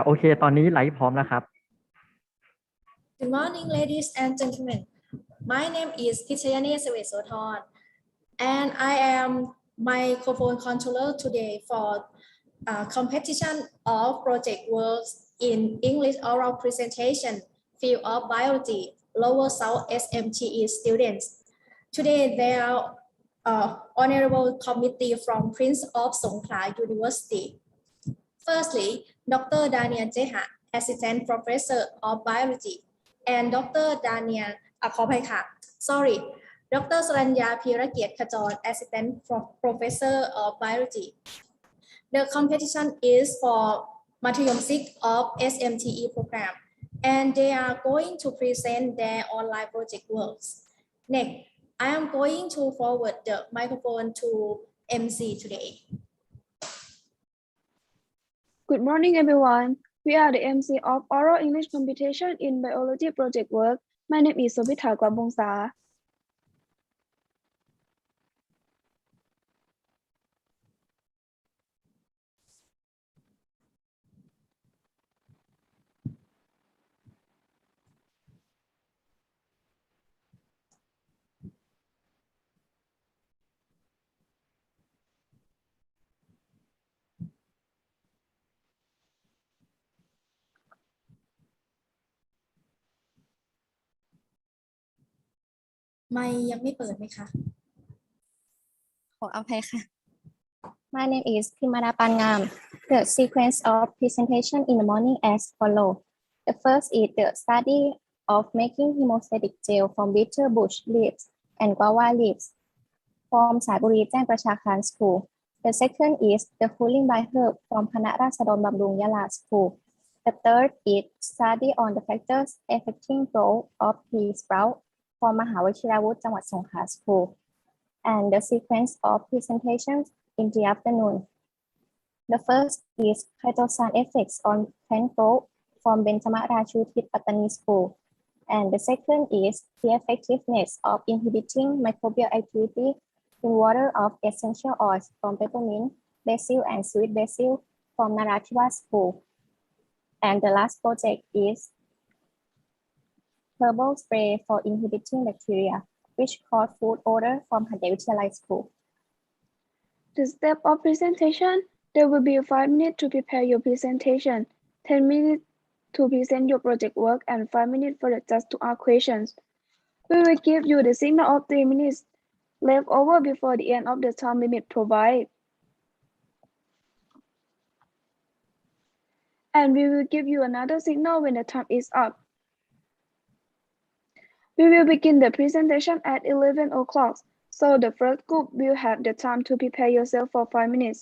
โอเคตอนนี้ไลฟ์พร้อมแล้วครับ Good morning, ladies and gentlemen. My name is Pichayani Sevesothon, and I am microphone controller today for competition of project works in English oral presentation, field of biology, Lower South SMTE students. Today, there are honorable committee from Prince of Songkhla University. Firstly, Dr. Daniel Jeha, Assistant Professor of Biology, and Dr. Daniel ขออภัยค่ะ sorry Dr. สรัญญาพีระเกียรติขจร Assistant Professor of Biology. The competition is for มัธยมศึกษา of SMTE program, and they are going to present their online project works. Next, I am going to forward the microphone to MC today. Good morning, everyone. We are the MC of Oral English Competition in Biology Project Work. My name is Sobitha Kwabongsa. ไม่ยังไม่เปิดไหมคะ ขออภัยค่ะ My name is Phimada Pangam. The sequence of presentation in the morning as follows. The first is the study of making hemostatic gel from bitter bush leaves and guava leaves from Saiburi แจ้งประชาคาร School. The second is the cooling by herb from คณะราษฎรบำรุงยะลา School. The third is study on the factors affecting growth of pea sprout from มหาวชิรวุฒิจังหวัดสงขลา School. And the sequence of presentations in the afternoon. The first is phytosan effects on plant growth from Benjama Rachutit Pattani School. And the second is the effectiveness of inhibiting microbial activity in water of essential oils from peppermint, basil, and sweet basil from Narathivas School. And the last project is herbal spray for inhibiting bacteria, which cause food odor from Hade Vidyalai School. The step of presentation, there will be 5 minutes to prepare your presentation, 10 minutes to present your project work, and 5 minutes for the judge to ask questions. We will give you the signal of 3 minutes left over before the end of the time limit provided. And we will give you another signal when the time is up. We will begin the presentation at 11 o'clock, so the first group will have the time to prepare yourself for 5 minutes.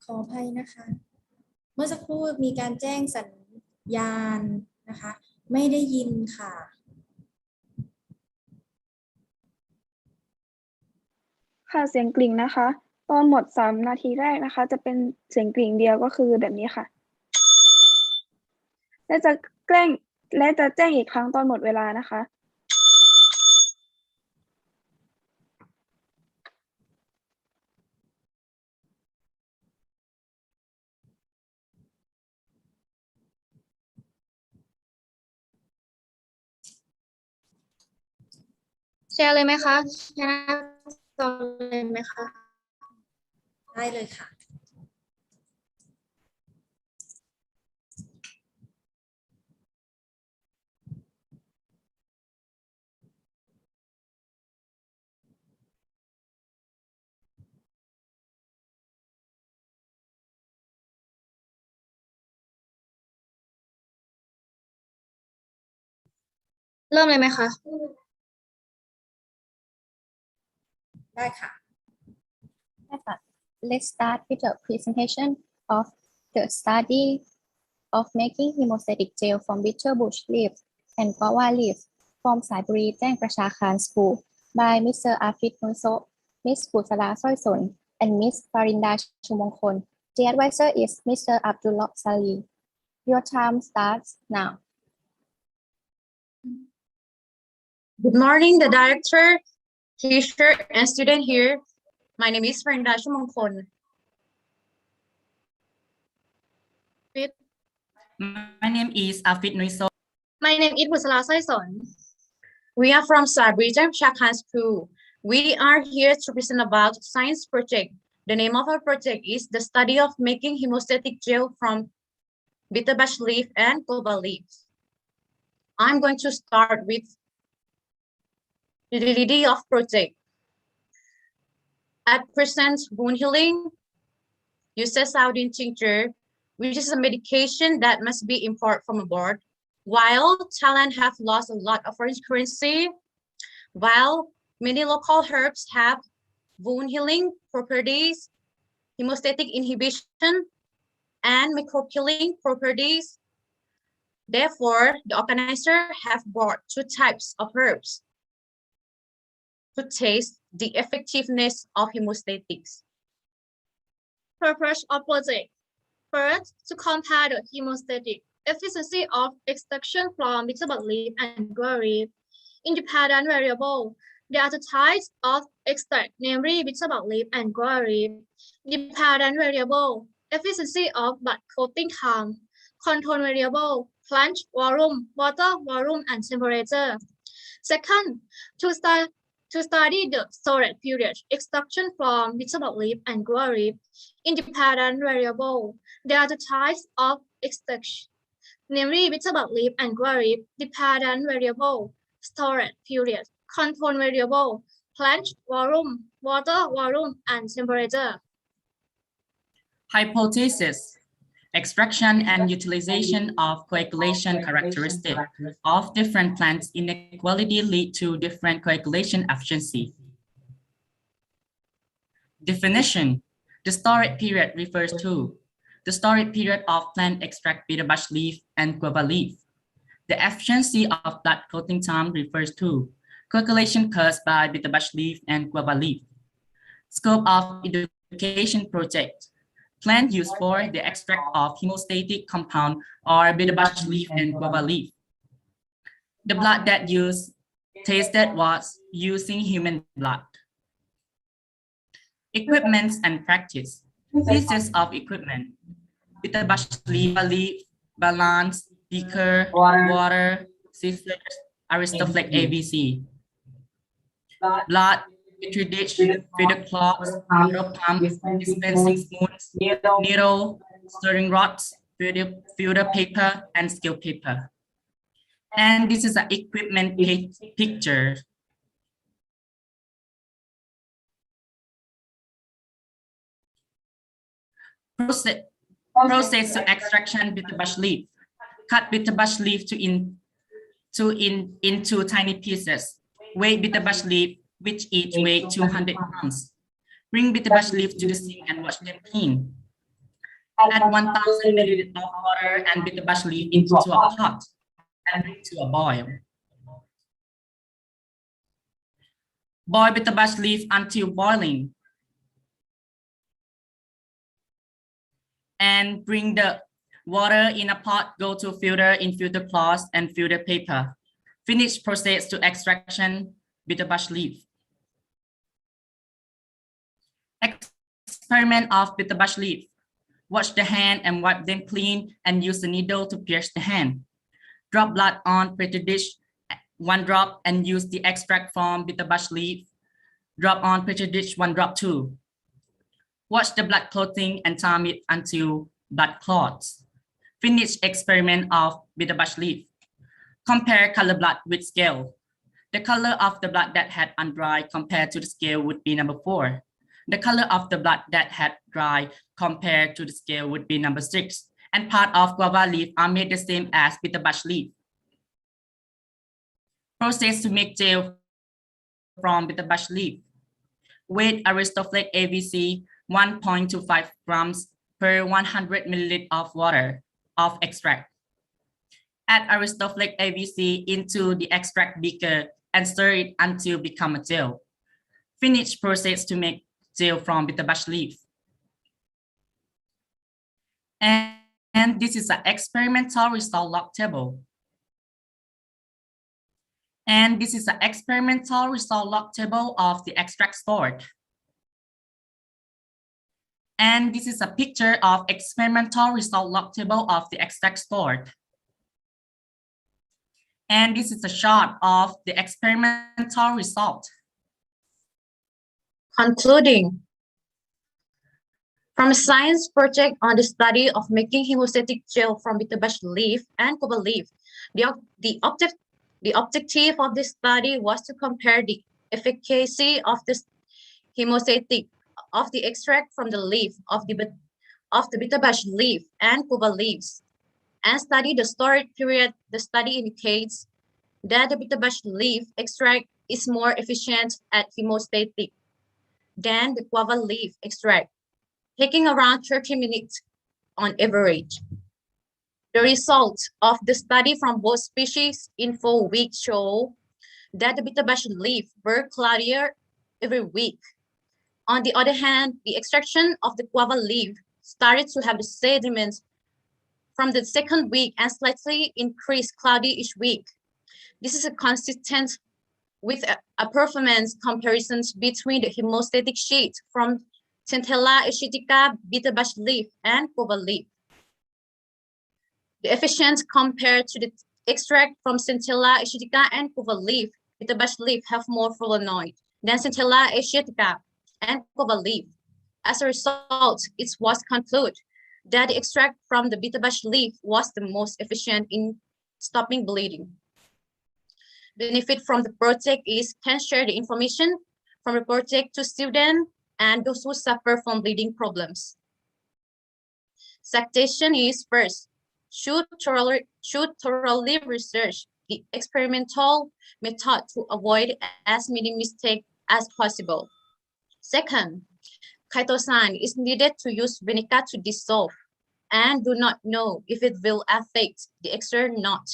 ขออภัยนะคะ เมื่อสักครู่มีการแจ้งสัญญาณนะคะ ไม่ได้ยินค่ะ ค่ะเสียงกริ่งนะคะ ตอนหมด3 นาทีแรกนะคะ จะเป็นเสียงกริ่งเดียวก็คือแบบนี้ค่ะ และจะแจ้งอีกครั้งตอนหมดเวลานะคะ แชร์เลยไหมคะแชร์หน้าจอเลยไหมคะ ได้เลยค่ะ เริ่มเลยไหมคะ ได้ค่ะ Let's start with the presentation of the study of making hemostatic gel from bitter bush leaves and guava leaves from Saiburi แจ้งประชาคาร School by Mr. Afid Nunso, Miss Pusara Soisun, and Miss Farinda Chumongkol. The advisor is Mr. Abdullah Sali. Your time starts now. Good morning, the director, teacher, and student here. My name is Brenda Shumongkon. My name is Afid Nuiso. My name is Busala Saison. We are from Sabrijam Shakhan School. We are here to present about science project. The name of our project is the study of making hemostatic gel from bitterbush leaf and guava leaves. I'm going to start with the utility of project. At present, wound healing uses iodine tincture, which is a medication that must be imported from abroad. While Thailand have lost a lot of foreign currency, while many local herbs have wound healing properties, hemostatic inhibition, and microbe killing properties. Therefore, the organizer have brought two types of herbs to test the effectiveness of hemostatics. Purpose of project. First, to compare the hemostatic efficiency of extraction from bitterbud leaf and guava leaf. Independent variable. There are two types of extract, namely bitterbud leaf and guava leaf. Dependent variable. Efficiency of bud coating time. Control variable. Plant volume, water volume, and temperature. Second, to study the storage period, extraction from bitterbud leaf and guava leaf. Independent variable. There are two types of extraction, namely bitterbud leaf and guava leaf. Dependent variable, storage period, control variable, plant volume, water volume, and temperature. Hypothesis. Extraction and utilization of coagulation characteristics of different plants inequality lead to different coagulation efficiency. Definition. The storage period refers to the storage period of plant extract bitterbush leaf and guava leaf. The efficiency of blood coating time refers to coagulation caused by bitterbush leaf and guava leaf. Scope of education project. Plant used for the extract of hemostatic compound or bitterbush leaf and guava leaf. The blood that used tested was using human blood. Equipment and practice. Pieces of equipment. Bitterbush leaf, balance, beaker, water, scissors, Aristoflex ABC. Blood, petri dish, feeder cloths, needle pump, dispensing spoons, needle, stirring rods, filter paper, and scale paper. And this is an equipment picture. Process to extraction bitterbush leaf. Cut bitterbush leaf into tiny pieces. Weigh bitterbush leaf, which each weigh 200 grams. Bring bitterbush leaf to the sink and wash them clean. Add 1,000 milliliters of water and bitterbush leaf into a pot and bring to a boil. Boil bitterbush leaf until boiling. And bring the water in a pot, go to filter in filter cloth and filter paper. Finish process to extraction bitterbush leaf. Experiment of bitterbush leaf. Wash the hand and wipe them clean and use the needle to pierce the hand. Drop blood on petri dish, 1 drop, and use the extract from bitterbush leaf. Drop on petri dish, 1 drop too. Wash the blood clothing and time it until blood clots. Finish experiment of bitterbush leaf. Compare color blood with scale. The color of the blood that had undried compared to the scale would be number 4. The color of the blood that had dried compared to the scale would be number 6. And part of guava leaf are made the same as bitterbush leaf. Process to make gel from bitterbush leaf. Weight Aristoflex ABC 1.25 grams per 100 milliliters of water of extract. Add Aristoflex ABC into the extract beaker and stir it until become a gel. Finish process to make gel from bitterbush leaf. And And this is an experimental result log table. And this is an experimental result log table of the extract stored. And this is a picture of experimental result log table of the extract stored. And this is a shot of the experimental result. Concluding, from a science project on the study of making hemostatic gel from bitterbush leaf and guava leaf, the objective of this study was to compare the efficacy of the hemostatic of the extract from the leaf of the bitterbush leaf and guava leaves, and study the storage period. The study indicates that the bitterbush leaf extract is more efficient at hemostatic than the guava leaf extract, taking around 30 minutes on average. The results of the study from both species in 4 weeks show that the bitterbush leaf were cloudier every week. On the other hand, the extraction of the guava leaf started to have the sediments from the 2nd week and slightly increased cloudy each week. This is consistent with a performance comparisons between the hemostatic sheet from Centella ascitica, bitterbush leaf, and guava leaf. The efficiency compared to the extract from Centella ascitica and guava leaf, bitterbush leaf have more flavonoid than Centella ascitica and guava leaf. As a result, it was concluded that the extract from the bitterbush leaf was the most efficient in stopping bleeding. Benefit from the project is can share the information from the project to students and those who suffer from bleeding problems. Citation is first, should thoroughly research the experimental method to avoid as many mistakes as possible. Second, chitosan is needed to use vinegar to dissolve and do not know if it will affect the extract or not.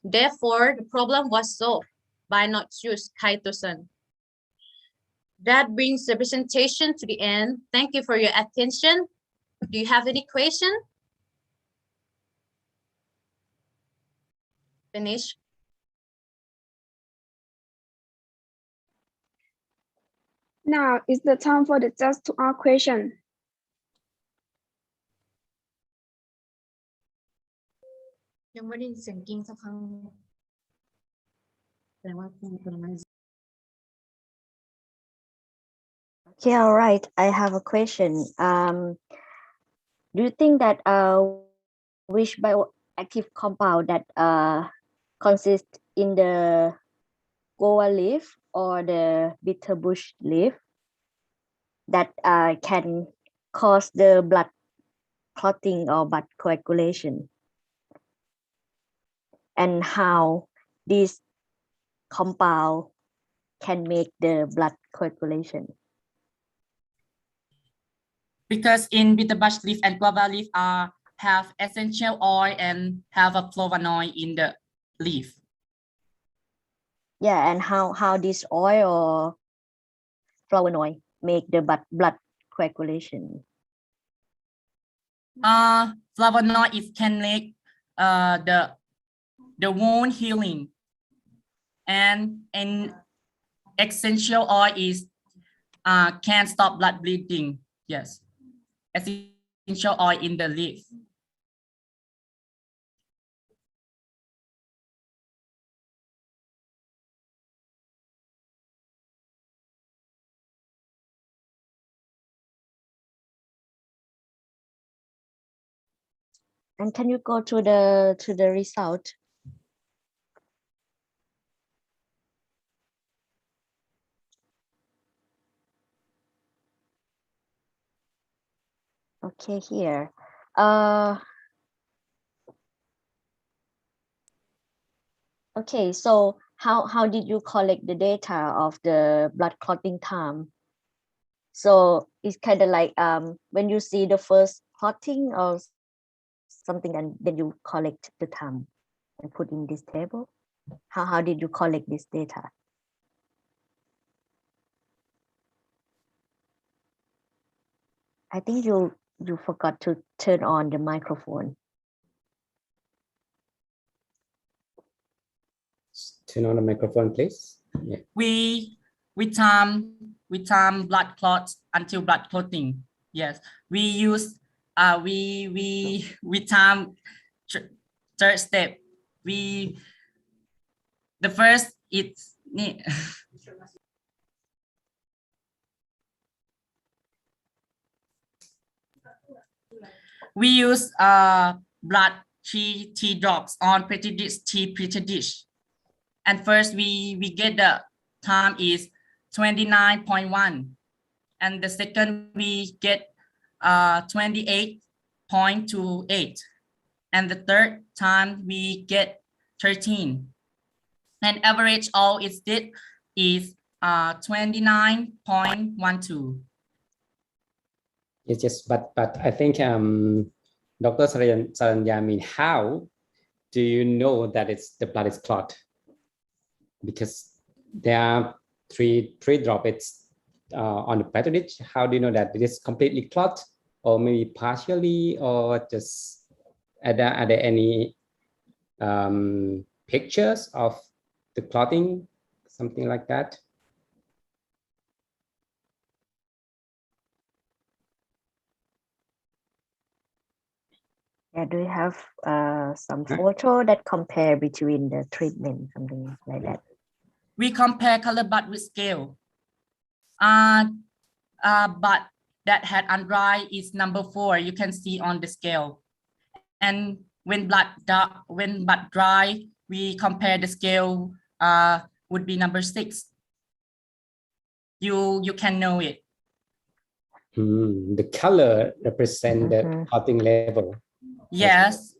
Therefore, the problem was solved by not use chitosan. That brings the presentation to the end. Thank you for your attention. Do you have any question? Finish. Now is the time for the judge to ask question. Okay, all right. I have a question. Do you think that which bioactive compound that consists in the guava leaf or the bitter bush leaf that can cause the blood clotting or blood coagulation, and how this compound can make the blood coagulation? Because in bitterbush leaf and guava leaf have essential oil and have a flavonoid in the leaf. Yeah, and how this oil or flavonoid make the blood coagulation? Flavonoid is can make the wound healing, and essential oil is can stop blood bleeding. Yes, essential oil in the leaf. And can you go to the result? Okay, here. Okay, so how did you collect the data of the blood clotting time? So it's kind of like when you see the first clotting or something, and then you collect the time and put in this table. How did you collect this data? I think you forgot to turn on the microphone. turn on the microphone, please. Yeah. We time blood clots until blood clotting. Yes, we use we time third step. The first it's we use blood T drops on petri dish. And first we get the time is 29.1, and the second we get 28.28, and the third time we get 13, and average all is did is 29.12. Yes, but I think Dr. Saranya, mean, how do you know that the blood is clot? Because there are three droplets on the petri dish. How do you know that it is completely clot, or maybe partially, or just are there any pictures of the clotting, something like that? Yeah, do you have some photo that compare between the treatment, something like that? We compare color blood with scale. But that had undry is number 4. You can see on the scale. And when blood dry, we compare the scale would be number 6. You can know it. The color represent the clotting level. Yes.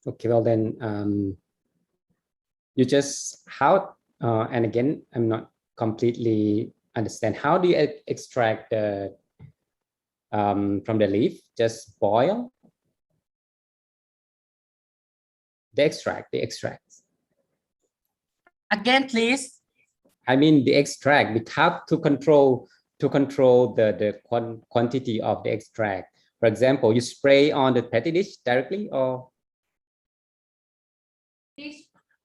Okay, well then, you just how and again, I'm not completely understand. How do you extract the from the leaf? Just boil the extract. Again, please. I mean the extract. We have to control the quantity of the extract. For example, you spray on the petri dish directly, or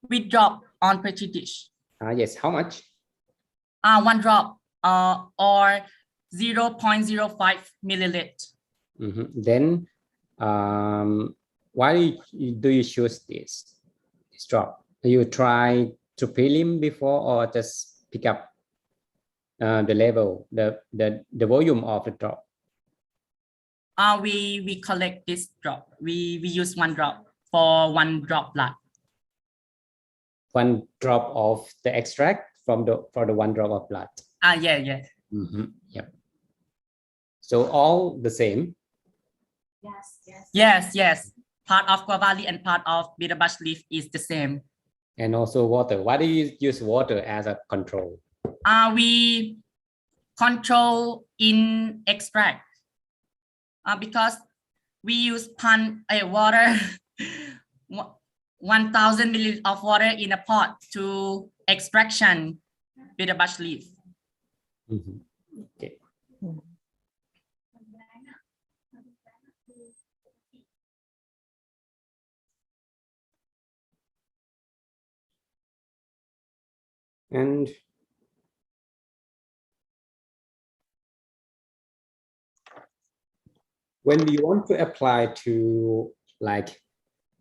we drop on petri dish. yes, how much? 1 drop or 0.05 milliliter. Then why do you choose this drop? You try to prelim before, or just pick up the level, the volume of the drop? We collect this drop. We use 1 drop for 1 drop blood. 1 drop of the extract for the 1 drop of blood. Yeah. Yep. So all the same. Yes. Part of guava leaf and part of bitter bush leaf is the same. And also water. Why do you use water as a control? We control in extract because we use water 1,000 milliliters of water in a pot to extraction bitter bush leaf. Okay. And when you want to apply to like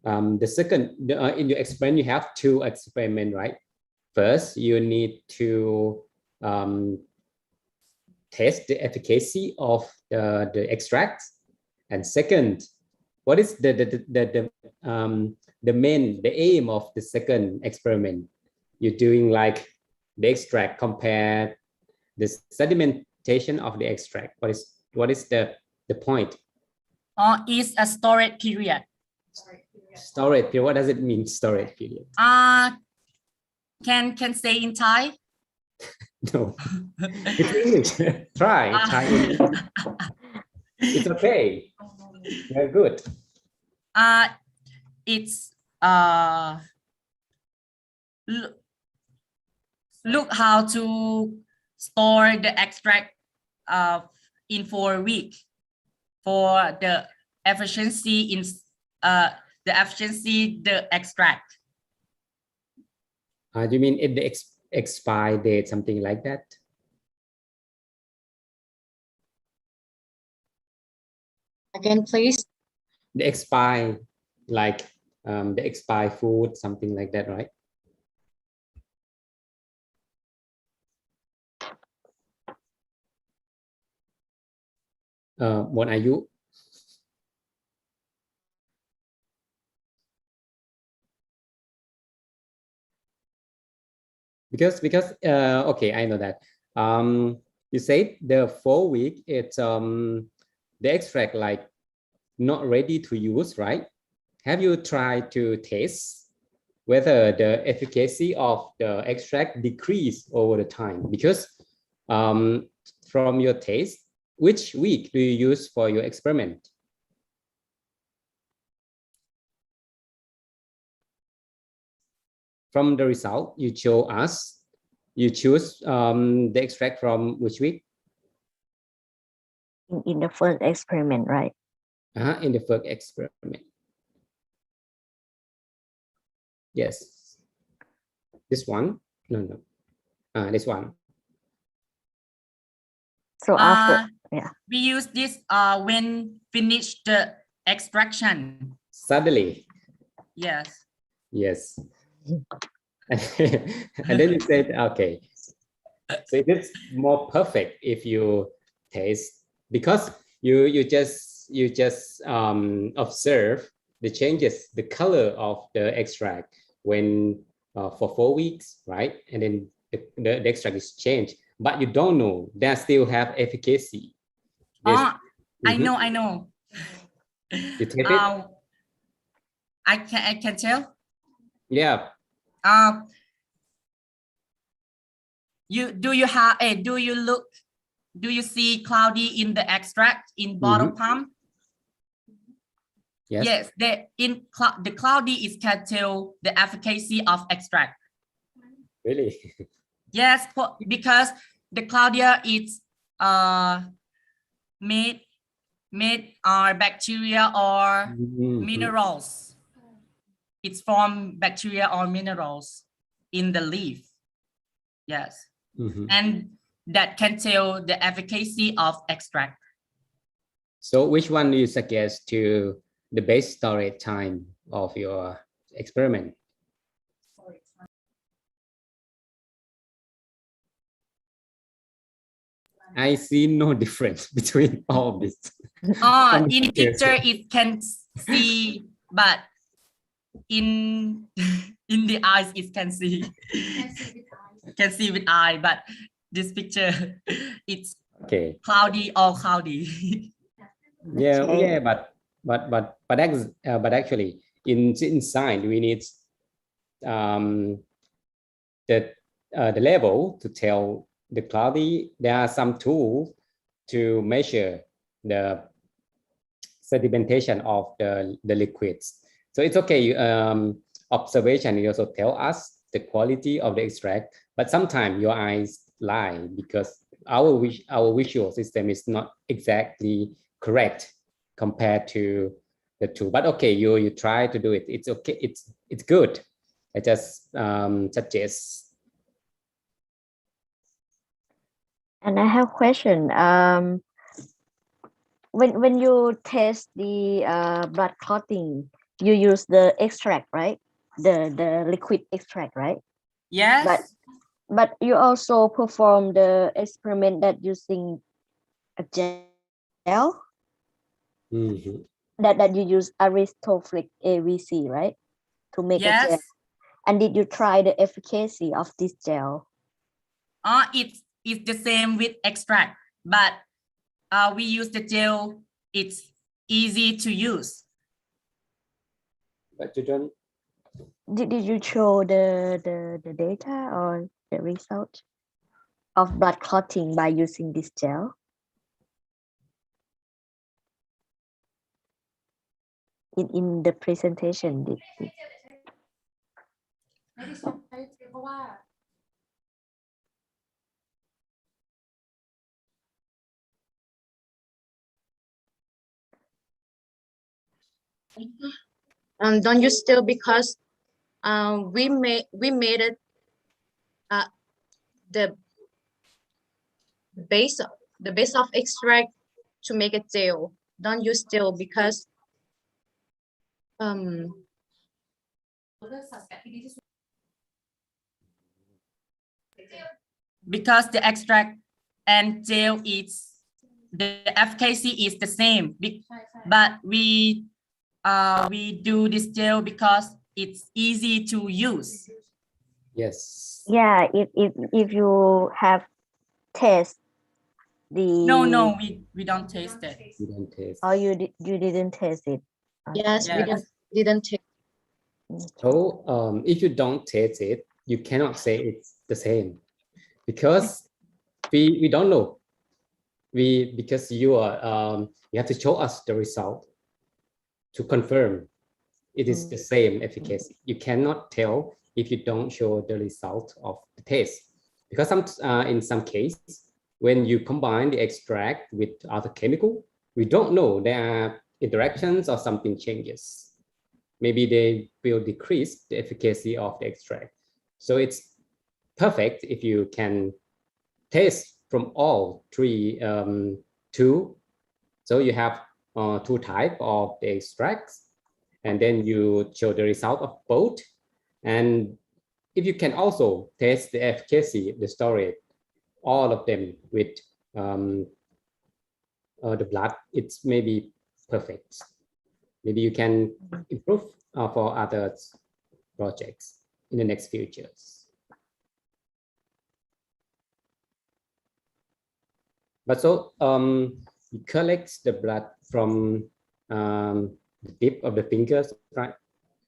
the second in your experiment, you have 2 experiments, right? First, you need to test the efficacy of the extract, and second, what is the aim of the second experiment? You're doing like the extract, compare the sedimentation of the extract. What is the point? Is a storage period. Storage period. What does it mean, storage period? Can say in Thai? No. It's English. Try. It's okay. Very good. It's look how to store the extract in 4 weeks. for the efficiency in the extract. Do you mean if the expire date, something like that? Again, please. The expire, like the expire food, something like that, right? What are you? Because okay, I know that. You said the 4 week, it's the extract like not ready to use, right? Have you tried to taste whether the efficacy of the extract decrease over the time? Because from your taste, which week do you use for your experiment? From the result you show us, you choose the extract from which week? In the first experiment, right? In the first experiment. Yes. This one? No. This one. So after, yeah. We use this when finish the extraction. Suddenly. Yes. Yes. And then you said, okay, so it is more perfect if you taste, because you just observe the changes, the color of the extract when for 4 weeks, right? And then the extract is changed, but you don't know they still have efficacy. I know. You taste it? I can tell. Yeah. Do you see cloudy in the extract in bottle pump? Yes. Yes, the cloudy is can tell the efficacy of extract. Really? Yes, because the Claudia is made bacteria or minerals. It's from bacteria or minerals in the leaf. Yes. And that can tell the efficacy of extract. So which one do you suggest to the base storage time of your experiment? I see no difference between all of this. In picture it can see, but in the eyes it can see. Can see with eye, but this picture it's okay. Cloudy. Yeah, but actually inside we need the level to tell the cloudy. There are some tools to measure the sedimentation of the liquids. So it's okay. Observation, you also tell us the quality of the extract, but sometimes your eyes lie because our visual system is not exactly correct compared to the two. But okay, you try to do it. It's okay. It's good. I just suggest. And I have a question. When you test the blood clotting, you use the extract, right? The liquid extract, right? Yes. But you also perform the experiment that using a gel. That you use Aristoflic AVC, right? To make a gel. And did you try the efficacy of this gel? It's the same with extract, but we use the gel. It's easy to use. But you don't. Did you show the data or the result of blood clotting by using this gel? In the presentation, did Don't use still because we made it the base of extract to make it gel. Don't use still because because the extract and gel is the efficacy is the same, but we do this gel because it's easy to use. Yes. Yeah, if you have taste the No, we don't taste it. You don't taste. or you didn't taste it. yes, we Yes. didn't take. So if you don't taste it, you cannot say it's the same because we don't know. Because you have to show us the result to confirm it is the same efficacy. You cannot tell if you don't show the result of the taste, because in some cases when you combine the extract with other chemical, we don't know there are interactions or something changes. Maybe they will decrease the efficacy of the extract. So it's perfect if you can taste from all three two. So you have two types of the extracts, and then you show the result of both. And if you can also test the efficacy, the storage, all of them with the blood, it's maybe perfect. Maybe you can improve for other projects in the next futures. But so you collect the blood from the tip of the fingers, right?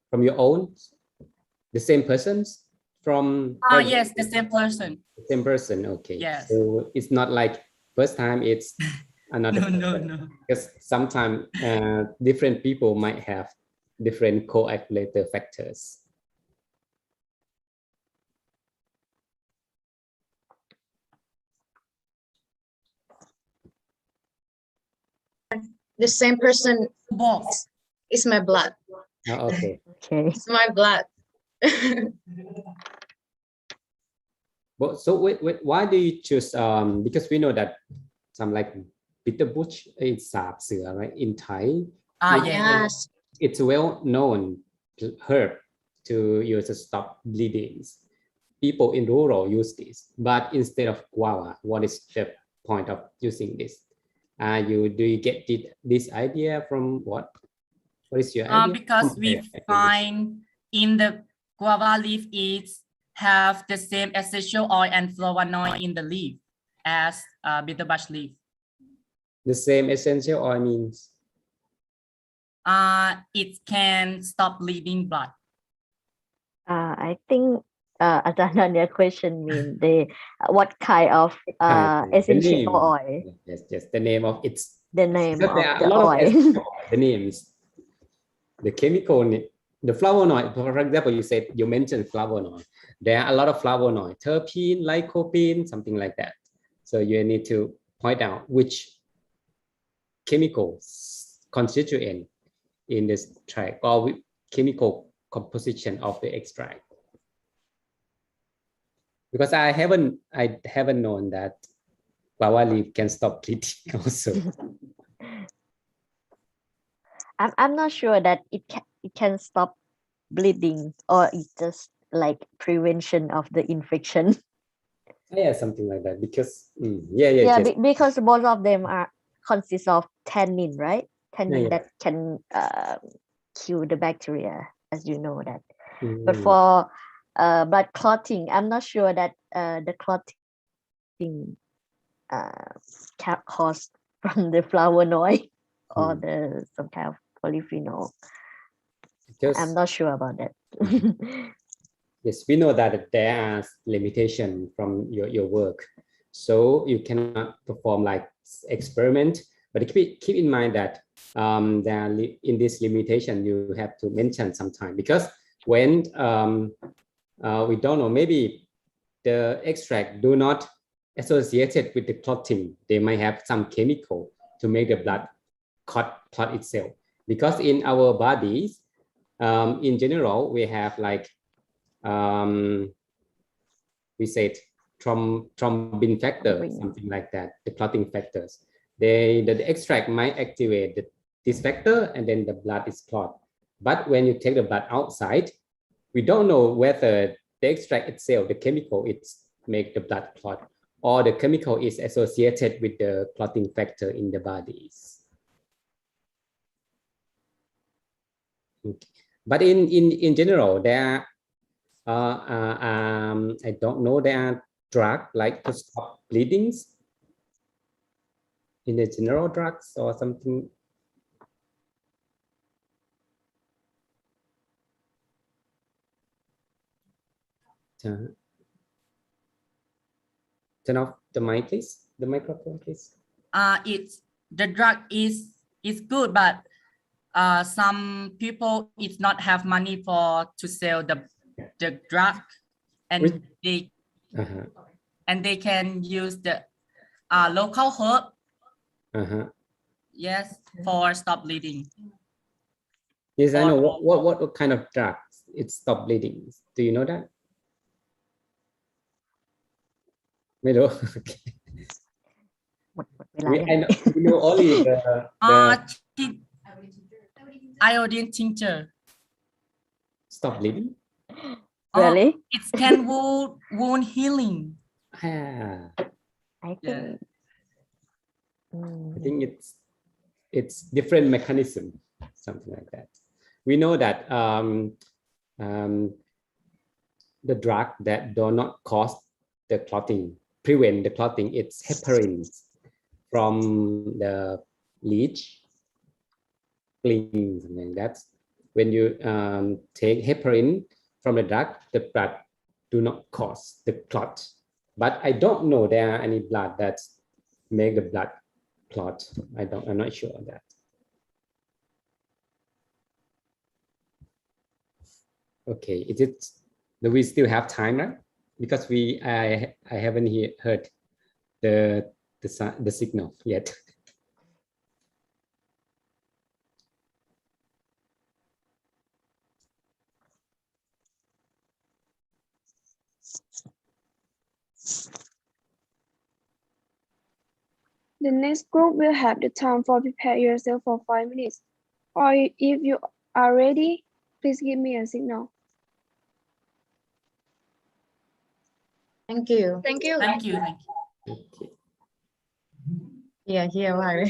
From your own, the same persons from. Yes, the same person. The same person, okay. Yes. So it's not like first time it's another. No. Because sometimes different people might have different coagulator factors. The same person Box. is my blood. Okay. Okay. It's my blood. But so why do you choose? Because we know that some like bitter bush is sapsira, right? In Thai, Yes. it's a well-known herb to use to stop bleedings. People in rural use this, but instead of guava, what is the point of using this? Do you get this idea from what? What is your idea? Because we find in the guava leaf is have the same essential oil and flavonoid in the leaf as bitter bush leaf. The same essential oil means? It can stop bleeding blood. I think Ajahn, question means what kind of essential oil? Yes, the name of it's. The name Because of there are the a lot oil. of the names, the chemical, the flavonoid. For example, you mentioned flavonoid. There are a lot of flavonoid, terpene, lycopene, something like that. So you need to point out which chemicals constituent in this tract or chemical composition of the extract. Because I haven't known that guava leaf can stop bleeding also. I'm not sure that it can stop bleeding, or it's just like prevention of the infection. Yeah, something like that. Because yes. Because both of them consist of tannin, right? Tannin that can kill the bacteria, as you know that. But for blood clotting, I'm not sure that the clotting caused from the flavonoid or the some kind of polyphenol. Because, I'm not sure about that. yes, we know that there are limitations from your work, so you cannot perform like experiment. But keep in mind that in this limitation you have to mention sometime, because when we don't know, maybe the extract do not associated with the clotting, they might have some chemical to make the blood clot itself. because in our bodies, in general, we have like we said thrombin factor, something like that, the clotting factors. The extract might activate this factor, and then the blood is clot. But when you take the blood outside, we don't know whether the extract itself, the chemical, it's make the blood clot, or the chemical is associated with the clotting factor in the bodies. Okay. But in general, there I don't know, there are drugs like to stop bleedings in the general drugs or something. Turn off the mic, please. The microphone, please. It's the drug is good, but some people it's not have money for to sell the drug, and they can use the local herb. Yes, for stop bleeding. Yes, I know. What kind of drugs it stop bleeding? Do you know that?ไม่รู้ we know only the iodine tincture. Stop bleeding. Really? It can wound healing. I think. I think it's different mechanism, something like that. We know that the drug that do not cause the clotting, prevent the clotting, it's heparin from the leech, something like that. When you take heparin from the drug, the blood do not cause the clot. But I don't know there are any blood that make the blood clot. I'm not sure of that. Okay, do we still have time, right? Because I haven't heard the signal yet. The next group will have the time for prepare yourself for 5 minutes. Or if you are ready, please give me a signal. Thank you. Thank you. Thank you. Thank you. Okay. Yeah, Larry.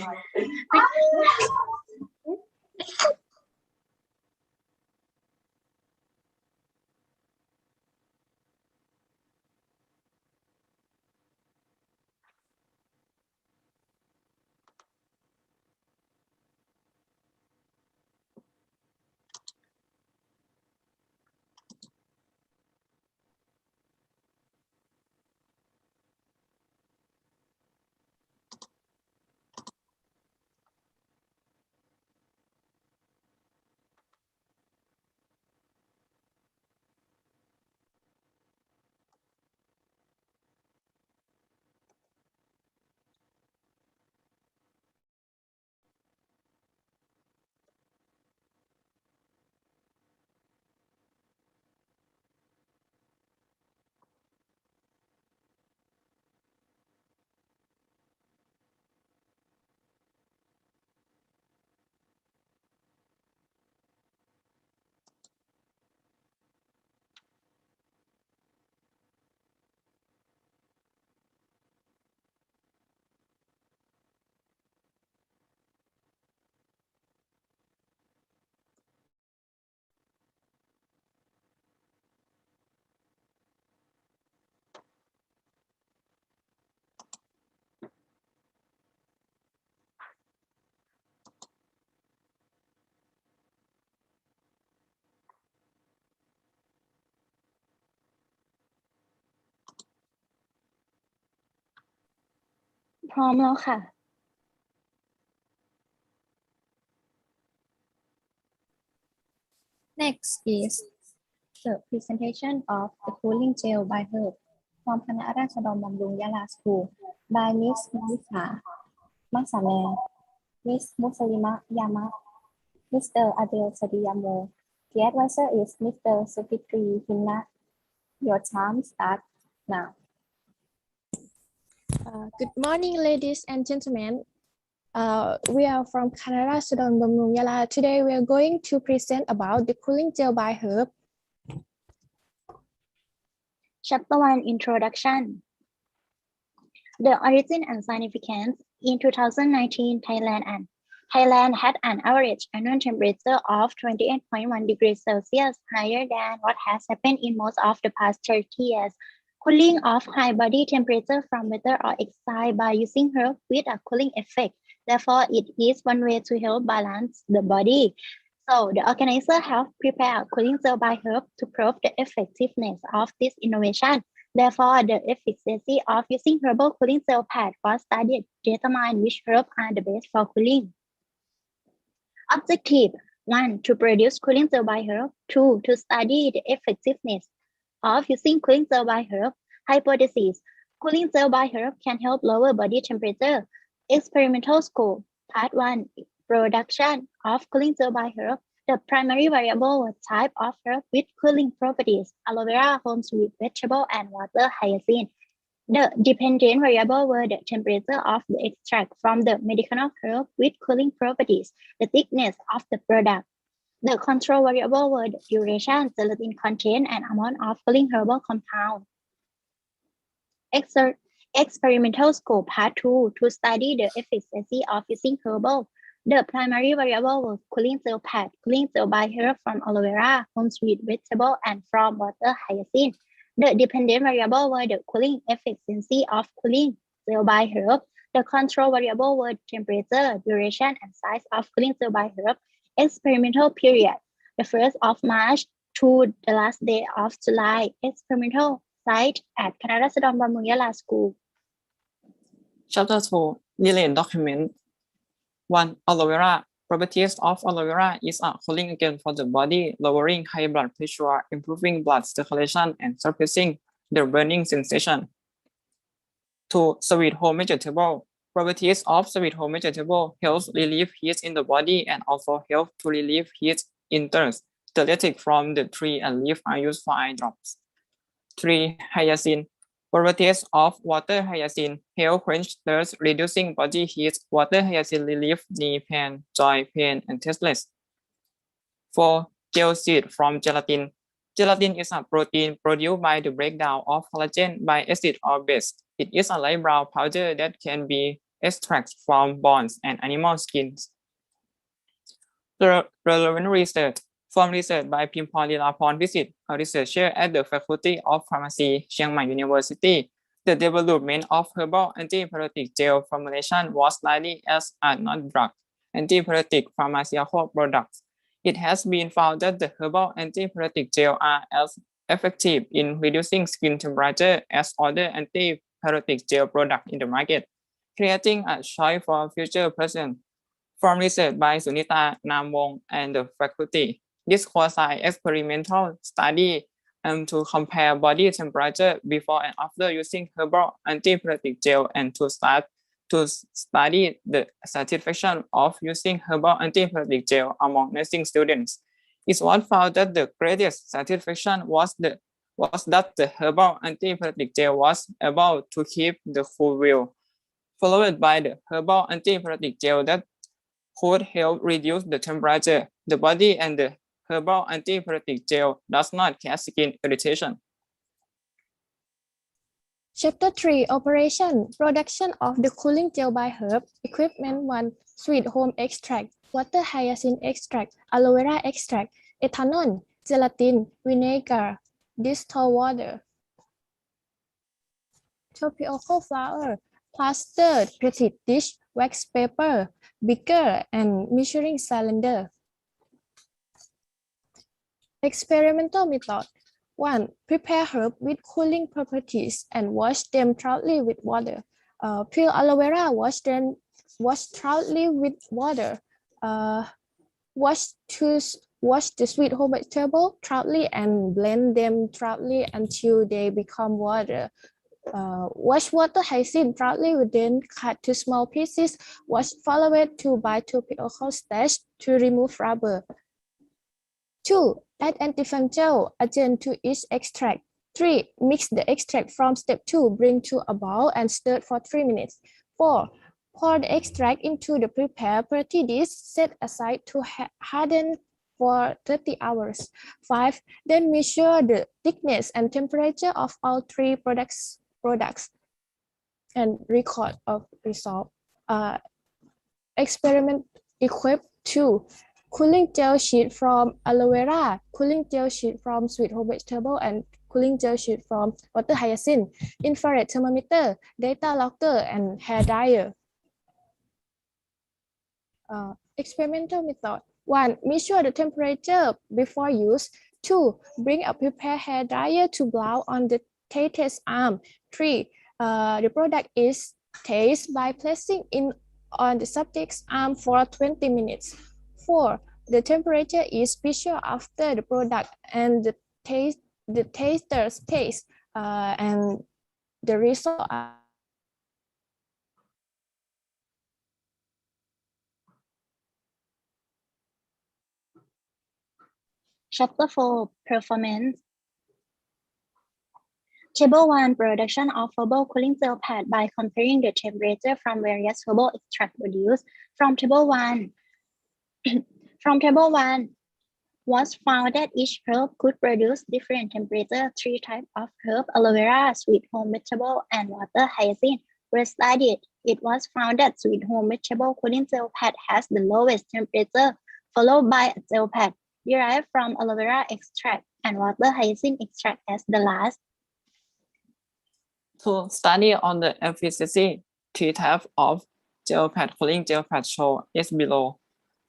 พร้อมแล้วค่ะ Next is the presentation of the cooling gel by herb from คณะราษฎรบำรุงยะลา School by Miss Marisa Masane, Miss Muslimah Yama, Mr. Adel Sadiyamo. The advisor is Mr. Sufitri Hinna. Your time starts now. Good morning, ladies and gentlemen. We are from Canada, Sudan, Bamrung, Yala. Today, we are going to present about the cooling gel by herb. Chapter 1 Introduction. The origin and significance. In 2019, Thailand had an average annual temperature of 28.1 degrees Celsius, higher than what has happened in most of the past 30 years. Cooling of high body temperature from weather or exercise by using herb with a cooling effect. Therefore, it is one way to help balance the body. So the organizer have prepared a cooling gel by herb to prove the effectiveness of this innovation. Therefore, the efficacy of using herbal cooling gel pad was studied to determine which herbs are the best for cooling. Objective: 1. To produce cooling gel by herb. 2. To study the effectiveness of using cooling gel by herb. Hypothesis: cooling gel by herb can help lower body temperature. Experimental scope. Part 1. Production of cooling gel by herb. The primary variable was type of herb with cooling properties: aloe vera, home sweet vegetable, and water hyacinth. The dependent variable were the temperature of the extract from the medicinal herb with cooling properties, the thickness of the product. The control variable were the duration, gelatin content, and amount of cooling herbal compound. Experimental scope part 2 to study the efficacy of using herbal. The primary variable was cooling gel pad, cooling gel by herb from aloe vera, home sweet vegetable, and from water hyacinth. The dependent variable were the cooling efficiency of cooling gel by herb. The control variable were temperature, duration, and size of cooling gel by herb. Experimental period: the 1st of March to the last day of July. Experimental site at Canada Sudan Bamrung Yala School. Chapter 2 Related Document 1. Aloe vera. Properties of aloe vera is a cooling agent for the body, lowering high blood pressure, improving blood circulation, and suppressing the burning sensation. 2. Sweet home vegetable. Properties of sweet home vegetable helps relieve heat in the body and also help to relieve heat in thirst. The latex from the tree and leaf are used for eye drops. 3. Hyacinth. Properties of water hyacinth help quench thirst, reducing body heat. Water hyacinth relieve knee pain, joint pain, and tasteless. 4. Gel seed from gelatin. Gelatin is a protein produced by the breakdown of collagen by acid or base. It is a light brown powder that can be extracted from bones and animal skins. The relevant research. From research by Pimpon Lilapon visit, a researcher at the Faculty of Pharmacy, Chiang Mai University. The development of herbal antibiotic gel formulation was studied as a non-drug antibiotic pharmaceutical products. It has been found that the herbal antibiotic gel are as effective in reducing skin temperature as other antibiotic gel products in the market, creating a choice for future persons. From research by Sunita Namwong and the faculty. This was an experimental study to compare body temperature before and after using herbal antibiotic gel and to study the satisfaction of using herbal antibiotic gel among nursing students. It was found that the greatest satisfaction was that the herbal antibiotic gel was able to keep the full view, followed by the herbal antibiotic gel that could help reduce the temperature. The body and the herbal antibiotic gel does not cause skin irritation. Chapter 3 Operation. Production of the cooling gel by herb. Equipment 1. Sweet home extract, water hyacinth extract, aloe vera extract, ethanol, gelatin, vinegar, distilled water. Tapioca flour, plaster, petri dish, wax paper, beaker, and measuring cylinder. Experimental method. 1. Prepare herb with cooling properties and wash them thoroughly with water. Peel aloe vera, wash thoroughly with water. Wash the sweet whole vegetable thoroughly and blend them thoroughly until they become water. Wash water hyacinth thoroughly, then cut to small pieces. Wash followed to by topical starch to remove rubber. 2. Add antifungal agent to each extract. 3. Mix the extract from step 2. Bring to a bowl and stir for 3 minutes. 4. Pour the extract into the prepared pretty dish. Set aside to harden for 30 hours. 5. Then measure the thickness and temperature of all 3 products and record of result. Experiment equipped 2. Cooling gel sheet from aloe vera, cooling gel sheet from sweet home vegetable, and cooling gel sheet from water hyacinth, infrared thermometer, data logger, and hair dryer. Experimental method. 1. Measure the temperature before use. 2. Bring a prepared hair dryer to blow on the test arm. 3. The product is tasted by placing it on the subject's arm for 20 minutes. 4. The temperature is measured after the product and the taster's taste, and the result are Chapter 4 Performance. Table 1 Production of herbal cooling gel pad by comparing the temperature from various herbal extracts produced. From Table 1 was found that each herb could produce different temperature. 3 types of herb, aloe vera, sweet home vegetable, and water hyacinth, were studied. It was found that sweet home vegetable cooling gel pad has the lowest temperature, followed by a gel pad derived from aloe vera extract and water hyacinth extract as the last. To study on the efficacy, 3 types of gel pad cooling gel pad show is below.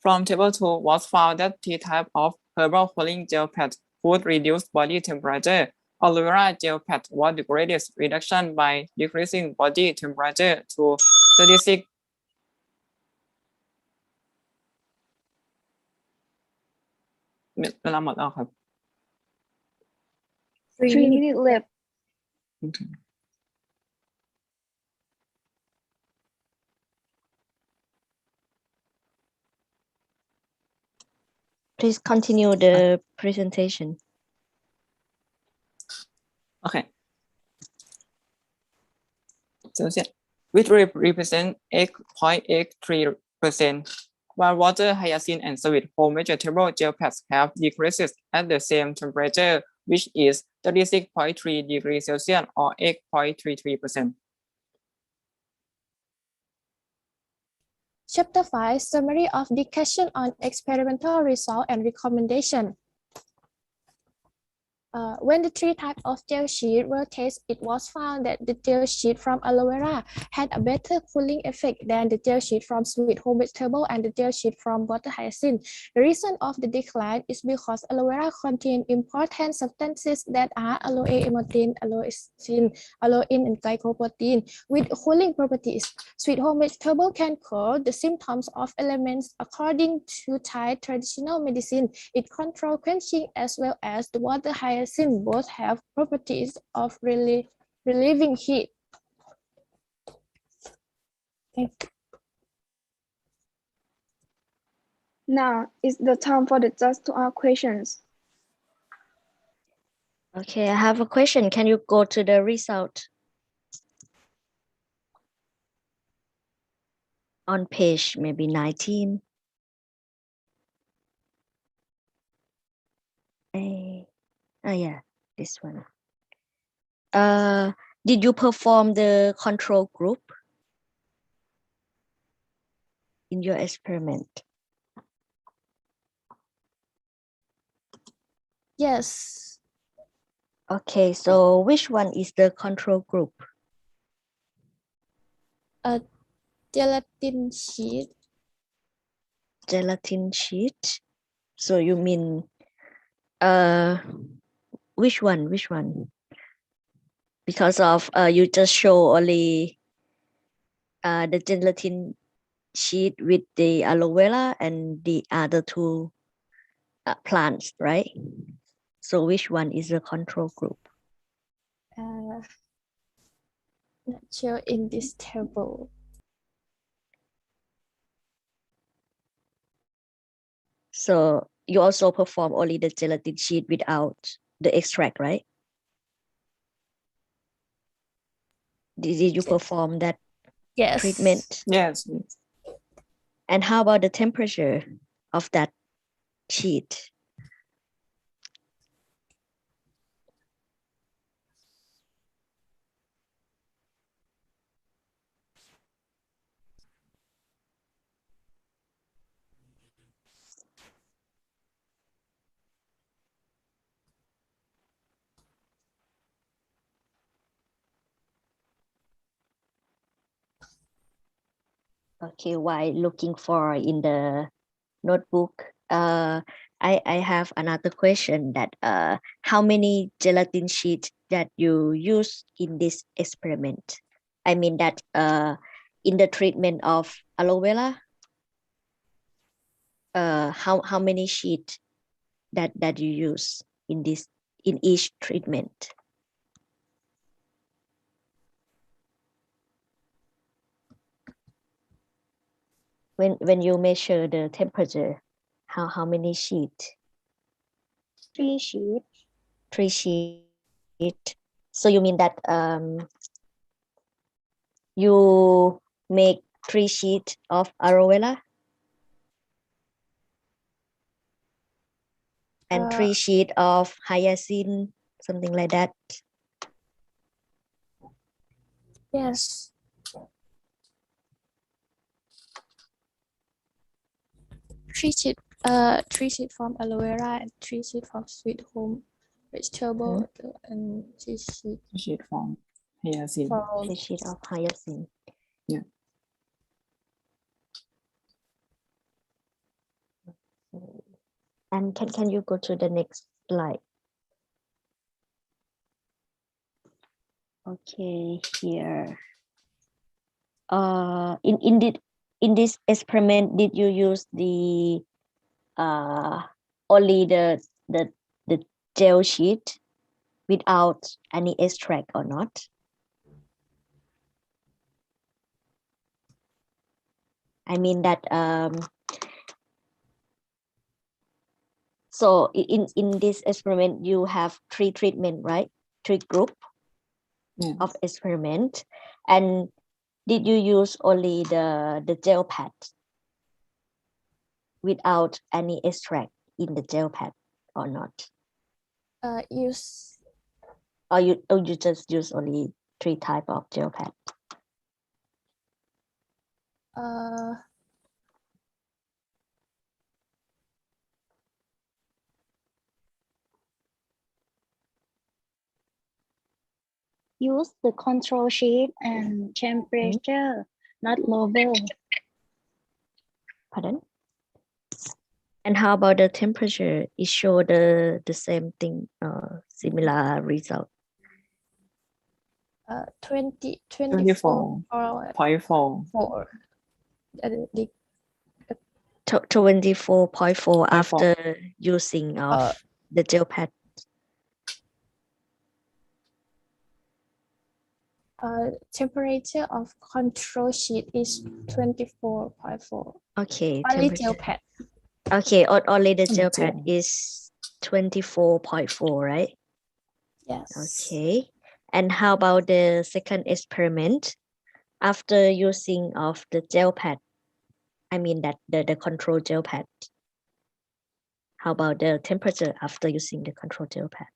From table 2 was found that 3 types of herbal cooling gel pad could reduce body temperature. Aloe vera gel pad was the greatest reduction by decreasing body temperature to 36 เวลาหมดแล้วครับ 3 minutes left. Please continue the presentation. Okay. So which represent 8.83%, while water hyacinth and sweet home vegetable gel pads have decreases at the same temperature, which is 36.3 degrees Celsius or 8.33%. Chapter 5 Summary of discussion on experimental result and recommendation. When the 3 types of gel sheet were tested, it was found that the gel sheet from aloe vera had a better cooling effect than the gel sheet from sweet home vegetable and the gel sheet from water hyacinth. The reason of the decline is because aloe vera contains important substances that are aloe emulsin, aloin, and glycoprotein with cooling properties. Sweet home vegetable can cure the symptoms of elements according to Thai traditional medicine. It controls quenching as well as the water hyacinth. Both have properties of relieving heat. Thank you. Now is the time for the judge to ask questions. Okay, I have a question. Can you go to the result on page maybe 19? Yeah, this one. Did you perform the control group in your experiment? Yes. Okay, so which one is the control group? Gelatin sheet. Gelatin sheet. So you mean which one? Because of you just show only the gelatin sheet with the aloe vera and the other 2 plants, right? So which one is the control group? Not sure in this table. So you also perform only the gelatin sheet without the extract, right? Did you perform that Yes. treatment? Yes. And how about the temperature of that sheet? Okay, while looking for in the notebook, I have another question that how many gelatin sheets that you use in this experiment? I mean that in the treatment of aloe vera, how many sheet that you use in this in each treatment? When you measure the temperature, how many sheet? 3 sheets. 3 sheet. So you mean that you make 3 sheet of aloe vera and 3 sheet of hyacinth, something like that. Yes. 3 sheet from aloe vera and 3 sheet from sweet home vegetable and 3 sheet Sheet from hyacinth. from 3 sheet of hyacinth. Yeah. And can you go to the next slide? Okay, here. In this experiment, did you use the only the gel sheet without any extract or not? I mean that so in this experiment you have 3 treatment, right? 3 group of experiment, and did you use only the gel pad without any extract in the gel pad or not? use Or you just use only 3 type of gel pad? Use the control sheet and temperature, not label. Pardon? And how about the temperature? It show the same thing, similar result. 24 24.4. The 24.4 after using of the gel pad. temperature of control sheet is 24.4. Okay, Only temperature. gel pad. Okay, only the gel pad is 24.4, right? Yes. Okay. And how about the second experiment? After using of the gel pad, I mean that the control gel pad. How about the temperature after using the control gel pad?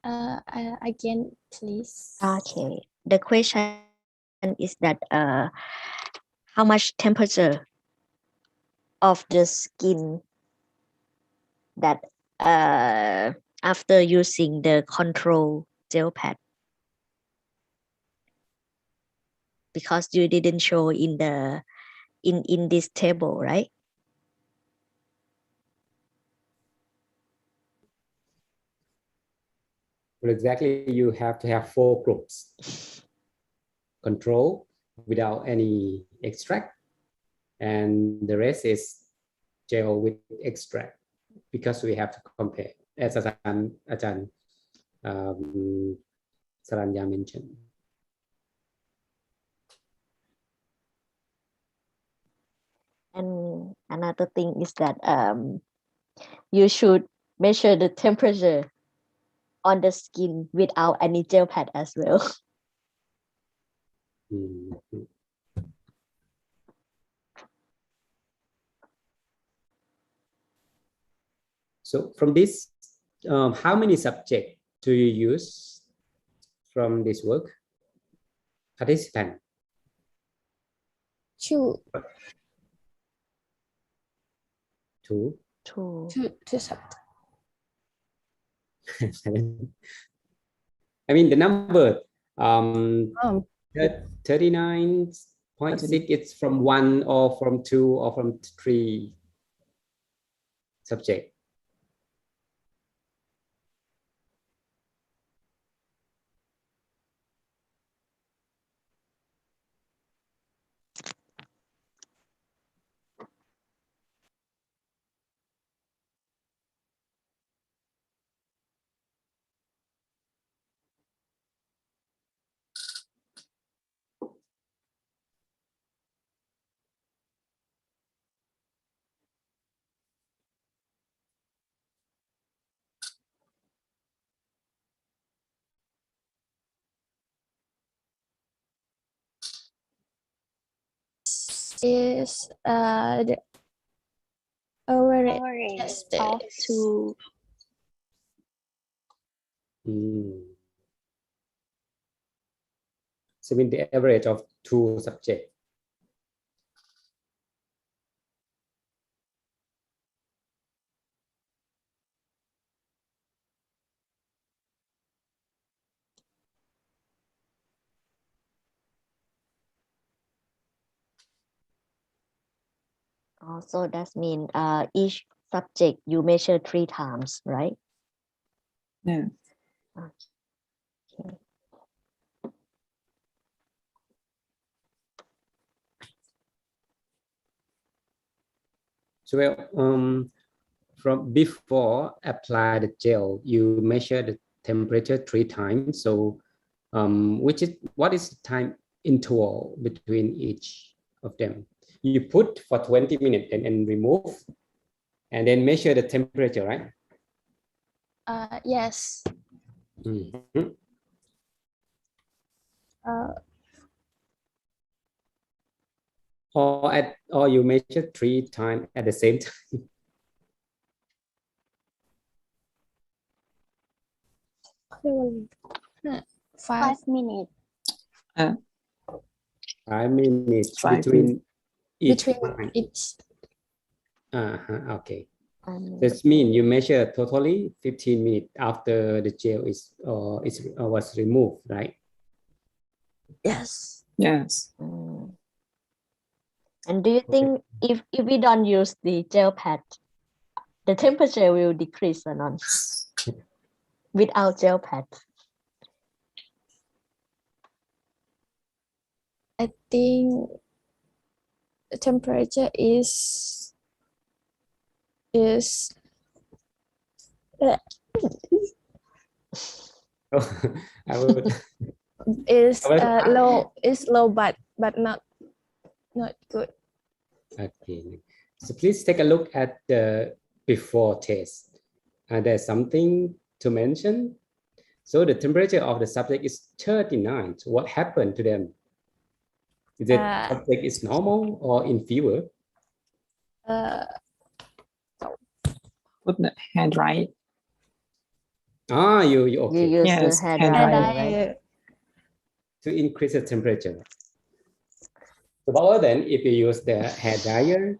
Again, please. Okay. The question is that how much temperature of the skin that after using the control gel pad, because you didn't show in the in this table, right? Well, exactly, you have to have 4 groups. Control without any extract, and the rest is gel with extract, because we have to compare, as Ajahn Saranya mentioned. And another thing is that you should measure the temperature on the skin without any gel pad as well. Mhm. So from this, how many subjects do you use from this work? Participant. 2. 2. 2 subjects. I mean the number 39.6, it's from 1 or from 2 or from 3 subject. Is the average Average tested. of 2. So in the average of 2 subjects. Also, that means each subject you measure 3 times, right? Yeah. Okay. So from before apply the gel, you measure the temperature 3 times. So what is the time interval between each of them? You put for 20 minutes and remove, and then measure the temperature, right? Yes. Mm-hmm. Or you measure 3 times at the same time. 5 minutes. 5 minutes 5 between each Between time. each. Okay. This means you measure totally 15 minutes after the gel was removed, right? Yes. Yes. And do you think if we don't use the gel pad, the temperature will decrease or not? Without gel pad? I think the temperature is I would. low but not good. Okay. So please take a look at the before test. There's something to mention. So the temperature of the subject is 39. So what happened to them? Is it subject is normal or in fever? Put the hand right. Ah, you You okay. use the Yes, hair hair dryer, dryer. right? To increase the temperature. So but then if you use the hair dryer,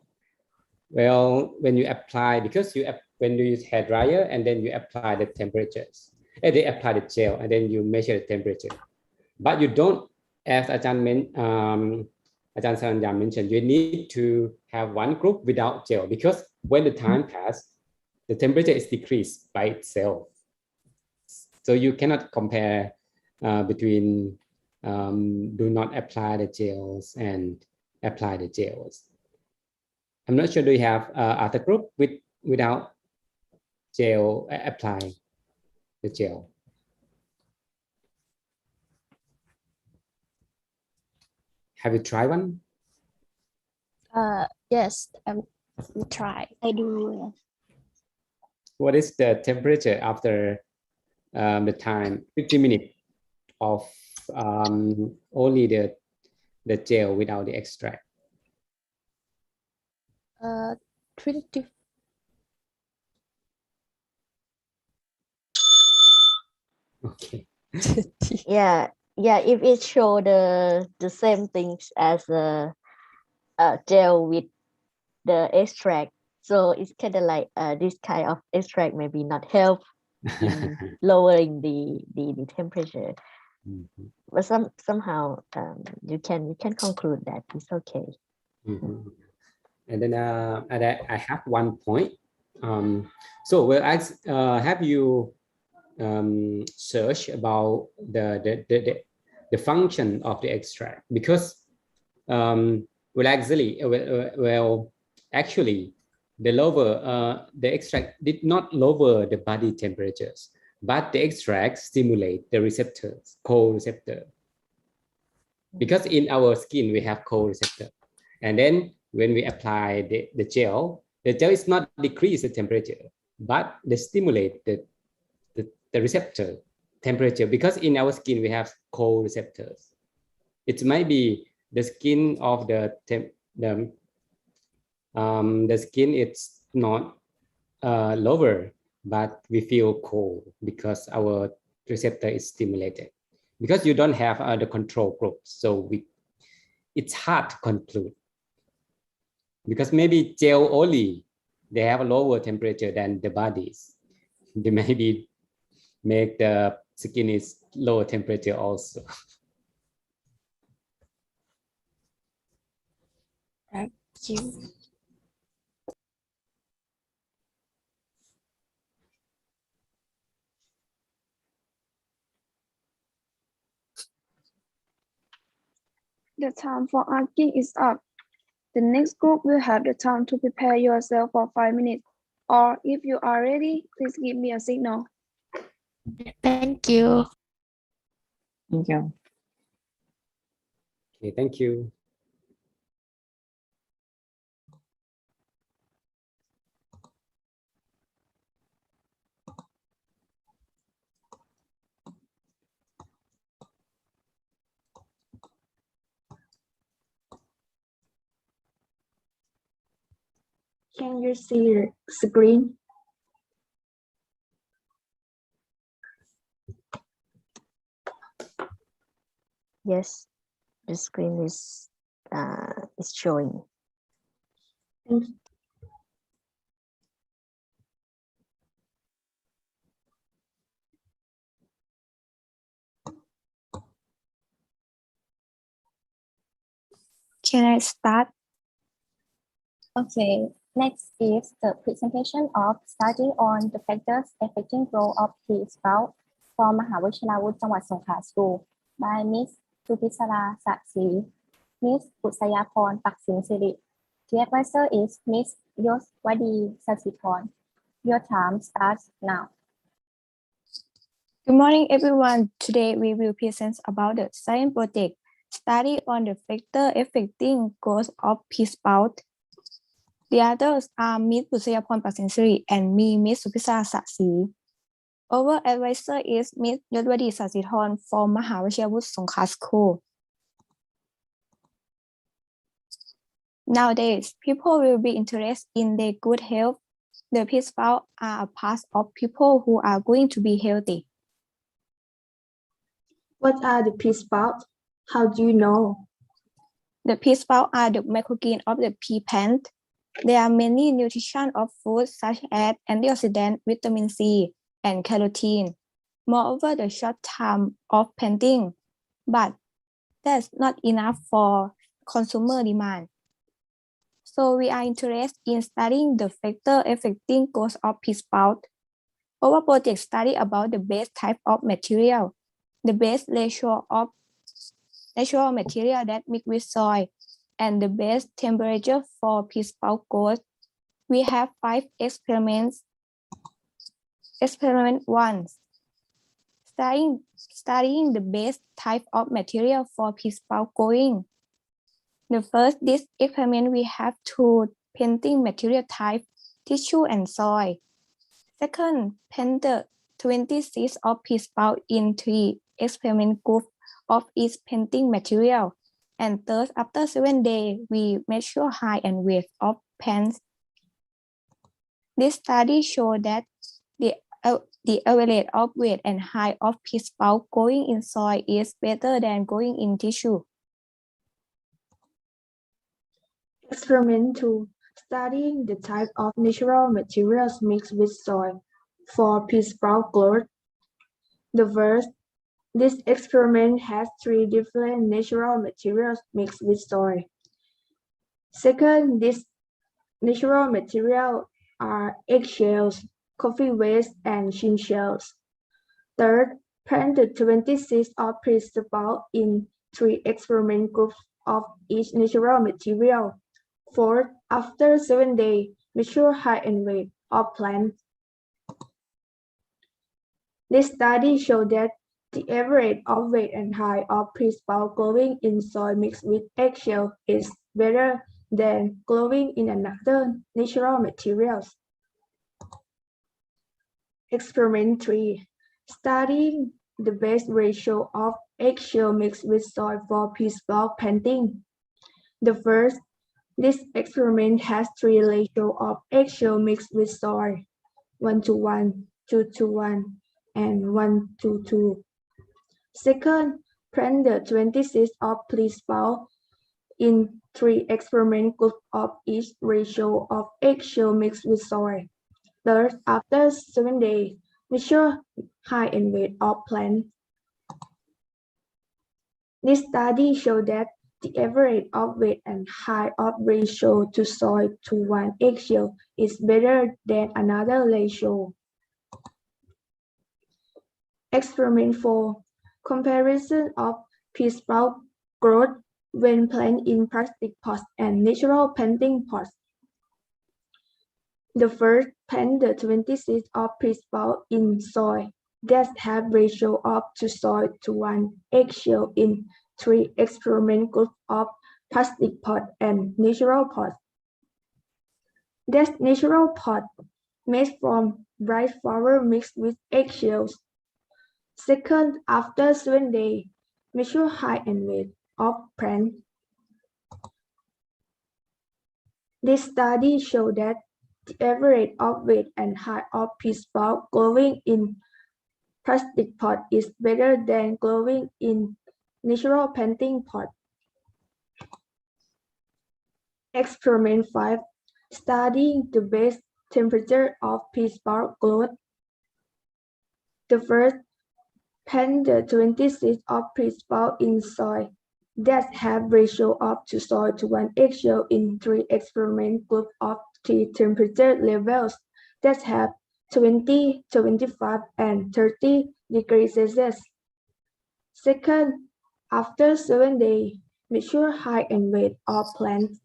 well, when you apply, because when you use hair dryer and then you apply the temperatures, and they apply the gel and then you measure the temperature. But you don't, as Ajahn Saranya mentioned, you need to have one group without gel because when the time passes, the temperature is decreased by itself. So you cannot compare between do not apply the gels and apply the gels. I'm not sure, do you have other group without gel apply the gel? Have you tried one? Yes, we try. I do. What is the temperature after the time 50 minutes of only the gel without the extract? 20. Okay. Yeah, if it show the same things as a gel with the extract, so it's kind of like this kind of extract maybe not help in lowering the temperature. Mhm. But somehow you can conclude that it's okay. Mhm. And then I have one point. So well, have you search about the function of the extract? Because actually the extract did not lower the body temperatures, but the extract stimulate the receptors, cold receptor. Because in our skin we have cold receptor, and then when we apply the gel is not decrease the temperature, but they stimulate the receptor temperature, because in our skin we have cold receptors. It might be the skin of the skin, it's not lower, but we feel cold because our receptor is stimulated. Because you don't have the control group, so it's hard to conclude. Because maybe gel only, they have a lower temperature than the bodies. They maybe make the skin is lower temperature also. Thank you. The time for asking is up. The next group will have the time to prepare yourself for 5 minutes. Or if you are ready, please give me a signal. Thank you. Thank you. Okay, thank you. Can you see the screen? Yes, the screen is showing. Can I start? Okay, next is the presentation of study on the factors affecting growth of pea sprout from มหาวิทยาลัยจังหวัดสงขลา School by Miss สุพิศราสะศรี Miss บุษยาพรปักสินสิริ The advisor is Miss ยศวดีสศิธร Your time starts now. Good morning, everyone. Today we will present about the science project study on the factor affecting growth of pea sprout. The others are Miss บุษยาพรปักสินสิริ and me, Miss สุพิศราสะศรี. Our advisor is Miss ยศวดีสศิธร from มหาวิทยาลัยสงขลา School. Nowadays, people will be interested in their good health. The pea sprouts are a part of people who are going to be healthy. What are the pea sprouts? How do you know? The pea sprouts are the microgreen of the pea plant. There are many nutrition of foods such as antioxidant, vitamin C, and carotene. Moreover, the short time of planting, but that's not enough for consumer demand. So we are interested in studying the factor affecting growth of pea sprout. Our project study about the best type of material, the best ratio of natural material that mix with soil, and the best temperature for pea sprout growth. We have 5 experiments. Experiment 1. Studying the best type of material for pea sprout growing. The first, this experiment we have 2 painting material type, tissue and soil. Second, paint the 20 seeds of pea sprout in 3 experiment groups of each painting material. And third, after 7 days, we measure height and weight of plants. This study showed that the average of weight and height of pea sprout growing in soil is better than growing in tissue. Experiment 2. Studying the type of natural materials mixed with soil for pea sprout growth. The first, this experiment has 3 different natural materials mixed with soil. Second, these natural materials are eggshells, coffee waste, and shin shells. Third, plant the 20 seeds of pea sprout in 3 experiment groups of each natural material. Fourth, after 7 days, measure height and weight of plants. This study showed that the average of weight and height of pea sprout growing in soil mixed with eggshell is better than growing in another natural materials. Experiment 3. Studying the best ratio of eggshell mixed with soil for pea sprout planting. The first, this experiment has 3 ratios of eggshell mixed with soil, 1:1, 2:1, and 1:2. Second, plant the 20 seeds of pea sprout in 3 experiment groups of each ratio of eggshell mixed with soil. Third, after 7 days, measure height and weight of plants. This study showed that the average of weight and height of ratio to soil to 1 eggshell is better than another ratio. Experiment 4. Comparison of pea sprout growth when planted in plastic pots and natural planting pots. The first, plant the 20 seeds of pea sprout in soil that have ratio of to soil to 1 eggshell in 3 experiment groups of plastic pot and natural pot. That natural pot made from rice flour mixed with eggshells. Second, after 7 days, measure height and weight of plant. This study showed that the average of weight and height of pea sprout growing in plastic pot is better than growing in natural planting pot. Experiment 5. Studying the best temperature of pea sprout growth. The first, plant the 20 seeds of pea sprout in soil that have ratio of to soil to 1 eggshell in 3 experiment groups of 3 temperature levels that have 20, 25, and 30 degrees Celsius. Second, after 7 days, measure height and weight of plants.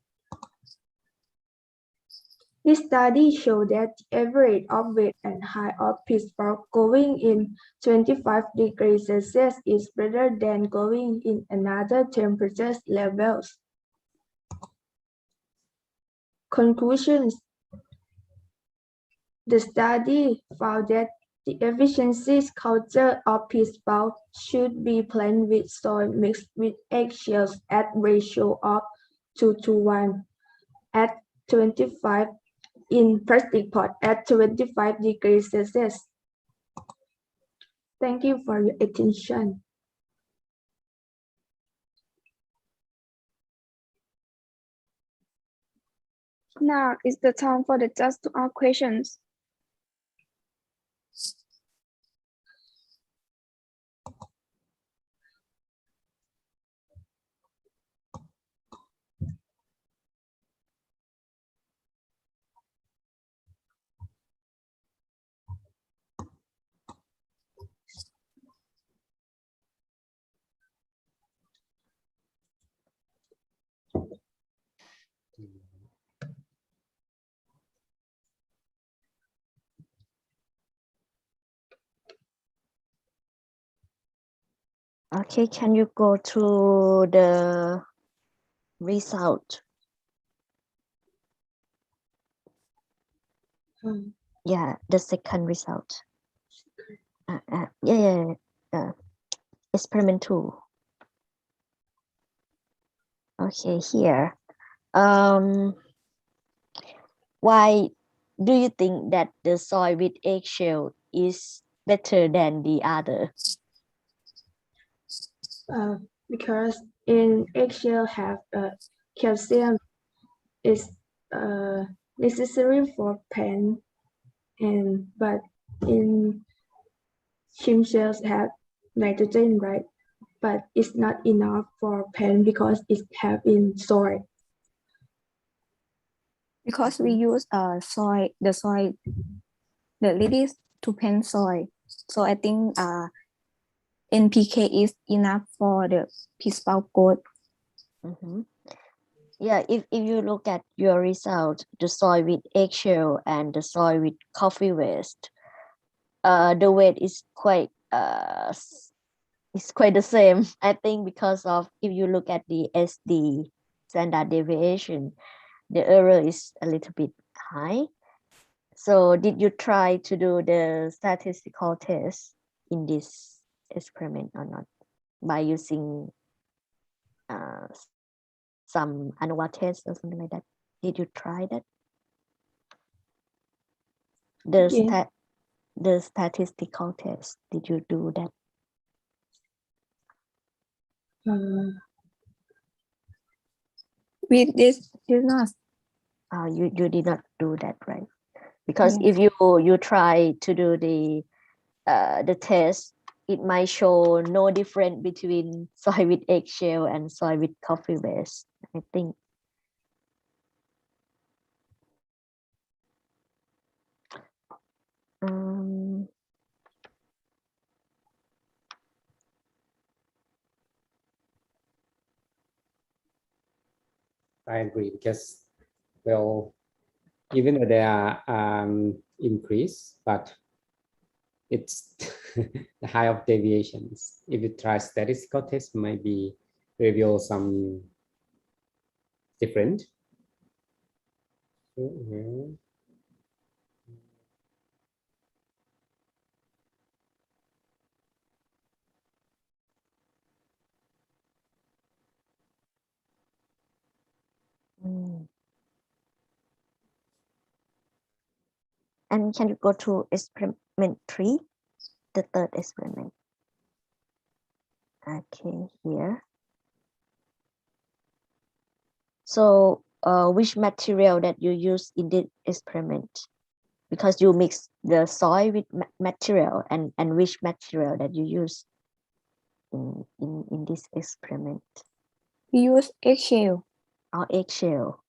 This study showed that the average of weight and height of pea sprout growing in 25 degrees Celsius is better than growing in another temperature levels. Conclusions. The study found that the efficiency culture of pea sprout should be planted with soil mixed with eggshells at ratio of 2:1 at 25 in plastic pot at 25 degrees Celsius. Thank you for your attention. Now is the time for the judge to ask questions. Okay, can you go to the result? Yeah, the second result. Yeah. Experiment 2. Okay, here. Why do you think that the soy with eggshell is better than the other? Because in eggshell have calcium is necessary for pen, but in shrimp shells have nitrogen, right? But it's not enough for pen because it have in soy. Because we use the ladies to pen soy. So I think NPK is enough for the pea sprout growth. Yeah, if you look at your result, the soy with eggshell and the soy with coffee waste, the weight is quite the same. I think because of, if you look at the SD, standard deviation, the error is a little bit high. So did you try to do the statistical test in this experiment or not by using some ANOVA test or something like that? Did you try that? The statistical test, did you do that? We did not. You did not do that, right? Because if you try to do the test, it might show no difference between soy with eggshell and soy with coffee waste, I think. I agree, because, well, even though they are increase, but it's the high of deviations. If you try statistical test, maybe reveal some different. And can you go to experiment 3, the third experiment? Okay, here. So which material that you use in the experiment? Because you mix the soy with material, and which material that you use in this experiment? We use eggshell. Oh, eggshell.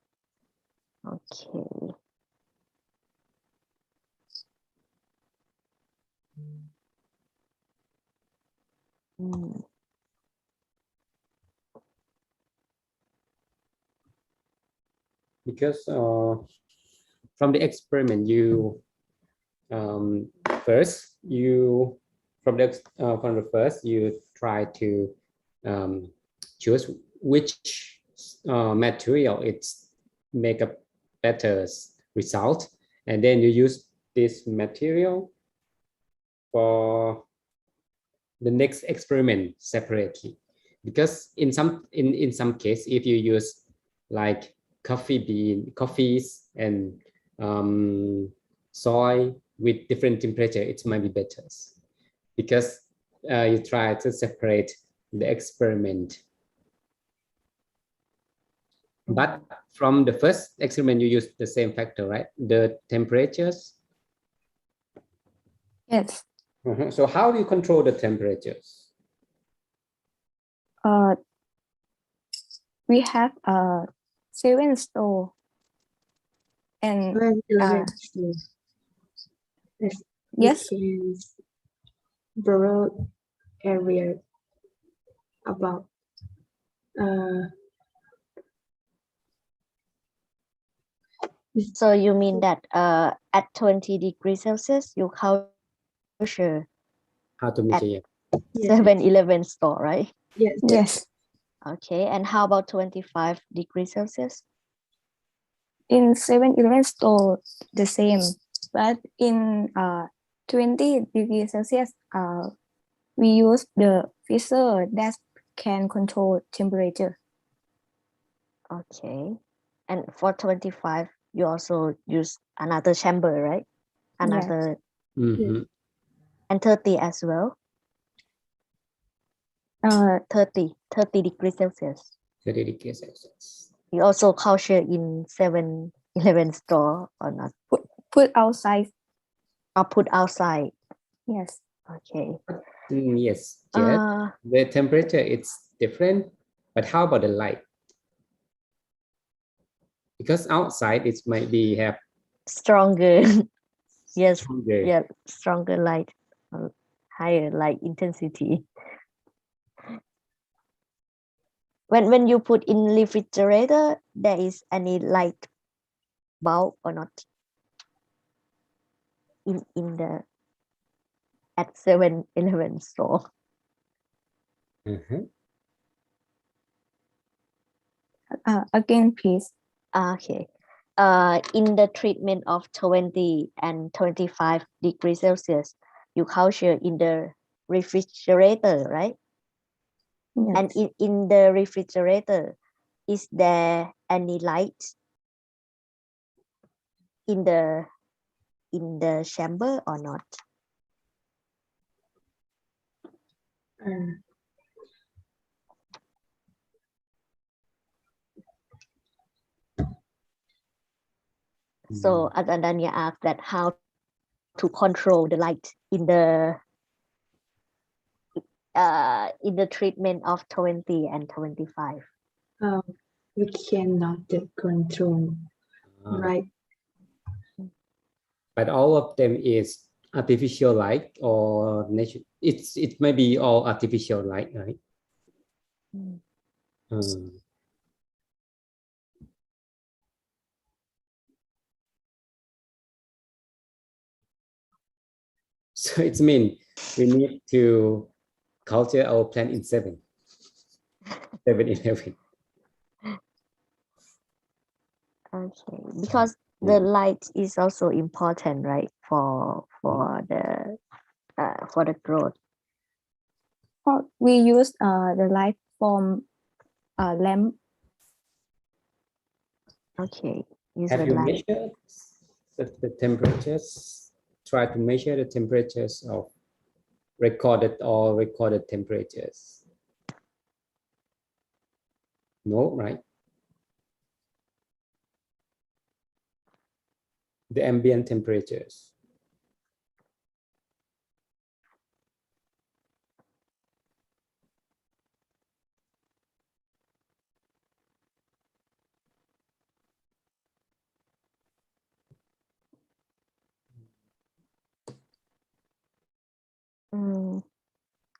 Okay. Because from the experiment, you first you from the first you try to choose which material it's make a better result, and then you use this material for the next experiment separately. Because in some case, if you use like coffees and soil with different temperature, it might be better because you try to separate the experiment. But from the first experiment, you use the same factor, right? The temperatures. Yes. So how do you control the temperatures? We have 7 store and yes, broad area about So you mean that at 20 degrees Celsius, you measure How to measure? 7-Eleven store, right? Yes. yes. Okay, and how about 25 degrees Celsius? In 7-Eleven store, the same, but in 20 degrees Celsius, we use the freezer that can control temperature. Okay, and for 25, you also use another chamber, right? Another, Mhm. and 30 as well. 30 degrees Celsius. 30 degrees Celsius. You also culture in 7-Eleven store or not? Put outside. Or put outside. Yes. Okay. Yes, the temperature is different, but how about the light? Because outside it might be have Stronger. Yes. stronger. Yeah, stronger light, higher light intensity. When you put in refrigerator, there is any light bulb or not in the at 7-Eleven store? Again, please. Okay. In the treatment of 20 and 25 degrees Celsius, you culture in the refrigerator, right? Yes. And in the refrigerator, is there any light in the chamber or not? So Adanya asked that how to control the light in the treatment of 20 and 25. We cannot control, right? But all of them is artificial light or nature. It may be all artificial light, right? So it means we need to culture our plant in 7-Eleven. Okay, because the light is also important, right, for the growth. We use the light from lamp. Okay. Have you measured the temperatures? Try to measure the temperatures of recorded temperatures. No, right? The ambient temperatures.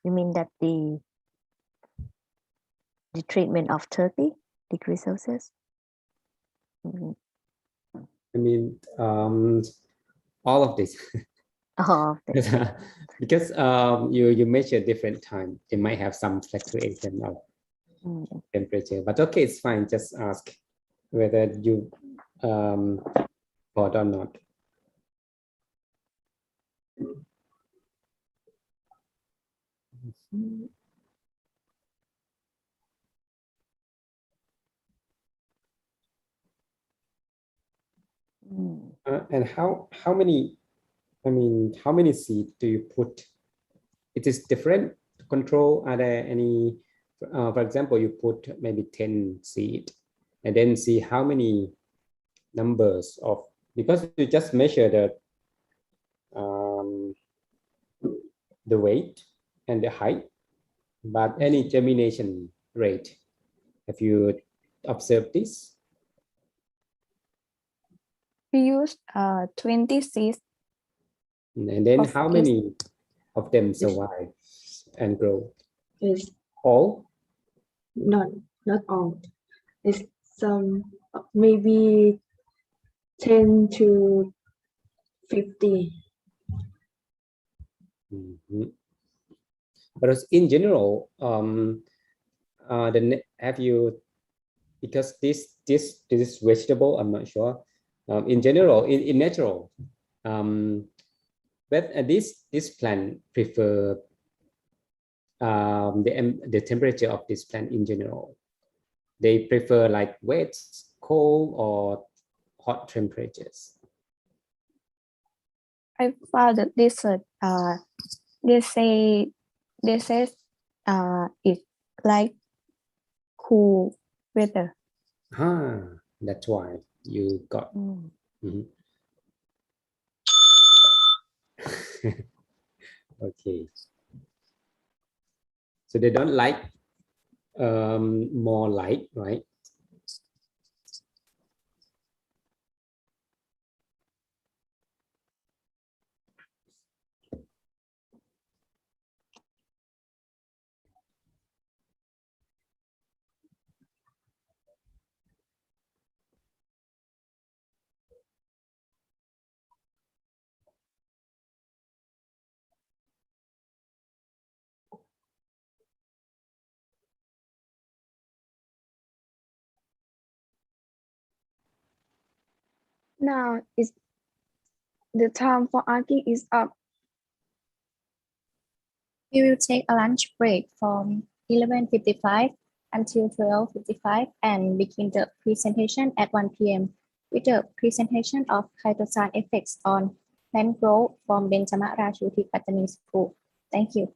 You mean that the treatment of 30 degrees Celsius? I mean, all of this. All of this. Because you measure different time, it might have some fluctuation of temperature. But okay, it's fine. Just ask whether you hot or not. And how many, I mean, how many seeds do you put? It is different to control. Are there any, for example, you put maybe 10 seed and then see how many numbers of, because you just measure the weight and the height, but any germination rate. Have you observed this? We use 20 seeds. And then Of how each. many of them survive and grow? It's All? not all. It's some maybe 10 to 50. Mhm. But in general, have you, because this is vegetable, I'm not sure. In general, in natural, but this plant prefer the temperature of this plant in general. They prefer like wet, cold, or hot temperatures. I found that research. They say it's like cool weather. That's why you got. Mhm. Okay. So they don't like more light, right? Now is the time for asking is up. We will take a lunch break from 11:55 until 12:55 and begin the presentation at 1 p.m. with the presentation of chitosan effects on plant growth from Benjamin Rachutik Botany School. Thank you.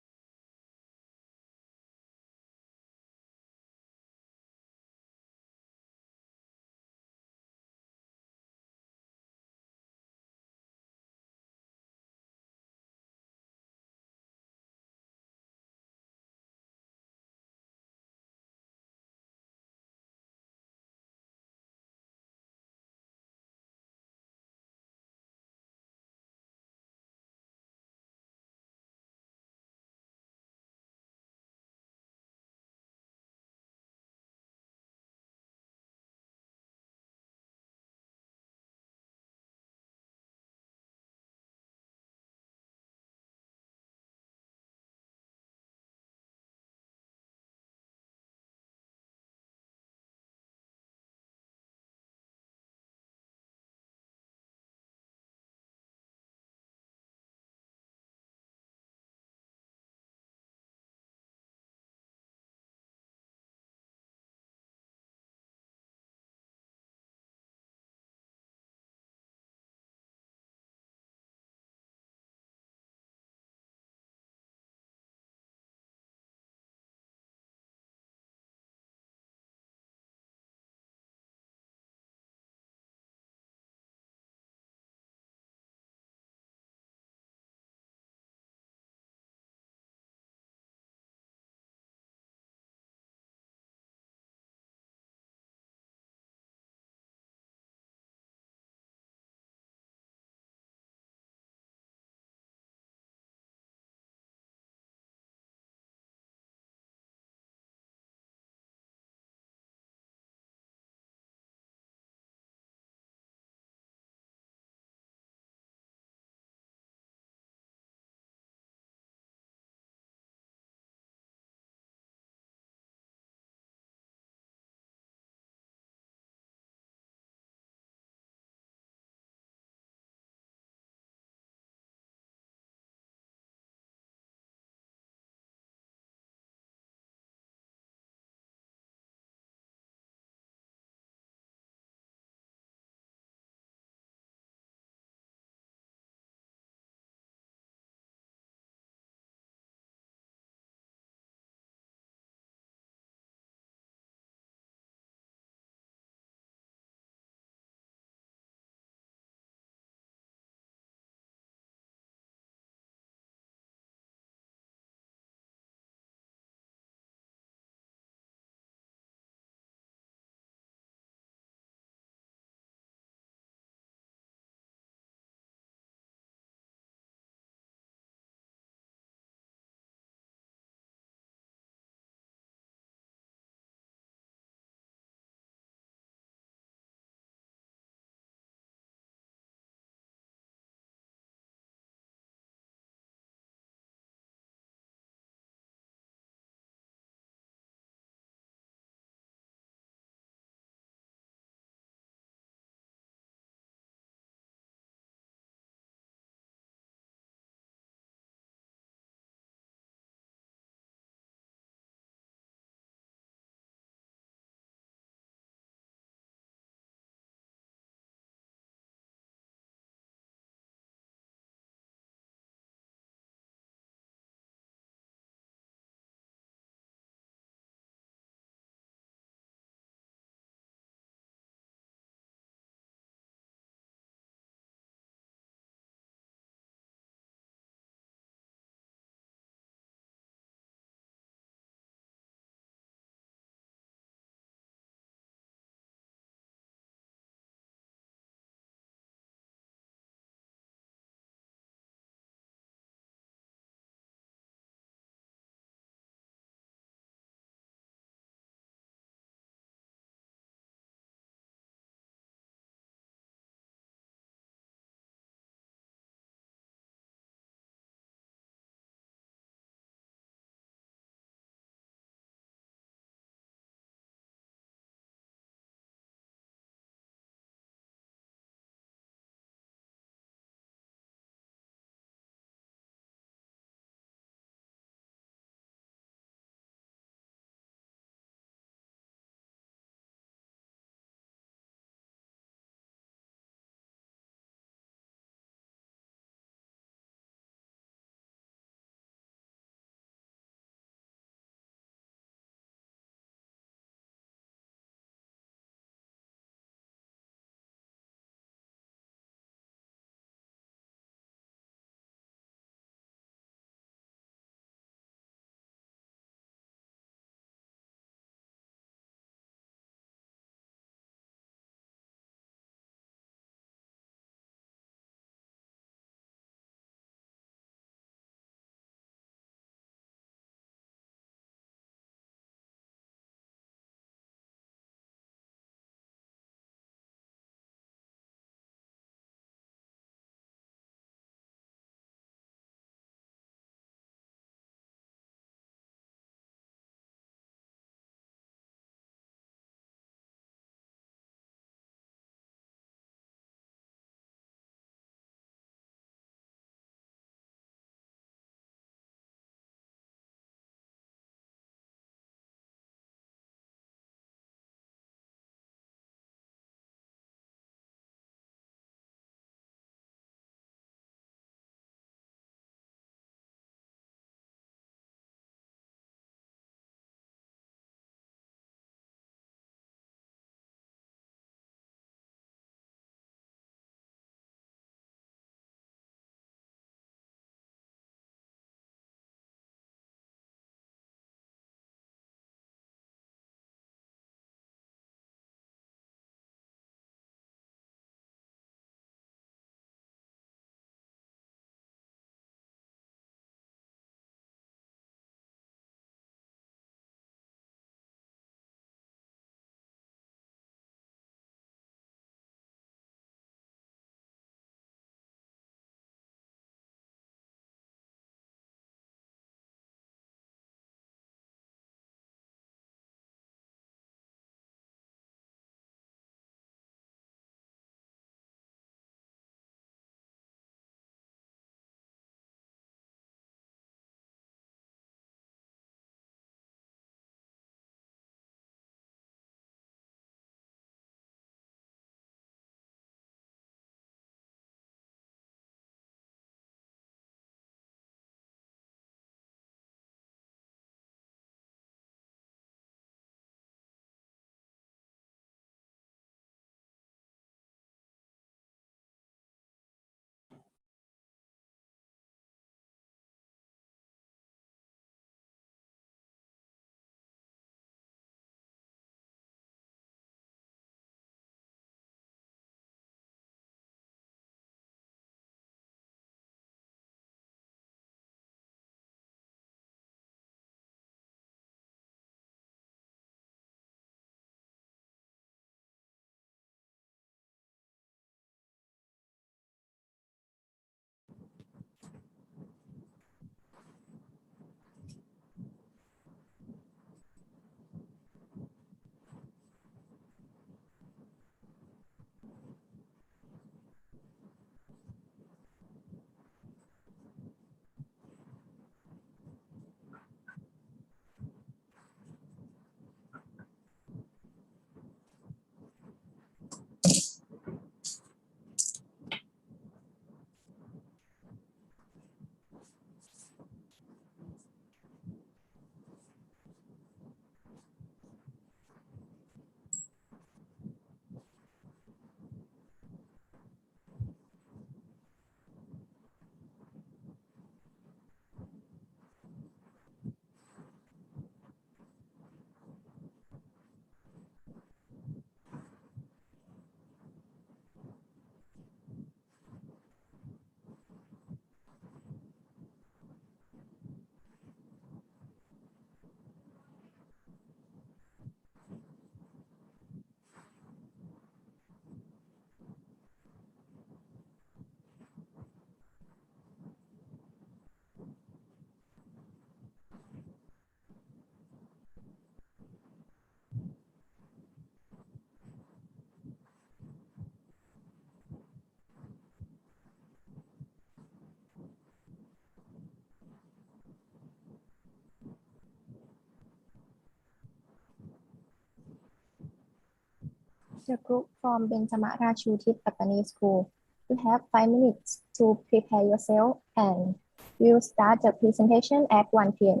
The group from Benjamin Rachutit Pattani School. You have 5 minutes to prepare yourself and we'll start the presentation at 1 p.m.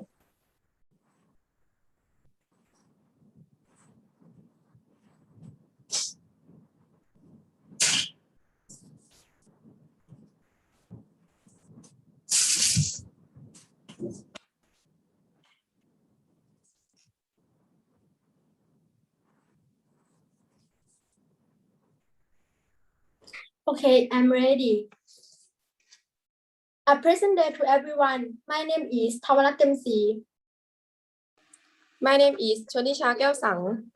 Okay, I'm ready. A present day to everyone. My name is Thavarat Temsi. My name is Chonisha Keo Sang.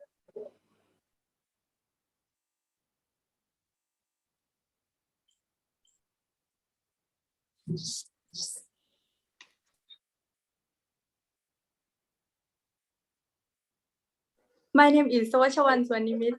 My name is Sawachawan Swanimit.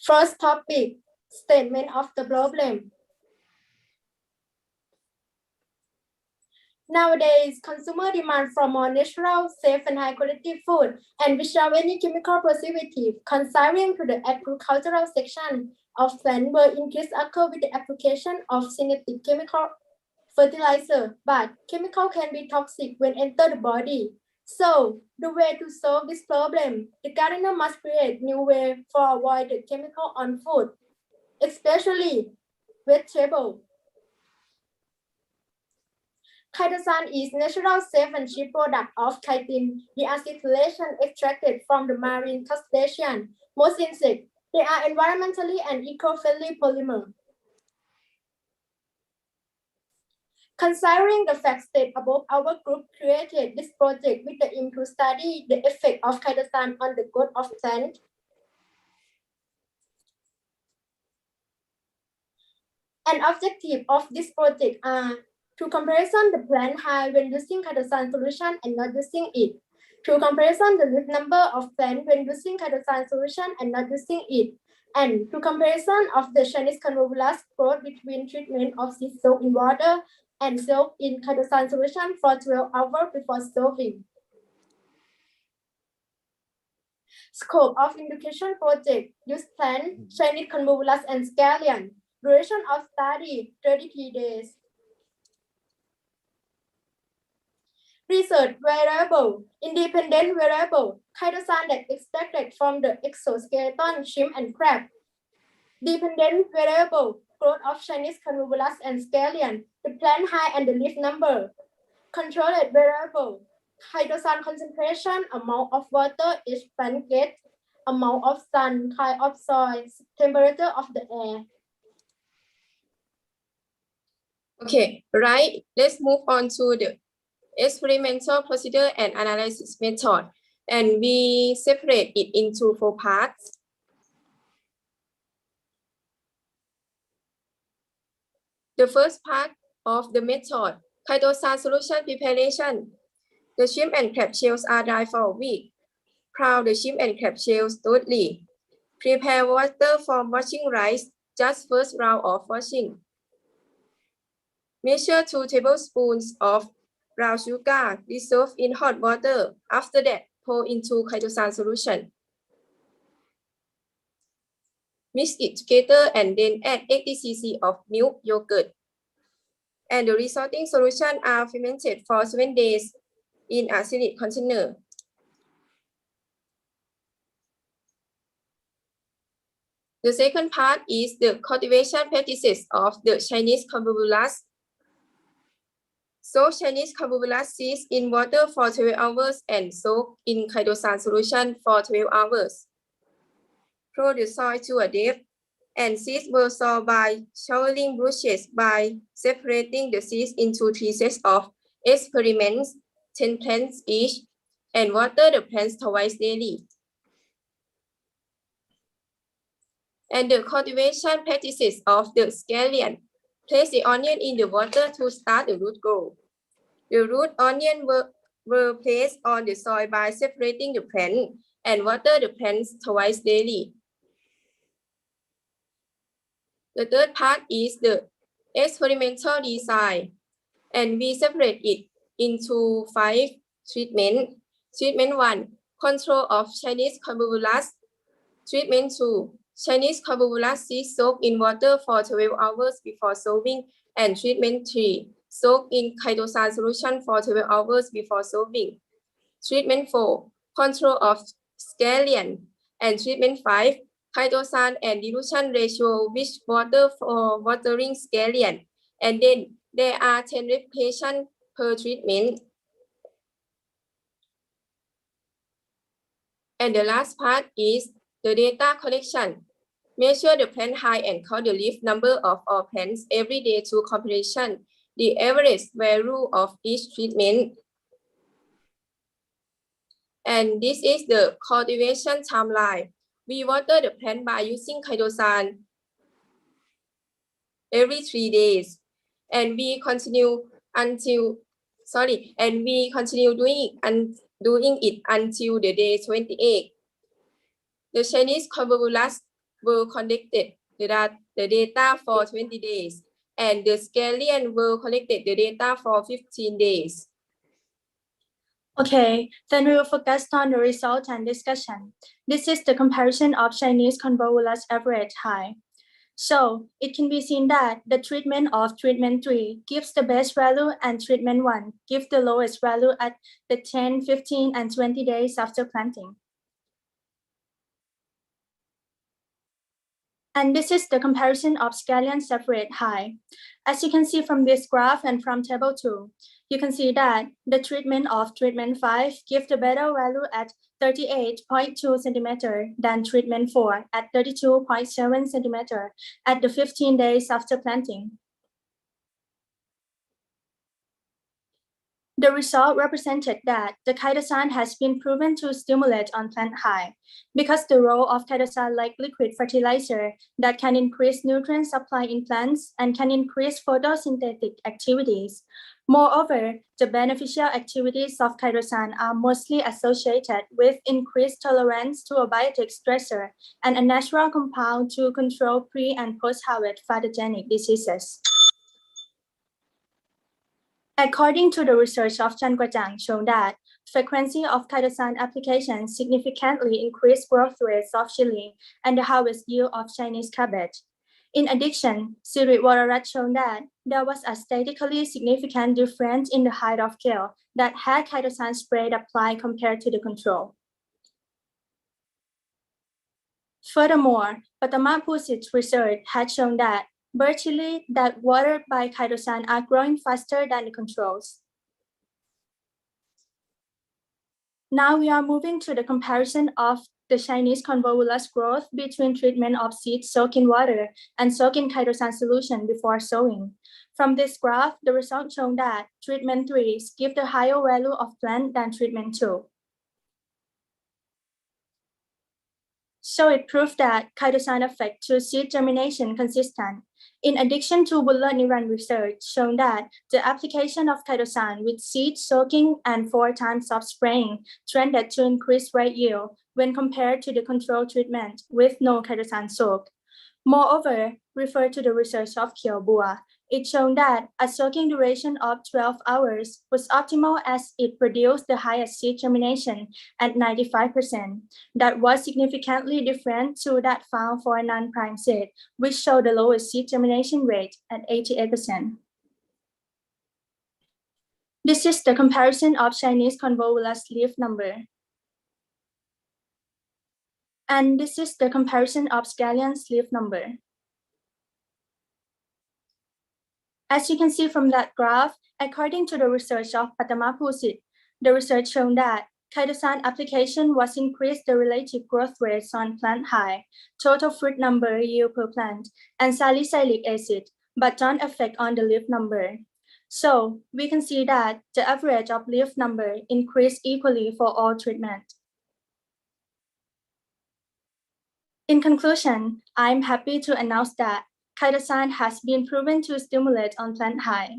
First topic, statement of the problem. Nowadays, consumer demand for more natural, safe, and high-quality food, and without any chemical preservative, considering to the agricultural section of plant were increased occur with the application of synthetic chemical fertilizer, but chemical can be toxic when enter the body. So, the way to solve this problem, the gardener must create new way for avoid the chemical on food, especially vegetable. Chitosan is natural, safe, and cheap product of chitin, the acetylation extracted from the marine crustacean. Most insects, they are environmentally and eco-friendly polymer. Considering the facts stated above, our group created this project with the aim to study the effect of chitosan on the growth of plants. An objective of this project are to comparison the plant high when using chitosan solution and not using it. To comparison the leaf number of plant when using chitosan solution and not using it. And to comparison of the Chinese convolvulus growth between treatment of seed soaked in water and soaked in chitosan solution for 12 hours before sowing. Scope of education project, use plant, Chinese convolvulus and scallion. Duration of study, 33 days. Research variable, independent variable, chitosan that extracted from the exoskeleton, shrimp, and crab. Dependent variable, growth of Chinese convolvulus and scallion, the plant height and the leaf number. Controlled variable, chitosan concentration, amount of water each plant gets, amount of sun, kind of soil, temperature of the air. Okay, right. Let's move on to the experimental procedure and analysis method. And we separate it into 4 parts. The first part of the method, chitosan solution preparation. The shrimp and crab shells are dried for a week. Proud the shrimp and crab shells thoroughly. Prepare water for washing rice, just first round of washing. Measure 2 tablespoons of brown sugar dissolved in hot water. After that, pour into chitosan solution. Mix it together and then add 80 cc of milk yogurt. And the resulting solution are fermented for 7 days in a sealed container. The second part is the cultivation practices of the Chinese convolvulus. Soak Chinese convolvulus seeds in water for 12 hours and soak in chitosan solution for 12 hours. Pour the soil to a depth, and seeds were sown by showering bushes by separating the seeds into 3 sets of experiments, 10 plants each, and water the plants twice daily. And the cultivation practices of the scallion. Place the onion in the water to start the root growth. The root onion were placed on the soil by separating the plant and water the plants twice daily. The third part is the experimental design, and we separate it into 5 treatments. Treatment 1, control of Chinese convolvulus. Treatment 2, Chinese convolvulus seeds soaked in water for 12 hours before sowing. And treatment 3, soak in chitosan solution for 12 hours before sowing. Treatment 4, control of scallion. And treatment 5, chitosan and dilution ratio with water for watering scallion. And then there are 10 repetitions per treatment. And the last part is the data collection. Measure the plant height and count the leaf number of all plants every day to comparison the average value of each treatment. And this is the cultivation timeline. We water the plant by using chitosan every 3 days. And we continue doing it until the day 28. The Chinese convolvulus were collected the data for 20 days, and the scallion were collected the data for 15 days. Okay, then we will focus on the result and discussion. This is the comparison of Chinese convolvulus average height. So it can be seen that the treatment of treatment 3 gives the best value and treatment 1 gives the lowest value at the 10, 15, and 20 days after planting. And this is the comparison of scallion separate height. As you can see from this graph and from table 2, you can see that the treatment of treatment 5 gives the better value at 38.2 centimeter than treatment 4 at 32.7 centimeter at the 15 days after planting. The result represented that the chitosan has been proven to stimulate on plant height because the role of chitosan like liquid fertilizer that can increase nutrient supply in plants and can increase photosynthetic activities. Moreover, the beneficial activities of chitosan are mostly associated with increased tolerance to a biotic stressor and a natural compound to control pre- and post-harvest pathogenic diseases. According to the research of Chan Guojang shown that frequency of chitosan applications significantly increased growth rates of chili and the harvest yield of Chinese cabbage. In addition, Sirit Wararat shown that there was a statistically significant difference in the height of kale that had chitosan sprayed applied compared to the control. Furthermore, Patama Pusit's research had shown that bird chili that watered by chitosan are growing faster than the controls. Now we are moving to the comparison of the Chinese convolvulus growth between treatment of seeds soaked in water and soaked in chitosan solution before sowing. From this graph, the result shown that treatment 3 give the higher value of plant than treatment 2. So it proved that chitosan affect to seed germination consistent. In addition to Buller-Niran research shown that the application of chitosan with seed soaking and 4 times of spraying trended to increase rate yield when compared to the control treatment with no chitosan soak. Moreover, refer to the research of Kiobua. It showed that a soaking duration of 12 hours was optimal as it produced the highest seed germination at 95%. That was significantly different to that found for non-prime seed, which showed the lowest seed germination rate at 88%. This is the comparison of Chinese convolvulus leaf number. And this is the comparison of scallion's leaf number. As you can see from that graph, according to the research of Patama Pusit, the research shown that chitosan application was increased the relative growth rates on plant height, total fruit number yield per plant, and salicylic acid, but don't affect on the leaf number. So we can see that the average of leaf number increased equally for all treatment. In conclusion, I'm happy to announce that chitosan has been proven to stimulate on plant height.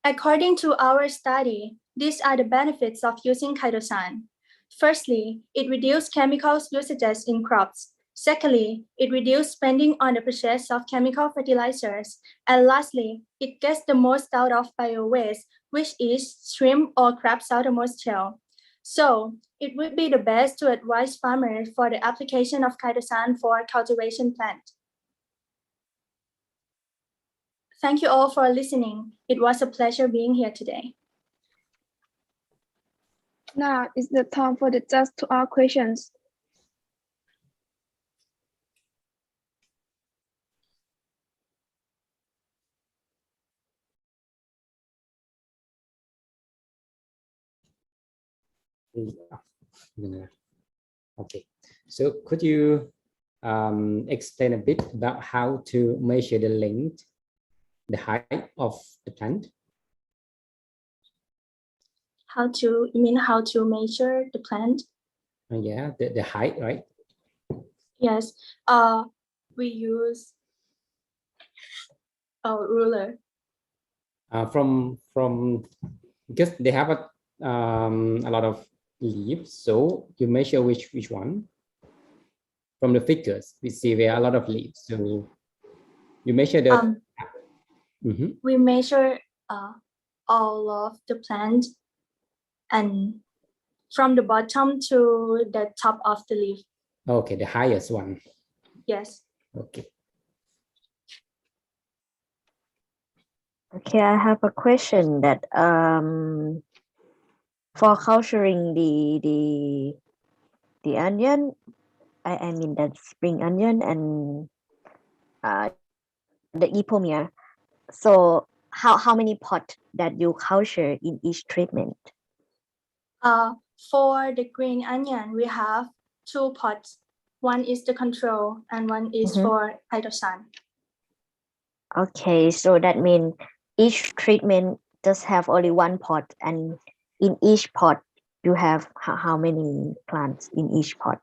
According to our study, these are the benefits of using chitosan. Firstly, it reduces chemicals usages in crops. Secondly, it reduces spending on the purchase of chemical fertilizers. And lastly, it gets the most out of bio-waste, which is shrimp or crab's outermost shell. So, it would be the best to advise farmers for the application of chitosan for cultivation plant. Thank you all for listening. It was a pleasure being here today. Now is the time for the just to ask questions. Yeah. Okay, so could you explain a bit about how to measure the length, the height of the plant? You mean how to measure the plant? Yeah, the height, right? Yes, we use a ruler. From because they have a lot of leaves, so you measure which one. From the figures, we see there are a lot of leaves, so you measure the. We measure all of the plant and from the bottom to the top of the leaf. Okay, the highest one. Yes. Okay. Okay, I have a question that for culturing the onion, I mean that spring onion and the ipomia. So how many pot that you culture in each treatment? For the green onion, we have 2 pots. One is the control and one is for chitosan. Okay, so that means each treatment just have only 1 pot, and in each pot you have how many plants in each pot?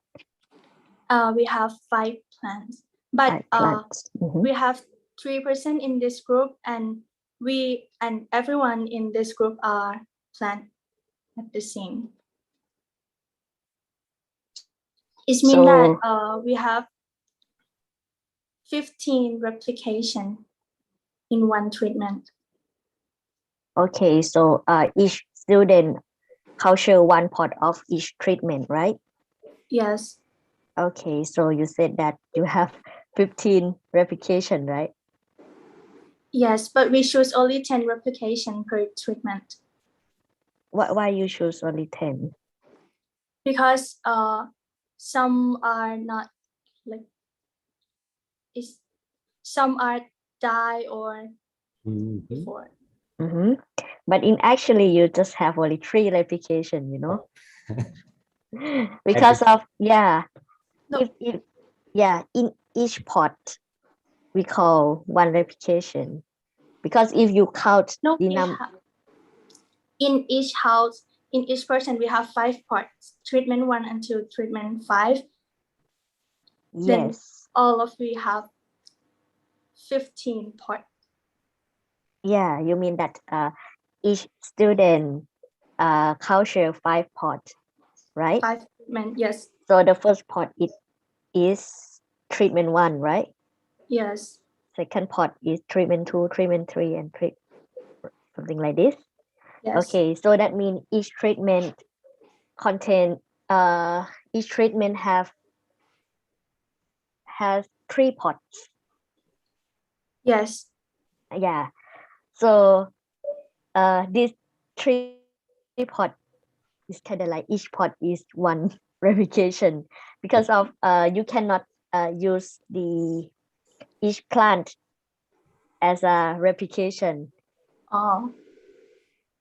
We have 5 plants, but we have 3% in this group, and everyone in this group are plant at the same. It means that we have 15 replication in one treatment. Okay, so each student culture 1 pot of each treatment, right? Yes. Okay, so you said that you have 15 replication, right? Yes, but we choose only 10 replication per treatment. Why you choose only 10? Because some are not like some are die or before. But in actually you just have only 3 replication, you know. Because of in each pot we call 1 replication, because if you count the number in each house, in each person we have 5 pots, treatment 1 until treatment 5. Yes, then all of we have 15 pots. Yeah, you mean that each student culture 5 pots, right? 5 men, yes. So the first pot is treatment 1, right? Yes. Second pot is treatment 2, treatment 3, and something like this. Yes. Okay, so that means each treatment contain each treatment has 3 pots. Yes. Yeah. So this 3 pot is kind of like each pot is 1 replication, because of you cannot use each plant as a replication.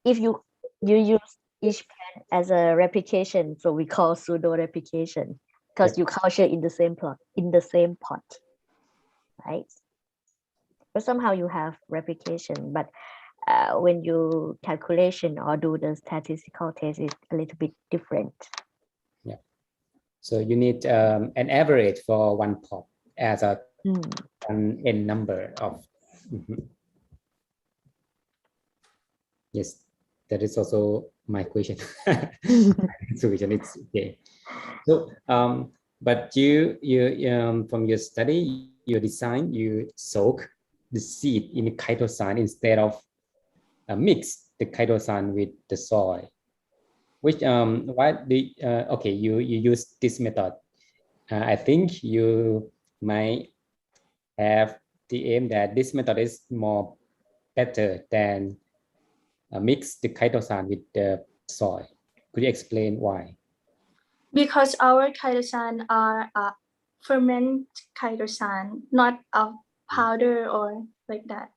If you use each plant as a replication, so we call pseudo replication, because you culture in the same plot, in the same pot, right? But somehow you have replication, but when you calculation or do the statistical test, is a little bit different. Yeah. So you need an average for 1 pot as a an n number of. Yes, that is also my question. Solution, it's okay. So, but you from your study, your design, you soak the seed in the chitosan instead of mix the chitosan with the soil. Which why the okay, you use this method. I think you might have the aim that this method is more better than mix the chitosan with the soil. Could you explain why? Because our chitosan are ferment chitosan, not a powder or like that.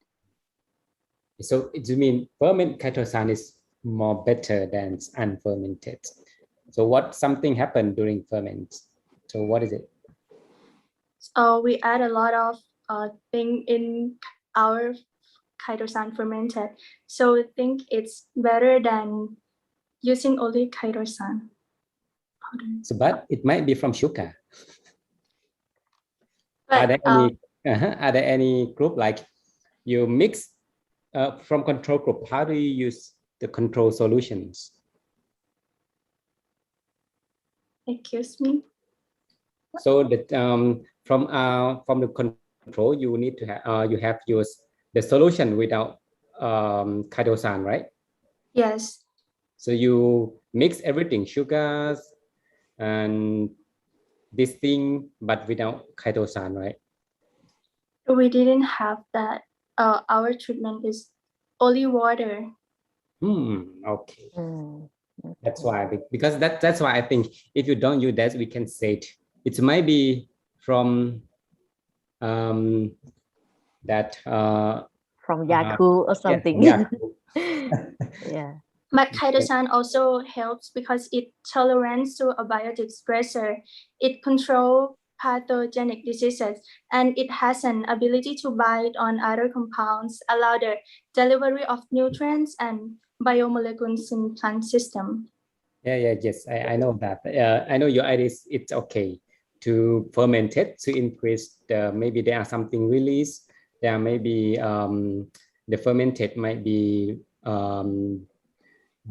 So it mean fermented chitosan is more better than unfermented. So what something happened during ferment? So what is it? We add a lot of thing in our chitosan fermented. So I think it's better than using only chitosan powder. So, but it might be from sugar. But, are there any group like you mix from control group? How do you use the control solutions? Excuse me. So that from the control, you need to have you have used the solution without chitosan, right? Yes. So you mix everything, sugars and this thing, but without chitosan, right? We didn't have that. Our treatment is only water. Okay. That's why, because that's why I think if you don't use that, we can say it might be from that from Yaku or something. Yeah. Yeah. But chitosan also helps because it tolerance to abiotic stressor. It controls pathogenic diseases, and it has an ability to bind on other compounds, allow the delivery of nutrients and biomolecules in plant system. Yes, I know that. I know your idea is it's okay to ferment it to increase the, maybe there are something released. There may be the fermented might be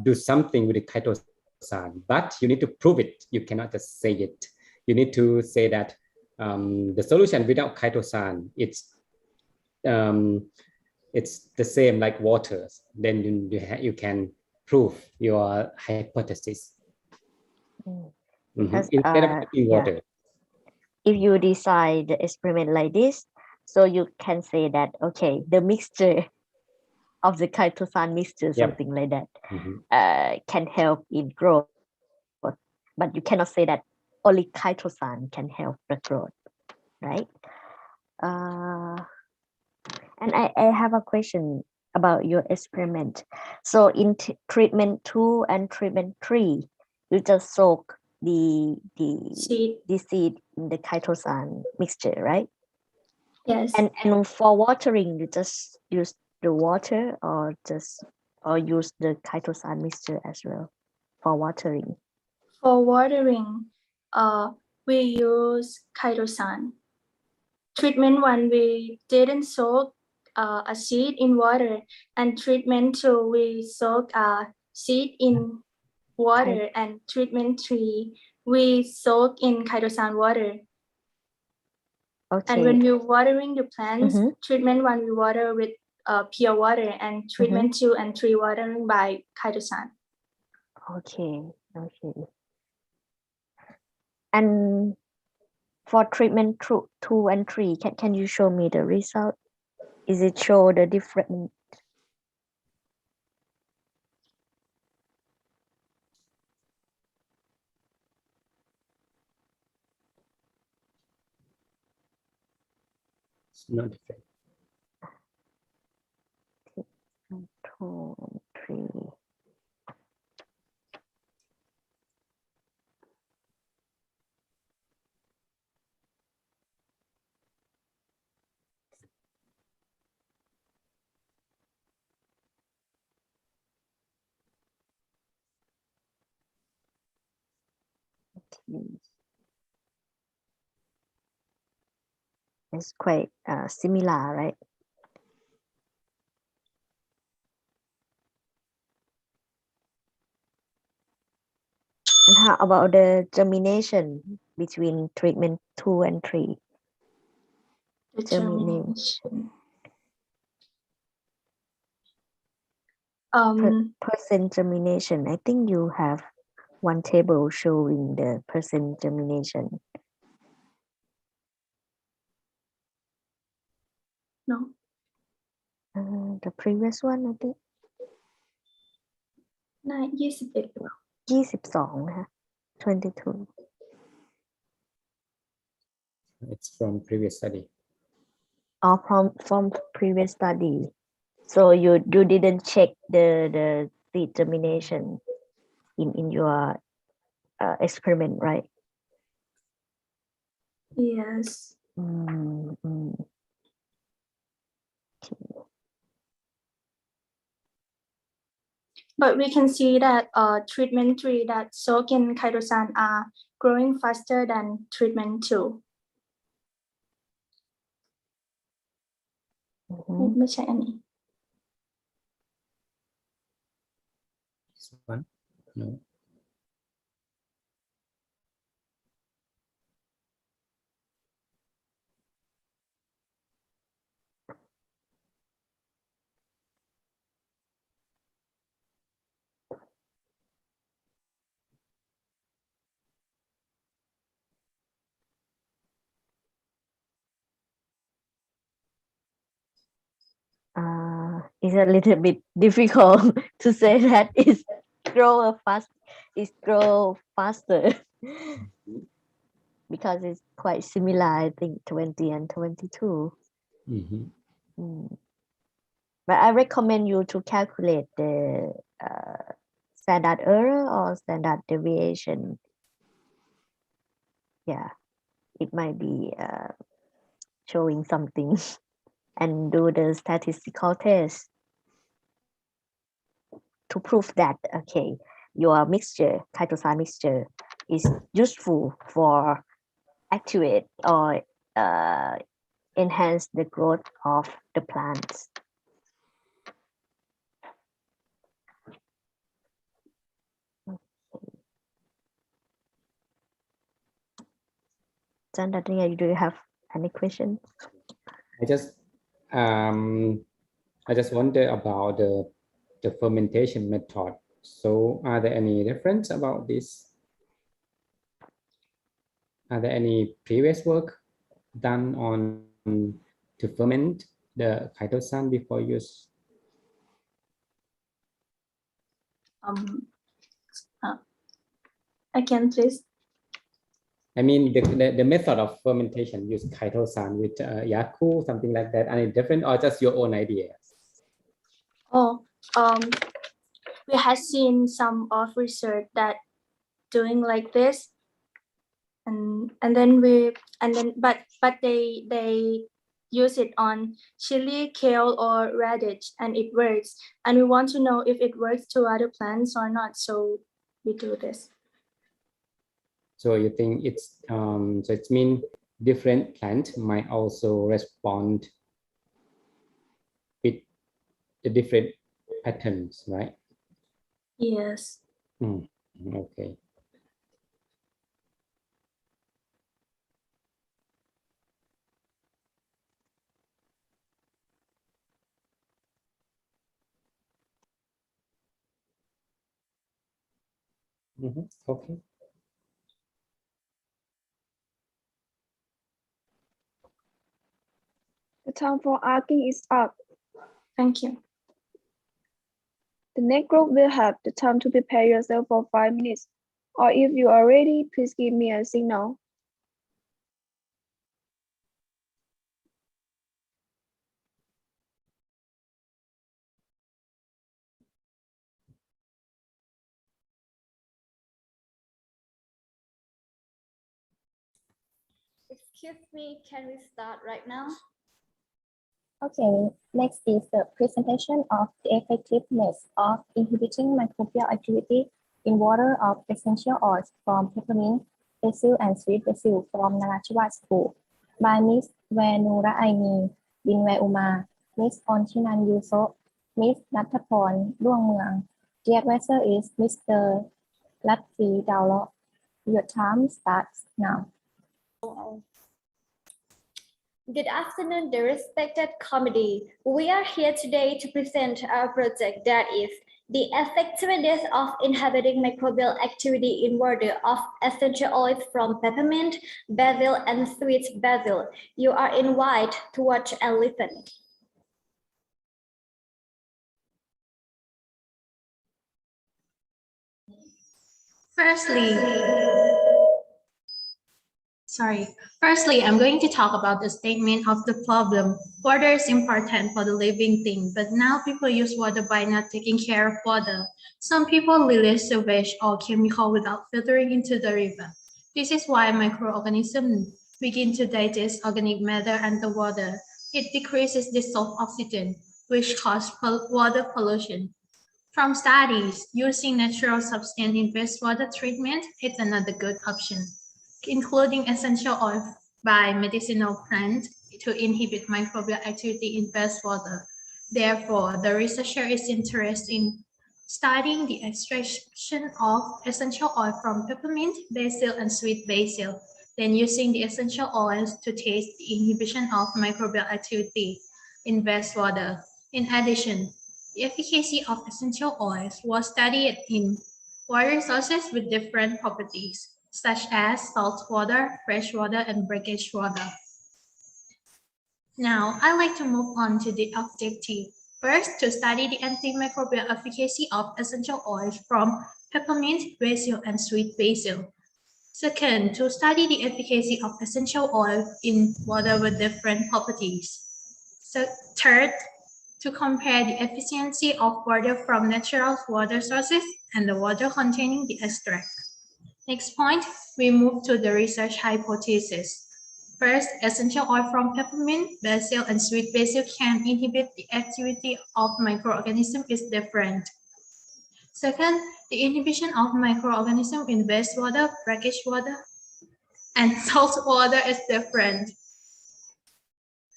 do something with the chitosan, but you need to prove it. You cannot just say it. You need to say that the solution without chitosan, it's the same like water. Then you can prove your hypothesis. Because Instead of putting water. If you design the experiment like this, so you can say that, okay, the mixture of the chitosan mixture, something like that, can help in growth. But you cannot say that only chitosan can help the growth, right? And I have a question about your experiment. So in treatment 2 and treatment 3, you just soak the seed in the chitosan mixture, right? Yes. And for watering, you just use the water or use the chitosan mixture as well for watering. For watering, we use chitosan. Treatment 1, we didn't soak a seed in water, and treatment 2, we soak a seed in water, and treatment 3, we soak in chitosan water. Okay. And when we're watering the plants, treatment 1 we water with pure water, and treatment 2 and 3 watering by chitosan. Okay. And for treatment 2 and 3, can you show me the result? Is it show the different? It's not different. 2 and 3. It's quite similar, right? And how about the termination between treatment 2 and 3? Determination. Percent termination. I think you have one table showing the percent termination. No. The previous one, I think. 21 22 นะคะ 22. It's from previous study. Or from previous study. So you didn't check the seed termination in your experiment, right? Yes. But we can see that treatment 3 that soak in chitosan are growing faster than treatment 2. ไม่ใช่อันนี้ This one? No. It's a little bit difficult to say that it's grow faster because it's quite similar, I think 20 and 22. But I recommend you to calculate the standard error or standard deviation. Yeah, it might be showing something and do the statistical test to prove that, okay, your mixture, chitosan mixture, is useful for activate or enhance the growth of the plants. Sandra, do you have any questions? I just wonder about the fermentation method. So are there any reference about this? Are there any previous work done on to ferment the chitosan before use? Again, please. I mean, the method of fermentation use chitosan with Yaku, something like that. Any different or just your own idea? We have seen some of research that doing like this, but they use it on chili, kale, or radish, and it works. And we want to know if it works to other plants or not, so we do this. So you think it's so it means different plant might also respond with the different patterns, right? Yes. Okay. Okay. The time for asking is up. Thank you. The next group will have the time to prepare yourself for 5 minutes. Or if you are ready, please give me a signal. Excuse me, can we start right now? Okay, next is the presentation of the effectiveness of inhibiting microbial activity in water of essential oils from peppermint, basil, and sweet basil from Narathwada School by Ms. Vanura Aini, Binway Uma, Ms. Onchinan Yuso, Ms. Nathaporn Luang Muang. The advisor is Mr. Let's see, download. Your time starts now. Good afternoon, the respected committee. We are here today to present our project that is the effectiveness of inhibiting microbial activity in water of essential oils from peppermint, basil, and sweet basil. You are invited to watch and listen. Firstly, I'm going to talk about the statement of the problem. Water is important for the living thing, but now people use water by not taking care of water. Some people release sewage or chemical without filtering into the river. This is why microorganisms begin to digest organic matter underwater. It decreases dissolved oxygen, which causes water pollution. From studies, using natural substance in wastewater treatment is another good option, including essential oil by medicinal plants to inhibit microbial activity in wastewater. Therefore, the researcher is interested in studying the extraction of essential oil from peppermint, basil, and sweet basil, then using the essential oils to test the inhibition of microbial activity in wastewater. In addition, the efficacy of essential oils was studied in water sources with different properties, such as salt water, fresh water, and brackish water. Now, I'd like to move on to the objective. First, to study the antimicrobial efficacy of essential oils from peppermint, basil, and sweet basil. Second, to study the efficacy of essential oil in water with different properties. So, third, to compare the efficiency of water from natural water sources and the water containing the extract. Next point, we move to the research hypothesis. First, essential oil from peppermint, basil, and sweet basil can inhibit the activity of microorganisms is different. Second, the inhibition of microorganisms in wastewater, brackish water, and salt water is different.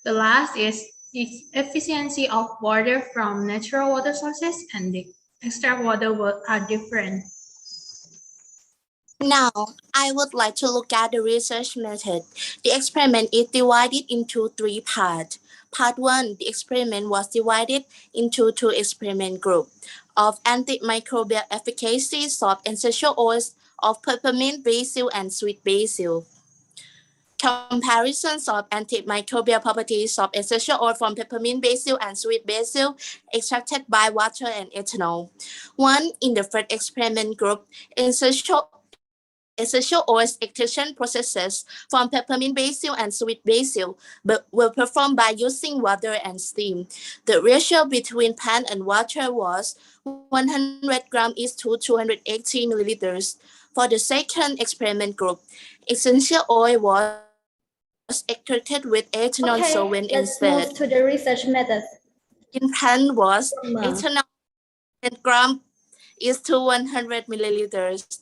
The last is the efficiency of water from natural water sources and the extract water are different. Now, I would like to look at the research method. The experiment is divided into 3 parts. Part 1, the experiment was divided into 2 experiment groups of antimicrobial efficacy of essential oils of peppermint, basil, and sweet basil. Comparisons of antimicrobial properties of essential oil from peppermint, basil, and sweet basil extracted by water and ethanol. 1. In the first experiment group, essential oils extraction processes from peppermint, basil, and sweet basil were performed by using water and steam. The ratio between pan and water was 100 grams is to 280 milliliters. For the second experiment group, essential oil was extracted with ethanol solvent let's instead. move to the research method. In pan was ethanol 10 grams is to 100 milliliters.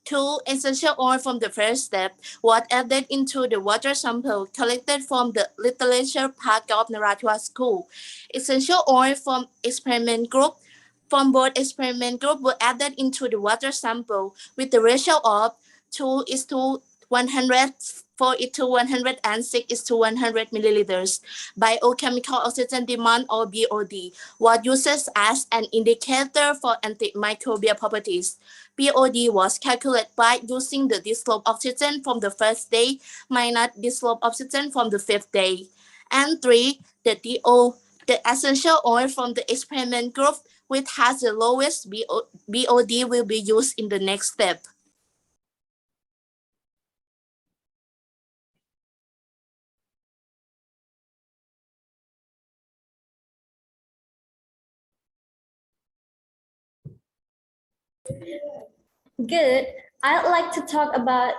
2. Essential oil from the first step was added into the water sample collected from the literature park of Narathwada School. Essential oil from experiment group from both experiment groups were added into the water sample with the ratio of 2 is to 100, 4 is to 100, and 6 is to 100 milliliters. Biochemical oxygen demand, or BOD, was used as an indicator for antimicrobial properties. BOD was calculated by using the dissolved oxygen from the first day minus dissolved oxygen from the 5th day. And 3, the essential oil from the experiment group, which has the lowest BOD, will be used in the next step. Good. I'd like to talk about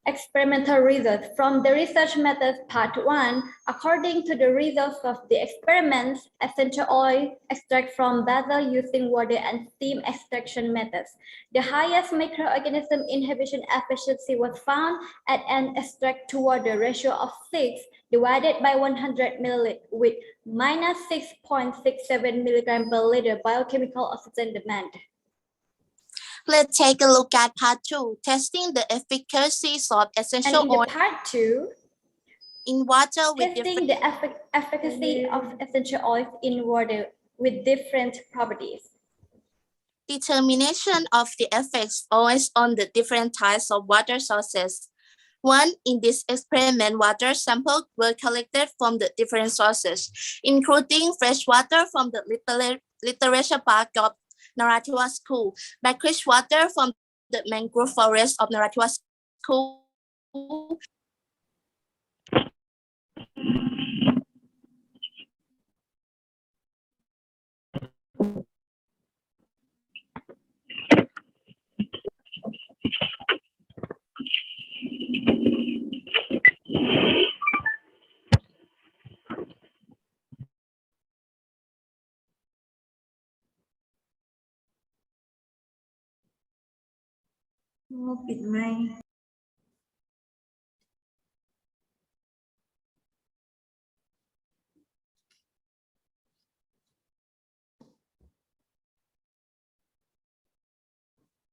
experimental results. From the research methods part 1, according to the results of the experiments, essential oil extract from basil using water and steam extraction methods. The highest microorganism inhibition efficiency was found at an extract to water ratio of 6 divided by 100 milliliters with minus 6.67 milligram per liter biochemical oxygen demand. Let's take a look at part 2, testing the efficacy of And essential in the oil part 2, in water with testing different the efficacy of essential oils in water with different properties. determination of the effects always on the different types of water sources. One, in this experiment, water samples were collected from the different sources, including fresh water from the literature park of Narathwada School, brackish water from the mangrove forest of Narathwada School,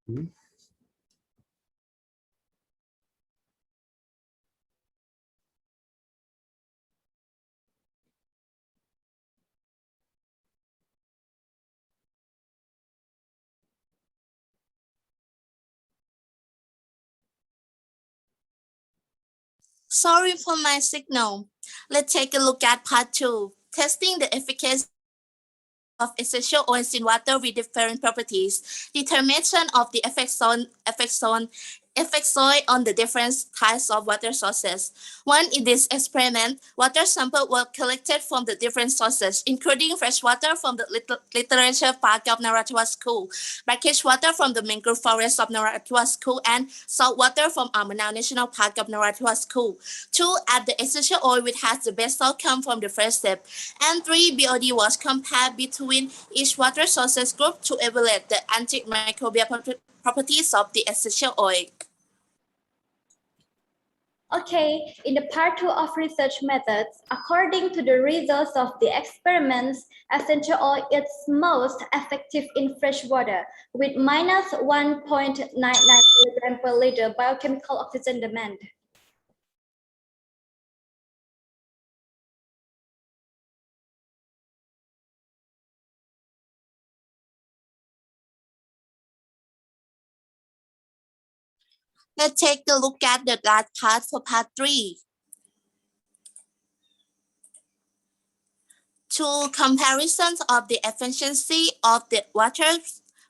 Hmm. Sorry for my signal. Let's take a look at part 2, testing the efficacy of essential oils in water with different properties, determination of the effects on the different types of water sources. One, in this experiment, water samples were collected from the different sources, including fresh water from the literature park of Narathwada School, brackish water from the mangrove forest of Narathwada School, and salt water from Amanao National Park of Narathwada School. Two, at the essential oil which has the best outcome from the first step. And three, BOD was compared between each water sources group to evaluate the antimicrobial properties of the essential oil. Okay, in the part 2 of research methods, according to the results of the experiments, essential oil is most effective in fresh water with minus 1.99 milligram per liter biochemical oxygen demand. Let's take a look at the last part for part 3. Two comparisons of the efficiency of the water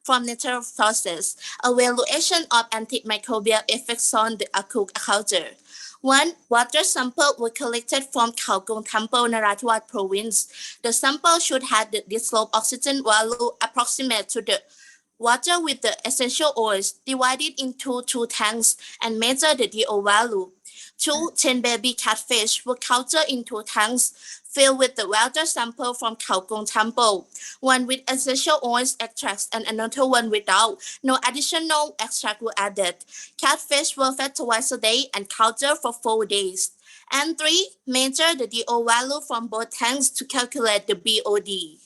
from natural sources, evaluation of antimicrobial effects on the agriculture. One, water sample were collected from Khao Kong Temple, Narathwada province. The sample should have the dissolved oxygen value approximate to the water with the essential oils, divided into 2 tanks and measure the DO value. 2, 10 baby catfish were counted in 2 tanks filled with the water sample from Khao Kong Temple, one with essential oils extracts and another one without. No additional extract were added. Catfish were fed twice a day and counted for 4 days. And 3, measure the DO value from both tanks to calculate the BOD.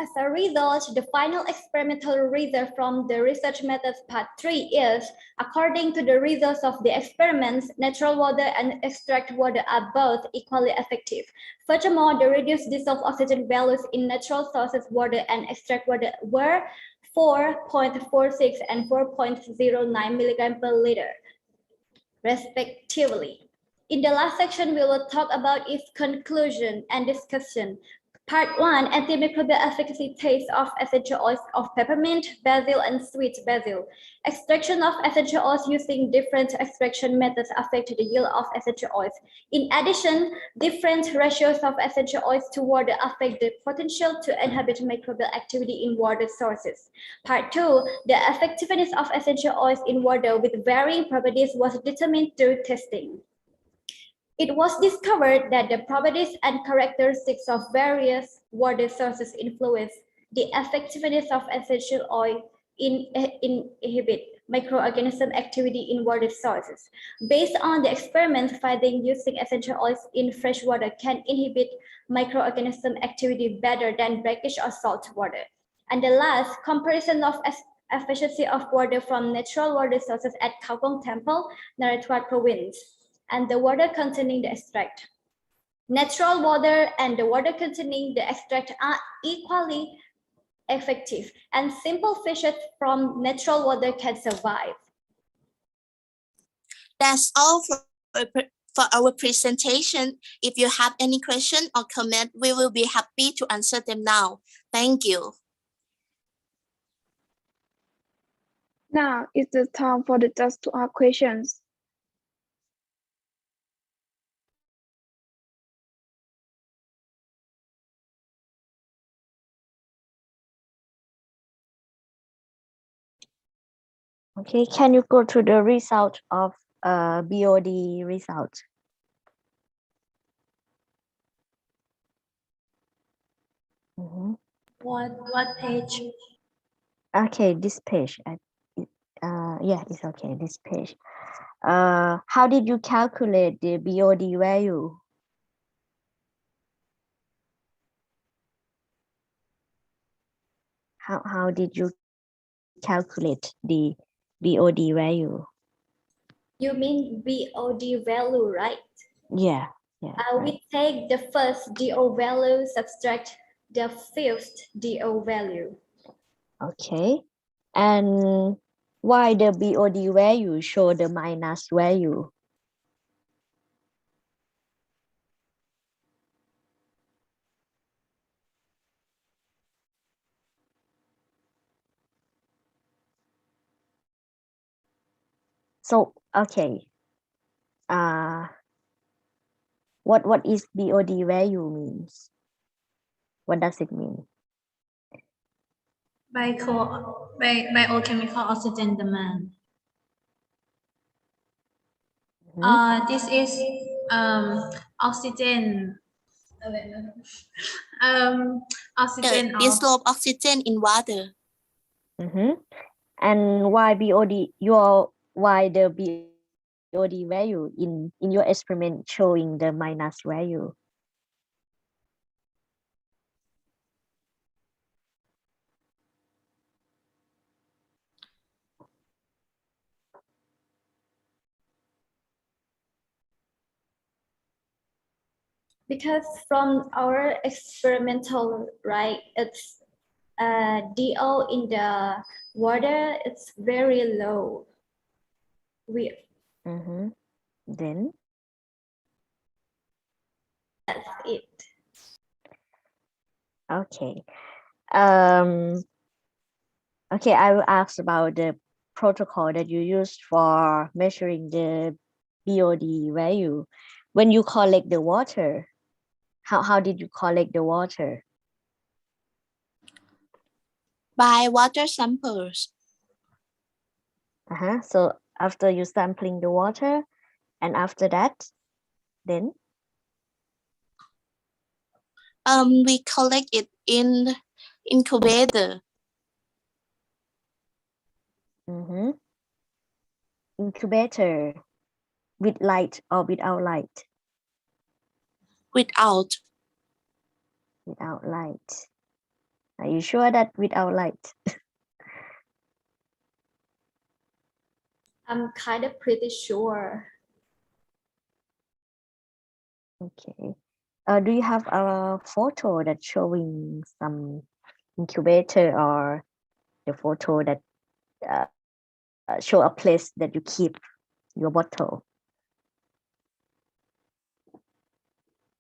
As a result, the final experimental result from the research methods part 3 is, according to the results of the experiments, natural water and extract water are both equally effective. Furthermore, the reduced dissolved oxygen values in natural sources water and extract water were 4.46 and 4.09 milligram per liter, respectively. In the last section, we will talk about its conclusion and discussion. Part 1, antimicrobial efficacy taste of essential oils of peppermint, basil, and sweet basil. Extraction of essential oils using different extraction methods affect the yield of essential oils. In addition, different ratios of essential oils to water affect the potential to inhibit microbial activity in water sources. Part 2, the effectiveness of essential oils in water with varying properties was determined through testing. It was discovered that the properties and characteristics of various water sources influence the effectiveness of essential oil in inhibit microorganism activity in water sources. Based on the experiment finding using essential oils in fresh water can inhibit microorganism activity better than brackish or salt water. And the last, comparison of efficiency of water from natural water sources at Khao Kong Temple, Narathiwat Province, and the water containing the extract. Natural water and the water containing the extract are equally effective, and simple fishes from natural water can survive. That's all for our presentation. If you have any question or comment, we will be happy to answer them now. Thank you. Now is the time for the judge to ask questions. Okay, can you go to the result of BOD result? What page? Okay, this page. Yeah, it's okay. This page. How did you calculate the BOD value? How did you calculate the BOD value? You mean BOD value, right? Yeah. We take the first DO value, subtract the fifth DO value. Okay. And why the BOD value show the minus value? So, okay. What is BOD value means? What does it mean? Biochemical oxygen demand. This is oxygen. Oxygen The dissolve oxygen in water. And why why the BOD value in your experiment showing the minus value? Because from our experimental, right, it's DO in the water, it's very low. Then? That's it. Okay. Okay, I will ask about the protocol that you used for measuring the BOD value. When you collect the water, how did you collect the water? By water samples. So after you sampling the water, and after that, then? We collect it in incubator. Incubator with light or without light? Without. Without light. Are you sure that without light? I'm kind of pretty sure. Okay. Do you have a photo that's showing some incubator or the photo that show a place that you keep your bottle?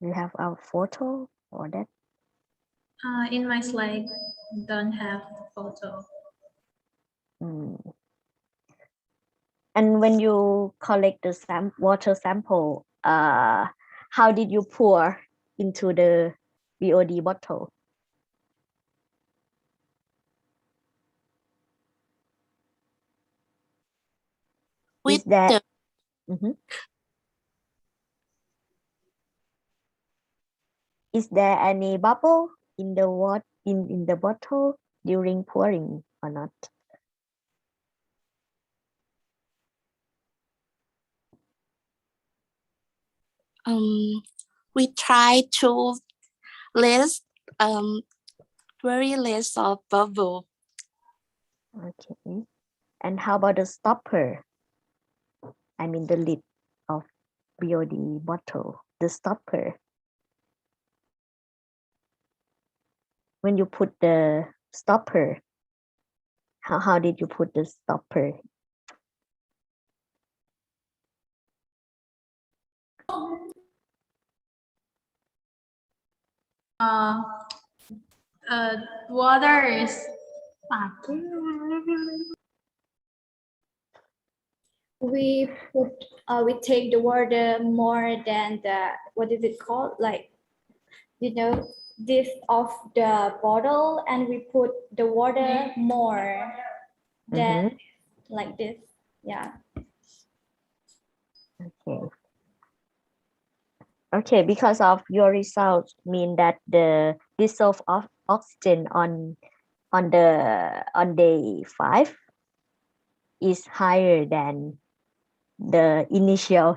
Do you have a photo or that? in my slide, don't have photo. And when you collect the water sample, how did you pour into the BOD bottle? With Is there any bubble in the in the bottle during pouring or not? We try to less very less of bubble. Okay. And how about the stopper? I mean the lid of BOD bottle, the stopper. When you put the stopper, how did you put the stopper? Uh, Water is we take the water more than the, what is it called, like, this of the bottle, and we put the water more than like this. Yeah. Okay. Okay, because of your results mean that the dissolve of oxygen on day 5 is higher than the initial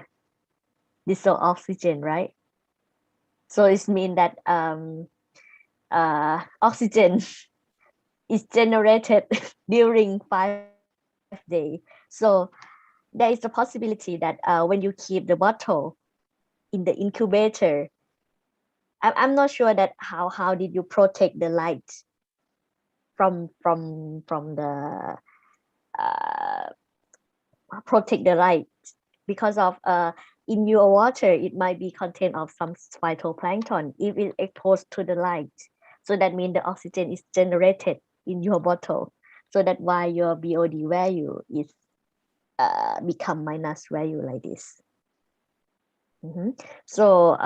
dissolve oxygen, right? So it means that oxygen is generated during 5 days. So there is a possibility that when you keep the bottle in the incubator, I'm not sure that how did you protect the light from the protect the light, because of in your water it might be content of some phytoplankton if it exposed to the light. So that means the oxygen is generated in your bottle. So that's why your BOD value is become minus value like this. So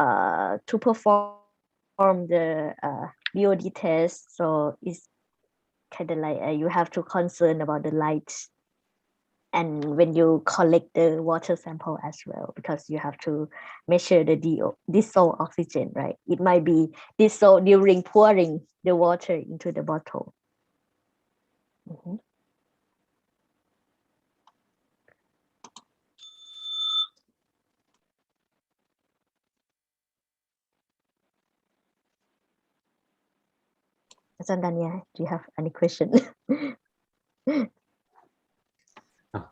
to perform the BOD test, so it's kind of like you have to concern about the light, and when you collect the water sample as well, because you have to measure the dissolved oxygen, right? It might be dissolved during pouring the water into the bottle. Dania, do you have any question?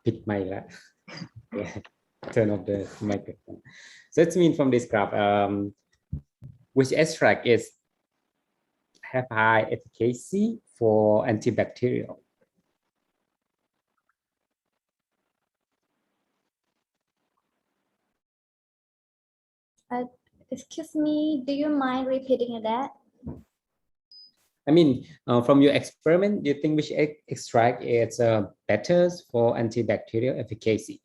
Pick my yeah. Turn off the microphone. So it's mean from this graph, which extract is have high efficacy for antibacterial? Excuse me, do you mind repeating that? I mean, from your experiment, do you think which extract is better for antibacterial efficacy?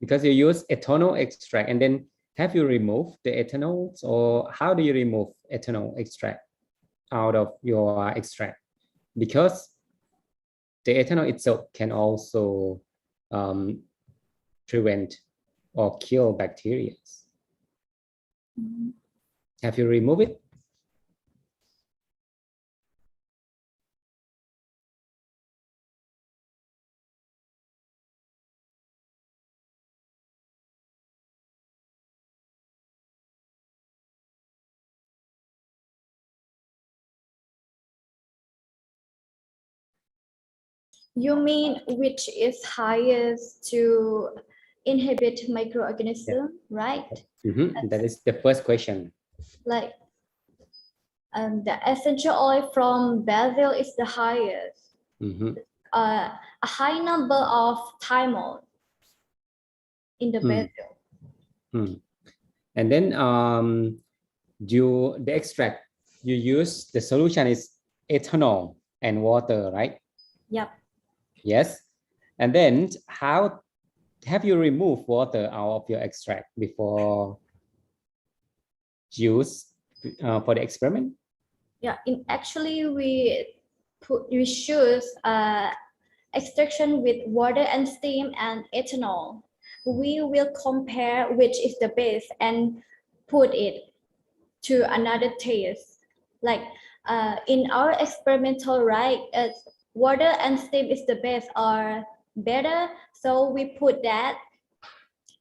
Because you use ethanol extract, and then have you removed the ethanols, or how do you remove ethanol extract out of your extract? Because the ethanol itself can also prevent or kill bacteria. Have you removed it? You mean which is highest to inhibit microorganism, right? That is the first question. Like the essential oil from basil is the highest. A high number of thymol in the basil. And then the extract you use, the solution is ethanol and water, right? Yep. Yes. And then how have you removed water out of your extract before use for the experiment? Yeah, actually we choose extraction with water and steam and ethanol. We will compare which is the best and put it to another taste. Like in our experimental, right, water and steam is the best or better. So we put that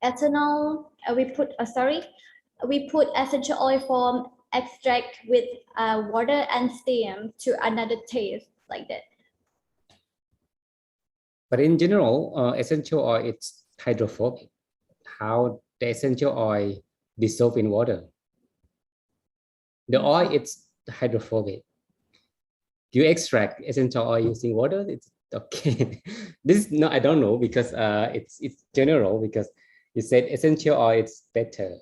ethanol, we put essential oil from extract with water and steam to another taste, like that. But in general, essential oil it's hydrophobic. How the essential oil dissolve in water? The oil it's hydrophobic. You extract essential oil using water. It's okay. This no, I don't know because it's general because you said essential oil is better.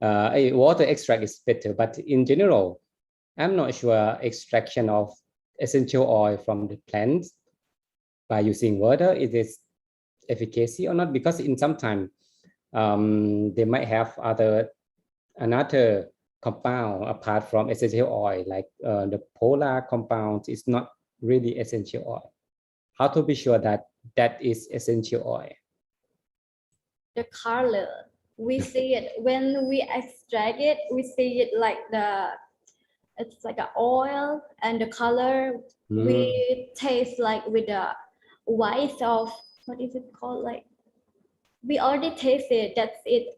Water extract is better, but in general, I'm not sure extraction of essential oil from the plants by using water is it efficacy or not, because in some time they might have another compound apart from essential oil, like the polar compound is not really essential oil. How to be sure that that is essential oil? The color, we see it when we extract it, we see it like it's like an oil, and the color we taste like with the white of, what is it called, like we already taste it, that's it.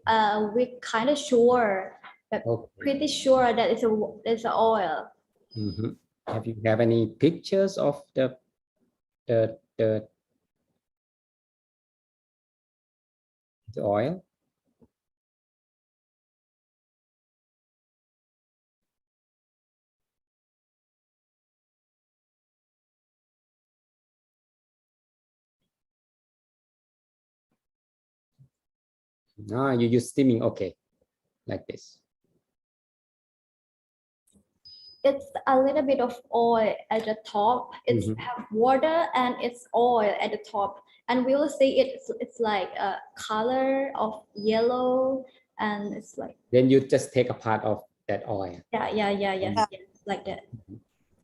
We kind of sure, but pretty sure that it's a oil. Have you have any pictures of the oil? You use steaming, okay, like this. It's a little bit of oil at the top. It's have water and it's oil at the top, and we will see it's like a color of yellow, and it's like. Then you just take a part of that oil. Yeah, like that.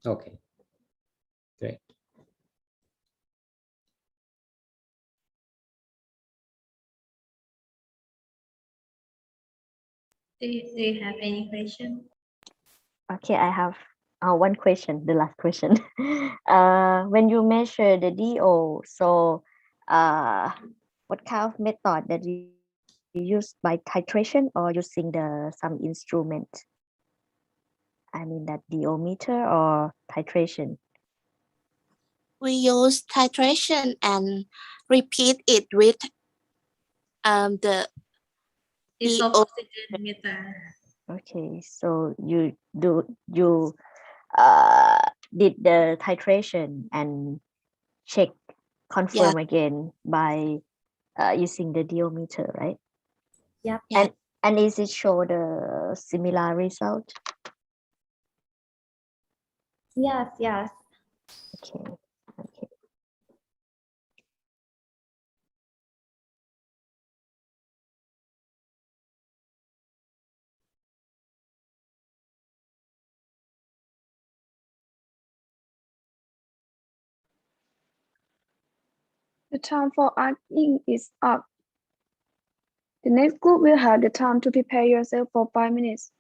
Okay, great. Do you have any question? Okay, I have one question, the last question. When you measure the DO, so what kind of method that you use, by titration or using some instrument? I mean that DO meter or titration? We use titration and repeat it with the DO oxygen meter. Okay, so you did the titration and check, confirm again by using the diometer, right? Yep. And is it show the similar result? Yes. Okay. The time for asking is up. The next group will have the time to prepare yourself for 5 minutes.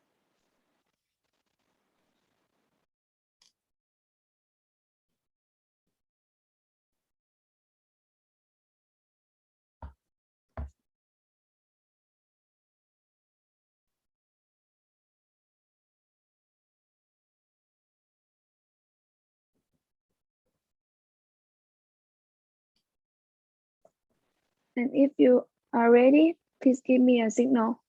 And if you are ready, please give me a signal.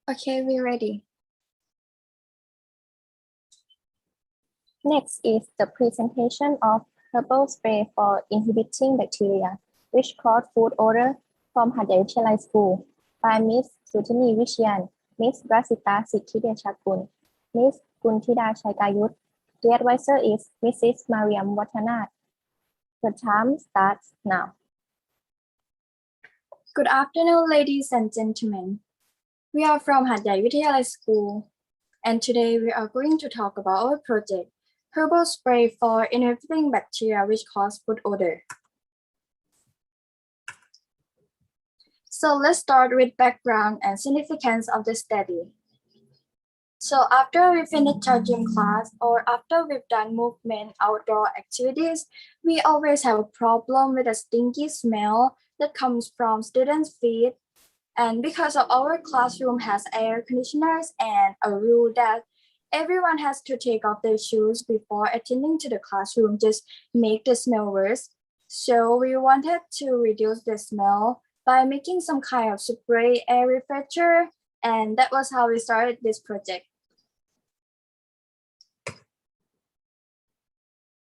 Okay, we're ready. Next is the presentation of herbal spray for inhibiting bacteria, which cause food odor from Hadai Vichayalai School by Ms. Sutini Vishayan, Ms. Rasita Siddhideshakul, Ms. Kuntida Shaikayut. The advisor is Mrs. Mariam Watanat. The time starts now. Good afternoon, ladies and gentlemen. We are from Hadai Vichayalai School, and today we are going to talk about our project, herbal spray for inhibiting bacteria which cause food odor. So let's start with background and significance of the study. So after we finish our gym class or after we've done movement outdoor activities, we always have a problem with a stinky smell that comes from students' feet. And because of our classroom has air conditioners and a rule that everyone has to take off their shoes before attending to the classroom just make the smell worse. So we wanted to reduce the smell by making some kind of spray air refresher, and that was how we started this project.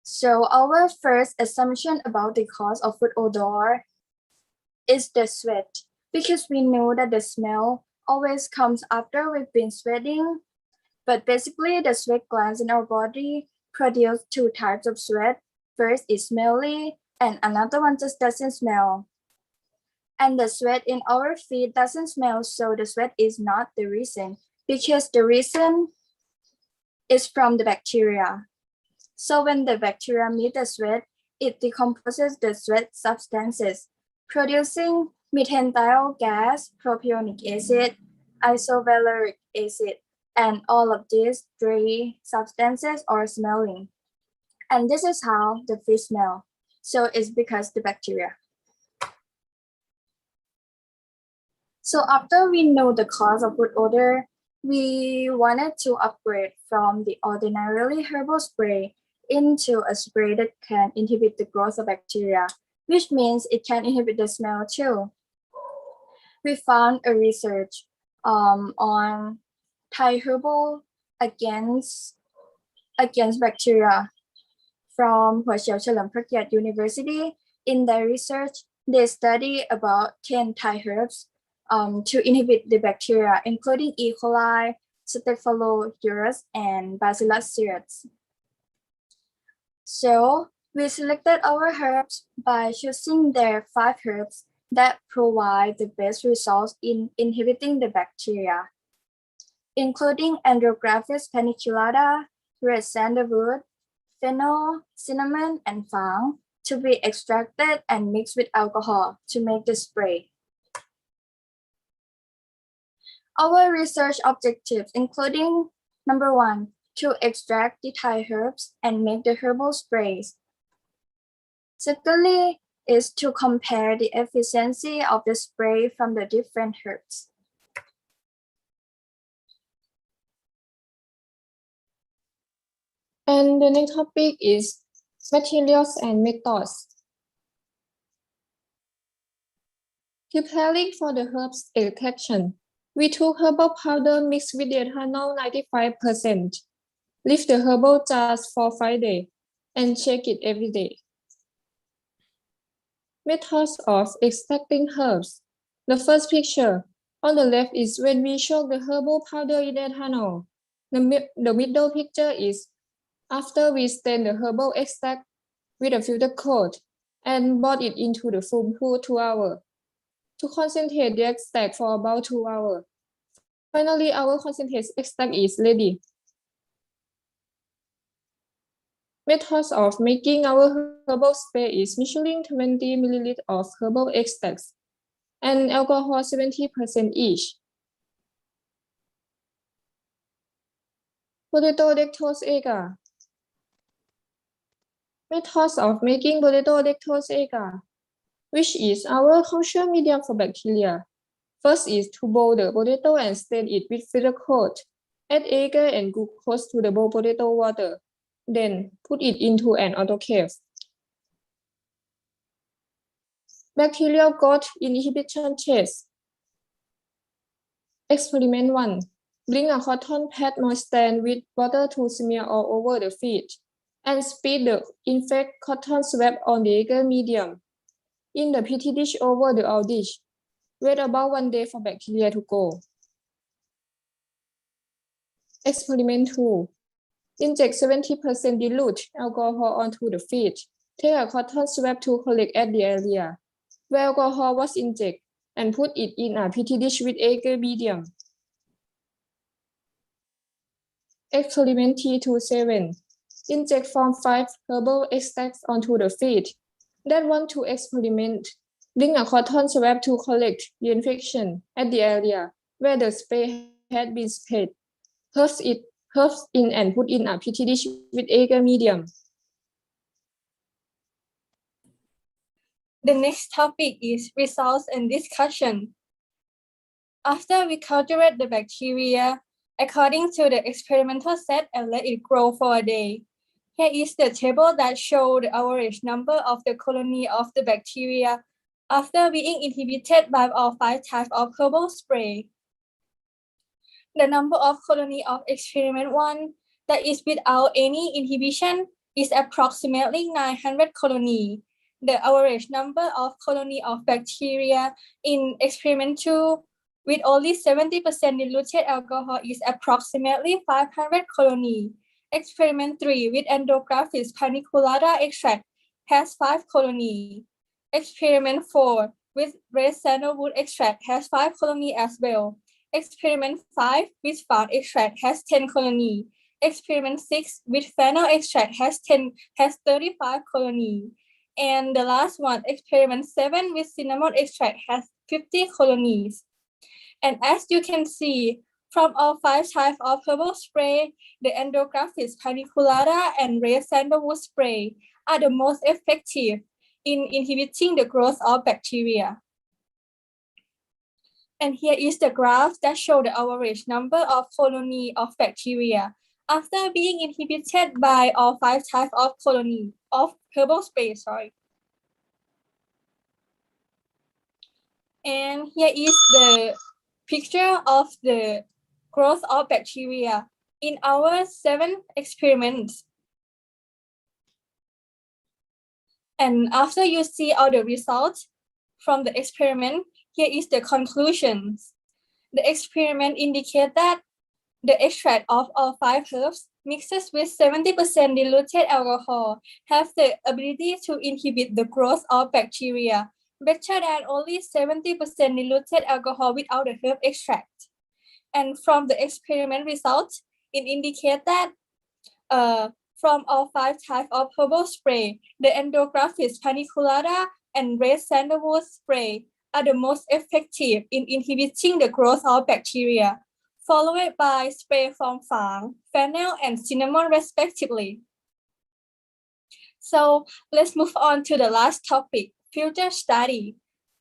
So our first assumption about the cause of food odor is the sweat, because we know that the smell always comes after we've been sweating. But basically, the sweat glands in our body produce two types of sweat. First is smelly, and another one just doesn't smell. And the sweat in our feet doesn't smell, so the sweat is not the reason, because the reason is from the bacteria. So when the bacteria meet the sweat, it decomposes the sweat substances, producing methanethyl gas, propionic acid, isovaleric acid, and all of these three substances are smelling. And this is how the fish smell. So it's because the bacteria. So after we know the cause of food odor, we wanted to upgrade from the ordinarily herbal spray into a spray that can inhibit the growth of bacteria, which means it can inhibit the smell too. We found a research on Thai herbal against bacteria from Hua Xiao Chalam Prakyat University. In their research, they study about 10 Thai herbs to inhibit the bacteria, including E. coli, Staphylococcus, and Bacillus cereus. So we selected our herbs by choosing their 5 herbs that provide the best results in inhibiting the bacteria, including Andrographis paniculata, red sandalwood, fennel, cinnamon, and fang, to be extracted and mixed with alcohol to make the spray. Our research objectives including number 1, to extract the Thai herbs and make the herbal sprays. Secondly, is to compare the efficiency of the spray from the different herbs. And the next topic is materials and methods. Preparing for the herbs extraction. We took herbal powder mixed with the ethanol 95%. Leave the herbal jars for 5 days and check it every day. Methods of extracting herbs. The first picture on the left is when we soak the herbal powder in ethanol. The middle picture is after we stain the herbal extract with a filter coat and boil it into the foam for 2 hours. To concentrate the extract for about 2 hours. Finally, our concentrated extract is ready. Methods of making our herbal spray is measuring 20 ml of herbal extracts and alcohol 70% each. Potato dactylose agar. Methods of making potato dactylose agar, which is our culture medium for bacteria. First is to boil the potato and stain it with filter coat. Add agar and glucose to the boiled potato water. Then put it into an autoclave. Bacterial growth inhibition test. Experiment 1. Bring a cotton pad moistened with water to smear all over the feet and spread the infect cotton swab on the agar medium in the petri dish over the out dish. Wait about 1 day for bacteria to go. Experiment 2. Inject 70% dilute alcohol onto the feet. Take a cotton swab to collect at the area where alcohol was injected and put it in a petri dish with agar medium. Experiment T27. Inject form 5 herbal extracts onto the feet that want to experiment. Bring a cotton swab to collect the infection at the area where the spray had been sprayed. Herbs in and put in a petri dish with agar medium. The next topic is results and discussion. After we cultivate the bacteria according to the experimental set and let it grow for a day, here is the table that shows the average number of the colony of the bacteria after being inhibited by all 5 types of herbal spray. The number of colony of experiment 1 that is without any inhibition is approximately 900 colony. The average number of colony of bacteria in experiment 2 with only 70% diluted alcohol is approximately 500 colony. Experiment 3 with Endographis paniculata extract has 5 colony. Experiment 4 with red sandalwood extract has 5 colony as well. Experiment 5 with fard extract has 10 colony. Experiment 6 with fennel extract has 35 colony. And the last one, experiment 7 with cinnamon extract has 50 colonies. And as you can see, from all 5 types of herbal spray, the Endographis paniculata and red sandalwood spray are the most effective in inhibiting the growth of bacteria. And here is the graph that shows the average number of colony of bacteria after being inhibited by all 5 types of colony of herbal spray. And here is the picture of the growth of bacteria in our 7 experiments. And after you see all the results from the experiment, here is the conclusions. The experiment indicates that the extract of all 5 herbs mixes with 70% diluted alcohol have the ability to inhibit the growth of bacteria better than only 70% diluted alcohol without the herb extract. And from the experiment results, it indicates that from all 5 types of herbal spray, the Endographis paniculata and red sandalwood spray are the most effective in inhibiting the growth of bacteria, followed by spray from fard, fennel, and cinnamon respectively. So let's move on to the last topic, future study.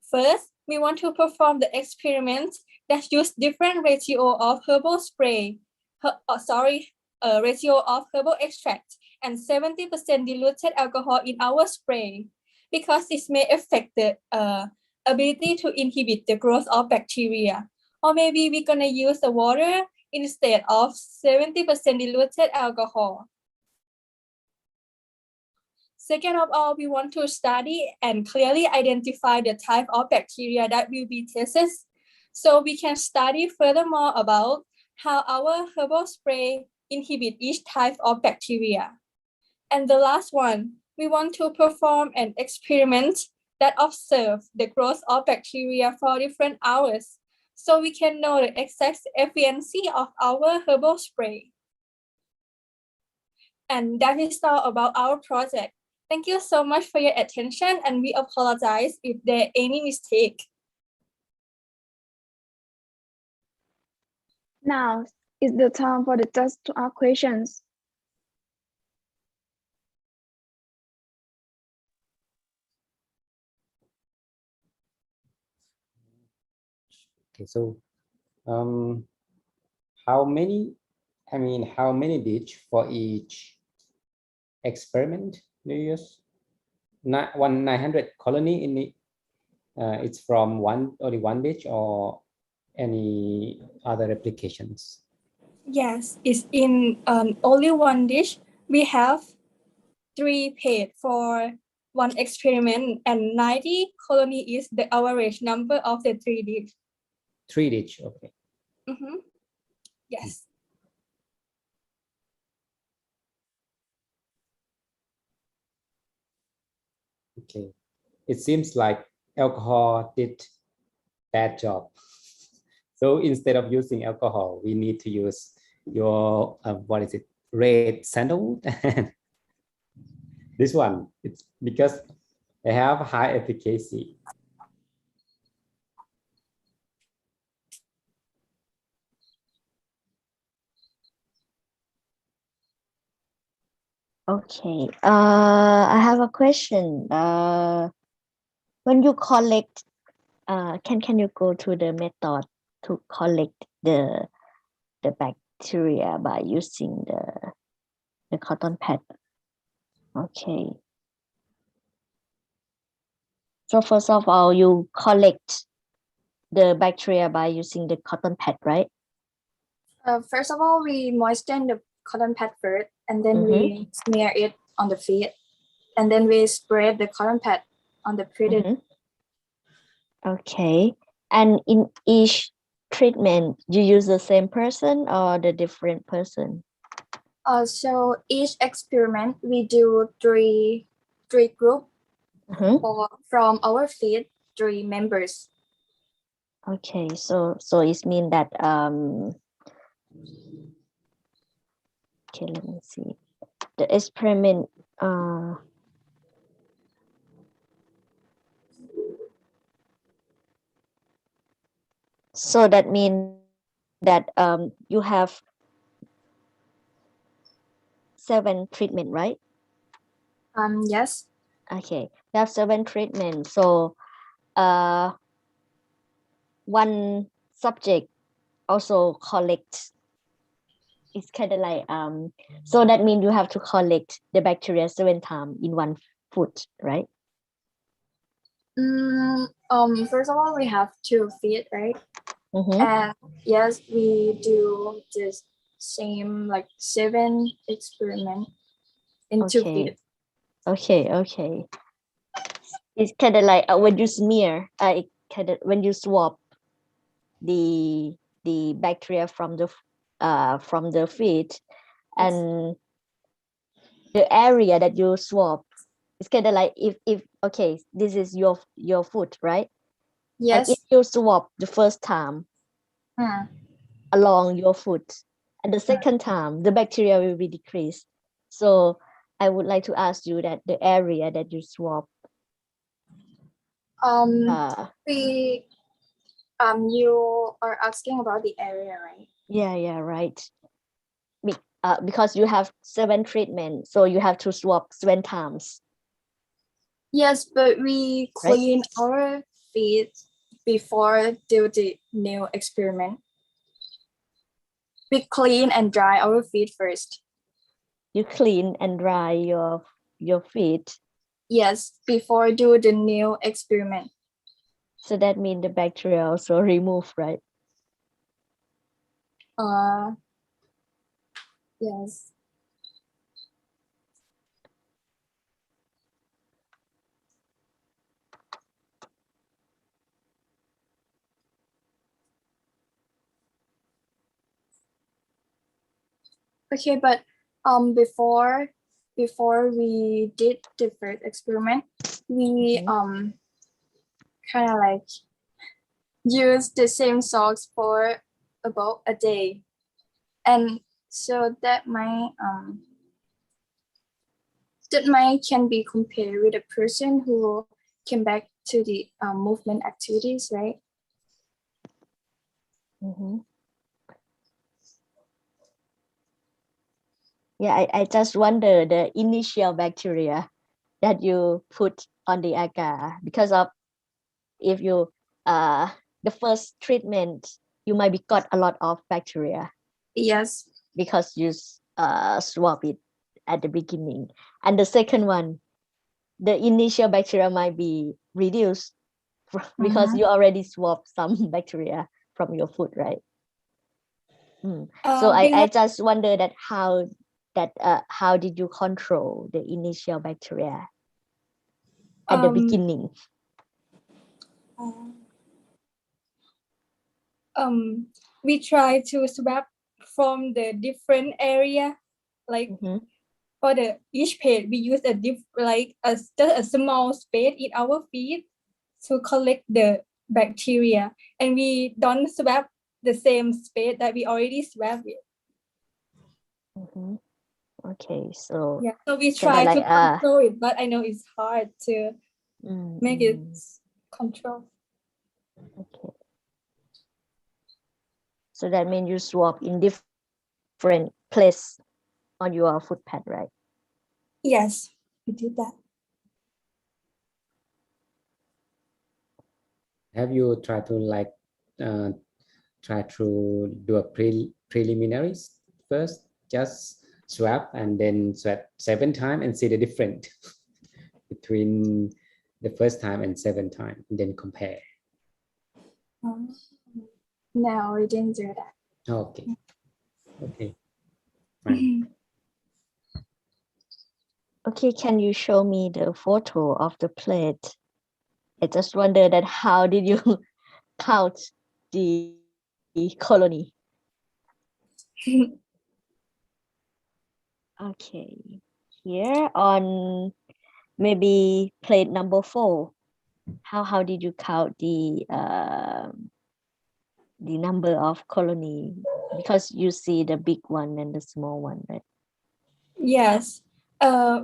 First, we want to perform the experiments that use different ratio of herbal spray, ratio of herbal extract and 70% diluted alcohol in our spray, because this may affect the ability to inhibit the growth of bacteria. Or maybe we're gonna use the water instead of 70% diluted alcohol. Second of all, we want to study and clearly identify the type of bacteria that will be tested, so we can study furthermore about how our herbal spray inhibit each type of bacteria. And the last one, we want to perform an experiment that observe the growth of bacteria for different hours, so we can know the exact efficiency of our herbal spray. And that is all about our project. Thank you so much for your attention, and we apologize if there are any mistake. Now is the time for the judge to ask questions. Okay, so how many dish for each experiment do you use? 900 colony in it. It's from only one dish, or any other applications? Yes, it's in only one dish. We have 3 paid for one experiment, and 90 colony is the average number of the 3 dish. 3 dish, okay. Yes. Okay. It seems like alcohol did bad job. So instead of using alcohol, we need to use your, what is it, red sandalwood. This one, it's because they have high efficacy. Okay, I have a question. When you collect, can you go to the method to collect the bacteria by using the cotton pad? Okay. So first of all, you collect the bacteria by using the cotton pad, right? First of all, we moisten the cotton pad first, and then we smear it on the feed, and then we spread the cotton pad on the feed. Okay. And in each treatment, you use the same person or the different person? So each experiment we do three group from our feed, 3 members. Okay, so it means that okay, let me see. The experiment so that means that you have 7 treatment, right? Yes. Okay, you have 7 treatment. So one subject also collect. It's kind of like so that means you have to collect the bacteria 7 times in one food, right? First of all, we have 2 feed, right? And yes, we do the same like 7 experiment in 2 feed. Okay. It's kind of like when you smear, when you swab the bacteria from the feed, and the area that you swab, it's kind of like if okay, this is your food, right? Yes. And if you swab the first time along your foot, and the second time the bacteria will be decreased. So I would like to ask you that the area that you swab. You are asking about the area, right? Yeah, right. Because you have 7 treatments, so you have to swab 7 times. Yes, but we clean our feed before do the new experiment. We clean and dry our feed first. You clean and dry your feed? Yes, before do the new experiment. So that means the bacteria also remove, right? Yes. Okay, but before we did the first experiment, we kind of like use the same socks for about a day, and so that might can be compared with a person who came back to the movement activities, right? Yeah, I just wonder the initial bacteria that you put on the agar, because of if you the first treatment you might be got a lot of bacteria. Yes. Because you swab it at the beginning, and the second one, the initial bacteria might be reduced because you already swapped some bacteria. from your food, right? So I just wonder that how did you control the initial bacteria at the beginning? We try to swab from the different area, like for the each page we use just a small space in our feed to collect the bacteria, and we don't swab the same space that we already swabbed with. Okay, so yeah, so we try to control it, but I know it's hard to make it control. Okay. So that means you swab in different place on your food pad, right? Yes, we did that. Have you tried to try to do a preliminaries first, just swab and then swab 7 times and see the difference between the first time and 7 times, and then compare? No, we didn't do that. Okay. Okay. Fine. Okay, can you show me the photo of the plate? I just wonder that how did you count the colony? Okay, here on maybe plate number 4, how did you count the number of colony? Because you see the big one and the small one, right? Yes,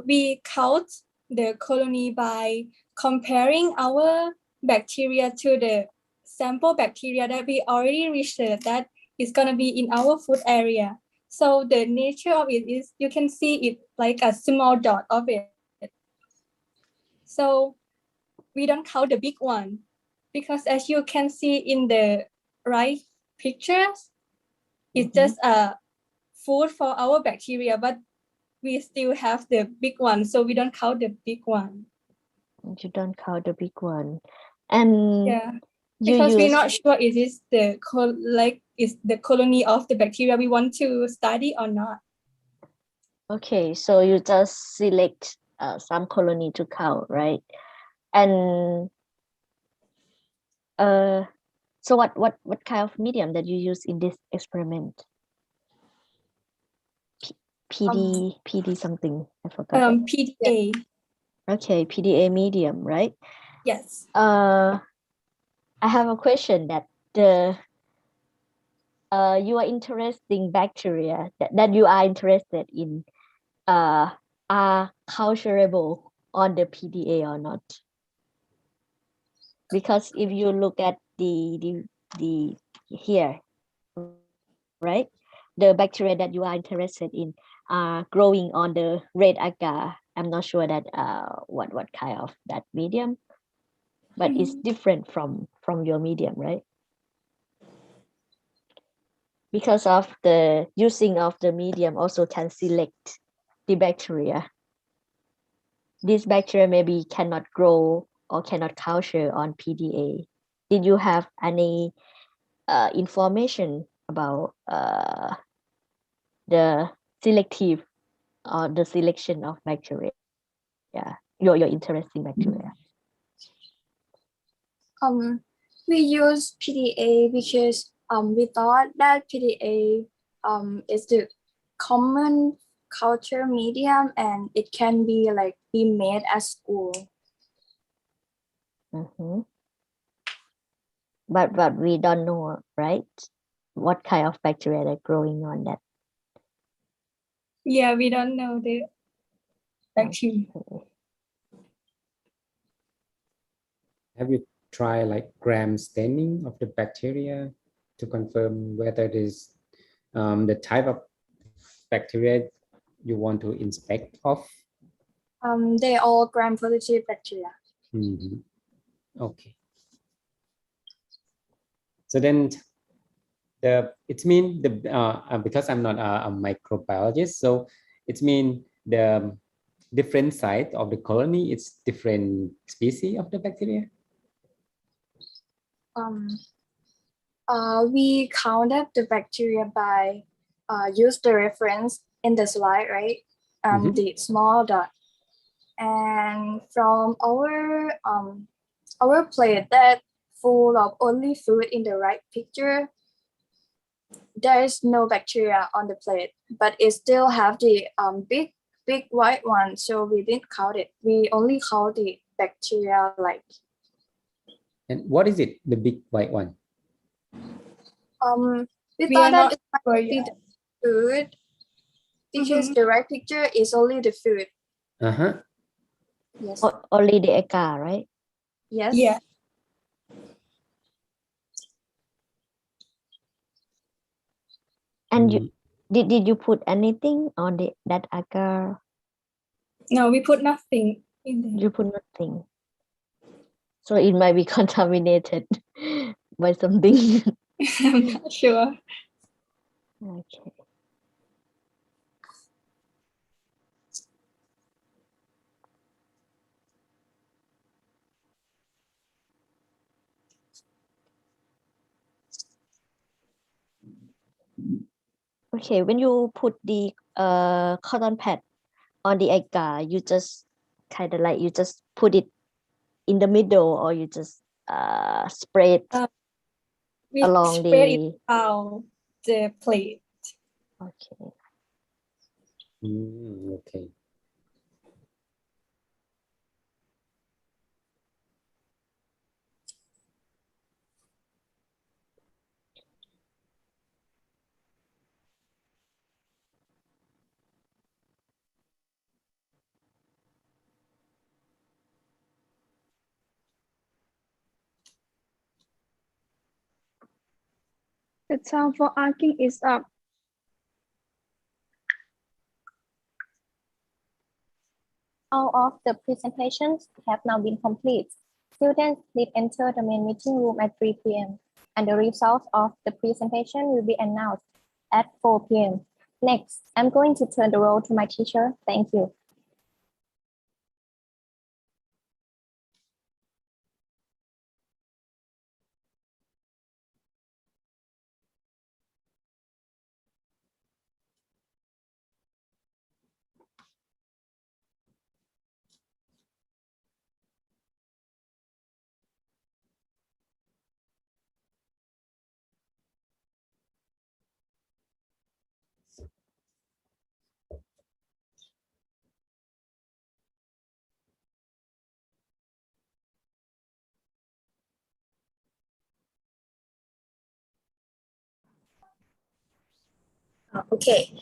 we count the colony by comparing our bacteria to the sample bacteria that we already researched that is going to be in our food area. So the nature of it is you can see it like a small dot of it. So we don't count the big one because as you can see in the right pictures, it's just a food for our bacteria, but we still have the big one, so we don't count the big one. You don't count the big one, and yeah, because we're not sure is this is the colony of the bacteria we want to study or not. Okay, so you just select some colony to count, right? And so what kind of medium that you use in this experiment? PD something, I forgot. PDA. Okay, PDA medium, right? Yes. I have a question that you are interesting bacteria that you are interested in are culturable on the PDA or not? Because if you look at the here, right, the bacteria that you are interested in are growing on the red agar. I'm not sure that what kind of that medium, but it's different from your medium, right? Because of the using of the medium also can select the bacteria. This bacteria maybe cannot grow or cannot culture on PDA. Did you have any information about the selective or the selection of bacteria? Yeah, your interesting bacteria. We use PDA because we thought that PDA is the common culture medium and it can be made at school. But we don't know, right? What kind of bacteria are growing on that? Yeah, we don't know the bacteria. Have you tried gram staining of the bacteria to confirm whether it is the type of bacteria you want to inspect of? They all gram-positive bacteria. Okay. So then it means because I'm not a microbiologist, so it means the different side of the colony is different species of the bacteria. We counted the bacteria by use the reference in the slide, right? The small dot. And from our plate that full of only food in the right picture, there is no bacteria on the plate, but it still have the big white one. So we didn't count it. We only count the bacteria like. And what is it? The big white one? We We thought are not that it might sure be yet. the food because the right picture is only the food. Yes. Only the agar, right? Yes. Yeah. And you did you put anything on that agar? No, we put nothing in there. You put nothing. So it might be contaminated by something. I'm not sure. Okay. Okay, when you put the cotton pad on the agar, you just kind of like you just put it in the middle, or you just spray it We along spread it the. out the plate. Okay. Okay. The time for asking is up. All of the presentations have now been complete. Students, please enter the main meeting room at 3 p.m. and the results of the presentation will be announced at 4 p.m. Next, I'm going to turn the role to my teacher. Thank you. Okay.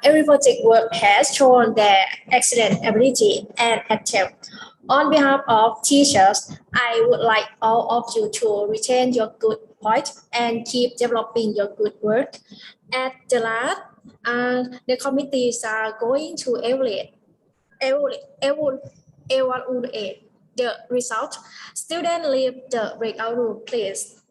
Every project work has shown their excellent ability and attempt. On behalf of teachers, I would like all of you to retain your good point and keep developing your good work. At the last, the committees are going to evaluate the result. Students leave the breakout room, please.